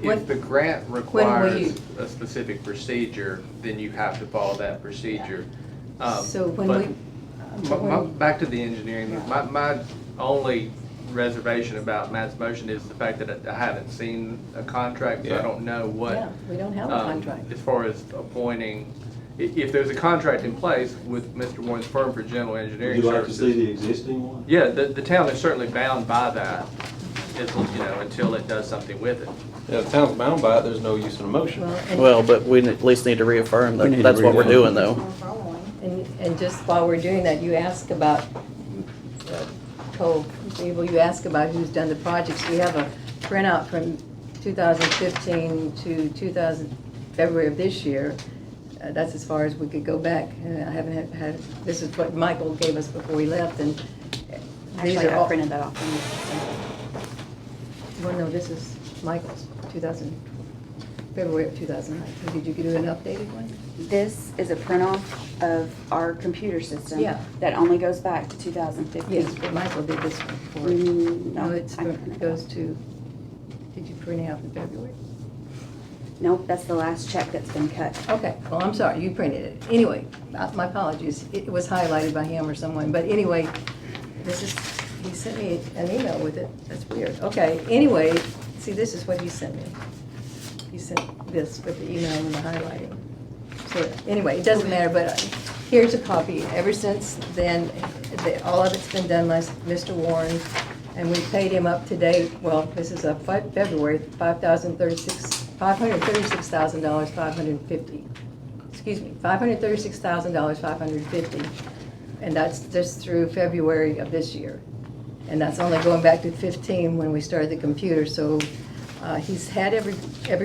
If the grant when will requires you- a specific procedure, then you have to follow that procedure. So when but we- back to the engineering, my only reservation about Matt's motion is the fact that I haven't seen a contract, so I Yeah. don't know what. Yeah, we don't have a contract. As far as appointing, if there's a contract in place with Mr. Warren's firm for general Would engineering you like to services. see the existing one? Yeah, the town is certainly bound by that, until it does something with it. Yeah, the town's bound by it, there's no use in a motion. Well, but we at least need to reaffirm We need that to that's what we're reaffirm. doing though. And just while we're doing that, you ask about, Cole, you ask about who's done the projects. We have a printout from 2015 to February of this year. That's as far as we could go back. I haven't had, this is what Michael gave us before we left, and these Actually, are I all. printed that off. Well, no, this is Michael's, February of 2019. Did you do an updated one? This is a print-off of our computer system. Yeah. That only goes back to 2015. Yes, but Michael did this one for. No, No, I it goes to, did you print it out in February? Nope, that's the last check that's been cut. Okay, well, I'm sorry, you printed it. Anyway, my apologies. It was highlighted by him or someone, but anyway, he sent me an email with it. That's weird. Okay, anyway, see, this is what he sent me. He sent this with the email and the highlighting. So anyway, it doesn't matter, but here's a copy. Ever since then, all of it's been done by Mr. Warren, and we paid him up to date. Well, this is February, $536,550. Excuse me, $536,550, and that's just through February of this year. And that's only going back to 15 when we started the computer. So he's had every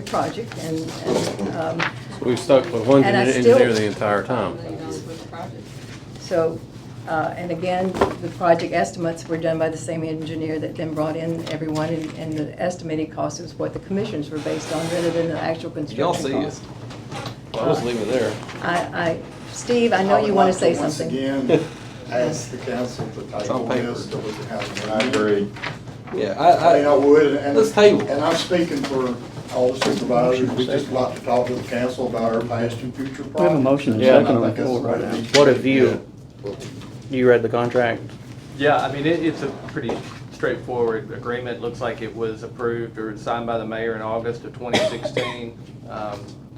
project, and So we've stuck with one And I engineer still- the entire time. so, and again, the project estimates were done by the same engineer that then brought in everyone, and the estimated cost is what the commissions were based on rather than the actual Y'all construction see it. cost. Well, I'll just leave it there. Steve, I know you want to say Once something. again, ask the council to It's on table paper. this so we can have a I agree. Yeah, I mean, I would, and. Let's table. And I'm speaking for all the supervisors, we just like to talk to the council about our past and future projects. We have a motion and a Yeah. second on I the think that's floor right the way now. it needs What to have be. you read the contract? Yeah, I mean, it's a pretty straightforward agreement. Looks like it was approved or signed by the mayor in August of 2016.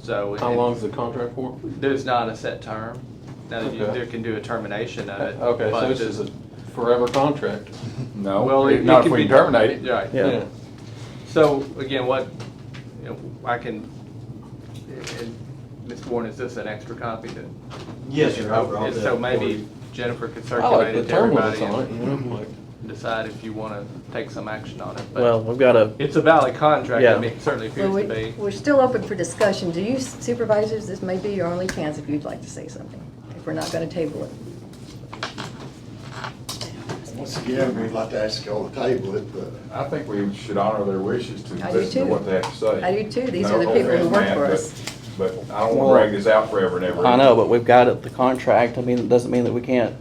So. How long is the contract for? There's not a set term. Now, Okay. there can do a termination of it. Okay, so but this is a forever contract. No, Well, it not if can we be terminate it. Right. Yeah. So, again, I can, and Ms. Warren, is this an extra copy that? Yes, sir, I brought that So for maybe you. Jennifer could I circulate like the it to term everybody limits on it, and you know, like. decide if you want to take some action on it. But Well, we've got a, it's a valid contract, Yeah. I mean, it certainly appears Well, to be. we're still open for discussion. Do you supervisors, this may be your only chance if you'd like to say something, if we're not going to table it. Once again, we'd like to ask y'all to table it, but. I think we should honor their wishes to I do listen to too. what they have to say. I do too. These No are the people who offense, work Matt, for but- us. But I don't Well, want to drag this out forever and ever. I know, but we've got it, the contract. I mean, it doesn't mean that we can't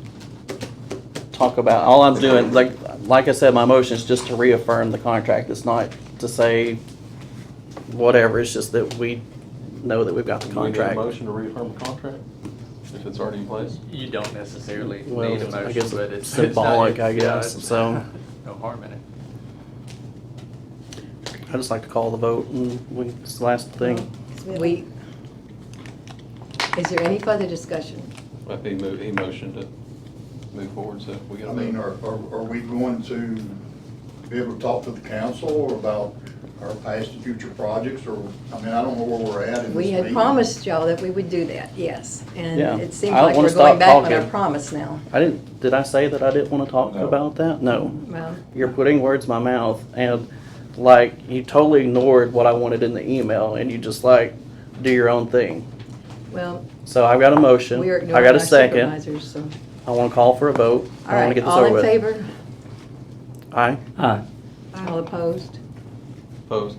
talk about, all I'm doing, like I said, my motion is just to reaffirm the contract. It's not to say whatever, it's just that we know that we've got the Do we need a contract. motion to reaffirm the contract if it's already in place? You don't necessarily Well, need a I motion, guess but it's it's not- symbolic, I yeah, guess, it's so. No harm in it. I just like to call the vote, and it's the last thing. Is there any further discussion? If he motioned to move forward, so we got I a mean, vote. are we going to be able to talk to the council about our past and future projects, or, I mean, I don't know where we're at in this We had meeting. promised y'all that we would do that, yes. And Yeah. it seems I don't like wanna we're going stop back on our talking. promise now. Did I say that I didn't want to talk No. about that? No. Well, You're putting words in my mouth, and like, you totally ignored what I wanted in the email, and you just like, do your own thing. well, So I've got a motion, we are I ignoring got our a second, supervisors, so. I want to call for a vote, All I want to right, get this all over in with. favor? Aye. Aye. All opposed? Opposed?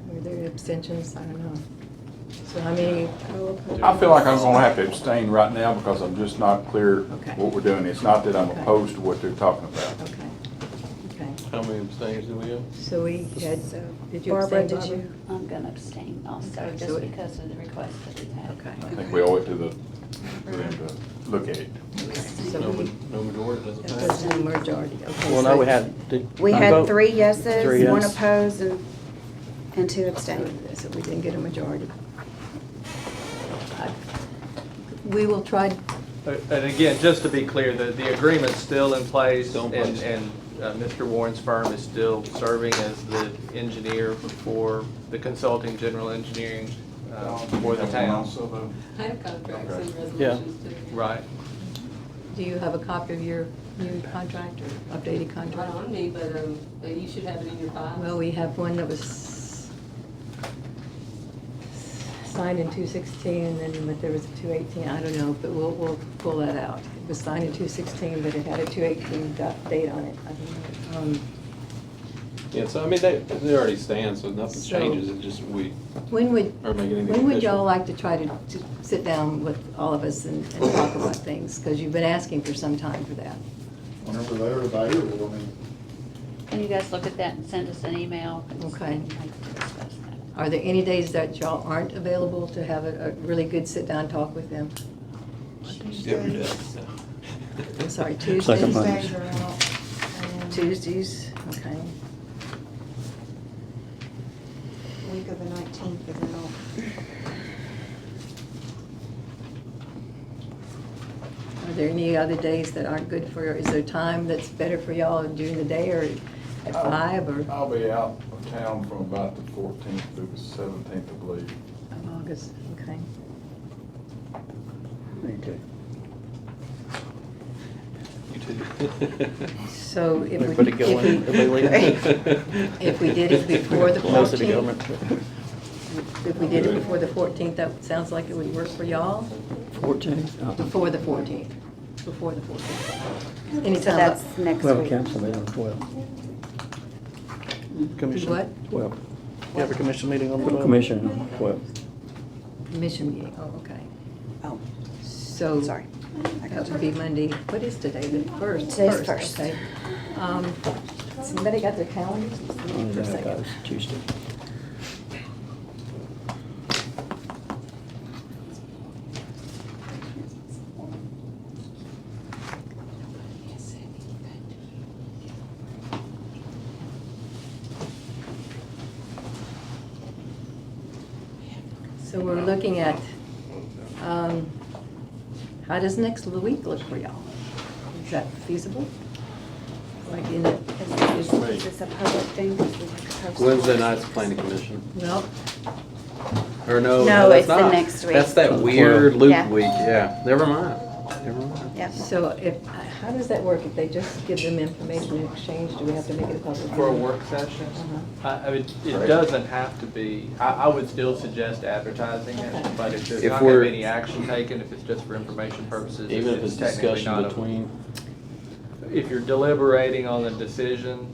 Were there abstentions? I don't know. So how many co-opposed? I feel like I'm gonna have to abstain right now because I'm just not clear Okay. what we're doing. It's not that I'm Okay. opposed to what they're talking about. Okay. Okay. How many abstains do we have? So we had, did you Barbara, abstain, did Barbara? you? I'm gonna abstain also, Okay, so just it- because of the request that we've had. Okay. I think we owe it to them to look at it. So No, we, no majority doesn't that pass. was the majority, okay. Well, so- no, we had, did We you had vote? 3 yeses, Three 1 yes. opposed, and 2 abstained. So we didn't get a majority. We will try, And again, just to be clear, the agreement's still in place, Still in place. and Mr. Warren's firm is still serving as the engineer for the consulting general engineering for the town. I have contracts and Yeah. resolutions too. Right. do you have a copy of your new contract or updated Not contract? on me, but you should have it in your file. Well, we have one that was signed in 216, and then but there was a 218, I don't know, but we'll pull that out. It was signed in 216, but it had a 218 date on it. I don't know. Yeah, so I mean, they already stand, so nothing So- changes, it just, we When would, are making anything when would official. y'all like to try to sit down with all of us and talk about things? Because you've been asking for some time for that. Whenever they're available, I mean, Can you guys look at that and send us an email? Okay. We'd like to discuss that. Are there any days that y'all aren't available to have a really good sit-down talk with them? Every day. I'm sorry, Second Tuesdays? Monday. Tuesdays are out, and Tuesdays, okay. week of the 19th is out. Are there any other days that aren't good for, is there time that's better for y'all during the day or at 5 or I'll be out of town from about the 14th through the 17th, I believe. of August? Okay. Me too. You too. So if we, Everybody going, everybody leaving? if we did it before the No city 14th, government. if we did it before the 14th, that sounds like it would work for y'all? 14. Before the 14th, before the 14th. So Anytime. that's next We have a week. council meeting on 12. Commission. What? 12. You have a commission meeting on the 12th? Commission on 12. Commission meeting, oh, okay. Oh, So. sorry. That would be Monday, what is today, the first? Today's first. Okay. Somebody got their calendars? On For a that second. goes Tuesday. So we're looking at, how does next week look for y'all? Is that feasible? Like in the, Is this a public thing? 'Cause we have to post it. Wednesday night's planning commission. well, Or no, No, that's it's the not. next week. That's that weird loop Yeah. week, yeah. Never mind, never mind. Yep. so if, how does that work? If they just give them information in exchange, do we have to make it a public? For a meeting? work session? Uh-huh. I mean, it doesn't have to be, I would still suggest advertising it, but if there's If not gonna we're- be any action taken, if it's just for information purposes. Even if it's technically discussion not a- between, If you're deliberating on the decision,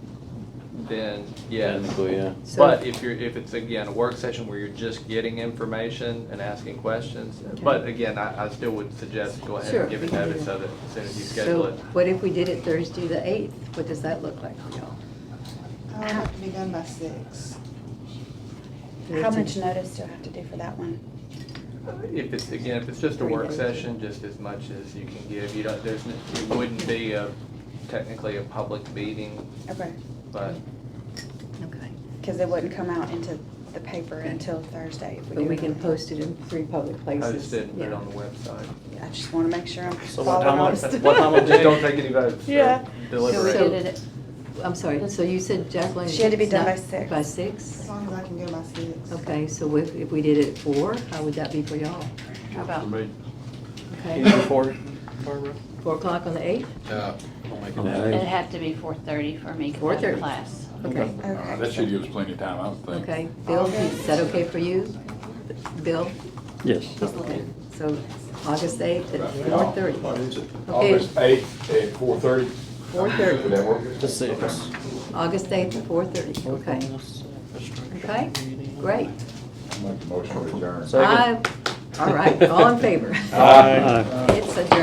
then yes. technically, yeah. So- But if it's again, a work session where you're just getting information and asking questions, but again, I still would suggest go ahead Sure, and give we it can do notice that. of it as soon as you schedule So it. what if we did it Thursday the 8th? What does that look like for y'all? I'll have to be done by 6. How much notice do I have to do for that one? If it's, again, if it's just a 3 work days. session, just as much as you can give, you don't, it wouldn't be technically a public meeting, Okay. but Okay. Because it wouldn't come out into the paper until Thursday if we do But we it. can post it in 3 public places. post it and put it Yeah. on the website. I just want to make sure I'm So what following all time, this. what time of Just day? don't take any votes. or Yeah. Deliberate. So- Did it I'm sorry, so you said Jacqueline? She had to be done by not- 6. By 6? As long as I can go by 6. Okay, so if we did it at 4, how would that be for y'all? How about, For me, Okay, You before, Barbara? 4 o'clock on the 8th? I'll make it On the happen. eighth. it'd have to be 4:30 for me, 'cause I have 4:30. a class. Okay, Okay. That should give us plenty of time, I would think. okay. Bill, is that okay for you? Bill? Yes. Okay, so August 8th at 4:30. Okay. August 8th at 4:30. 4:30. Would that work? To 6. August 8th at 4:30, okay. Okay, great. Make the motion to adjourn. Second. All right, all in favor? Aye. It's adjourned.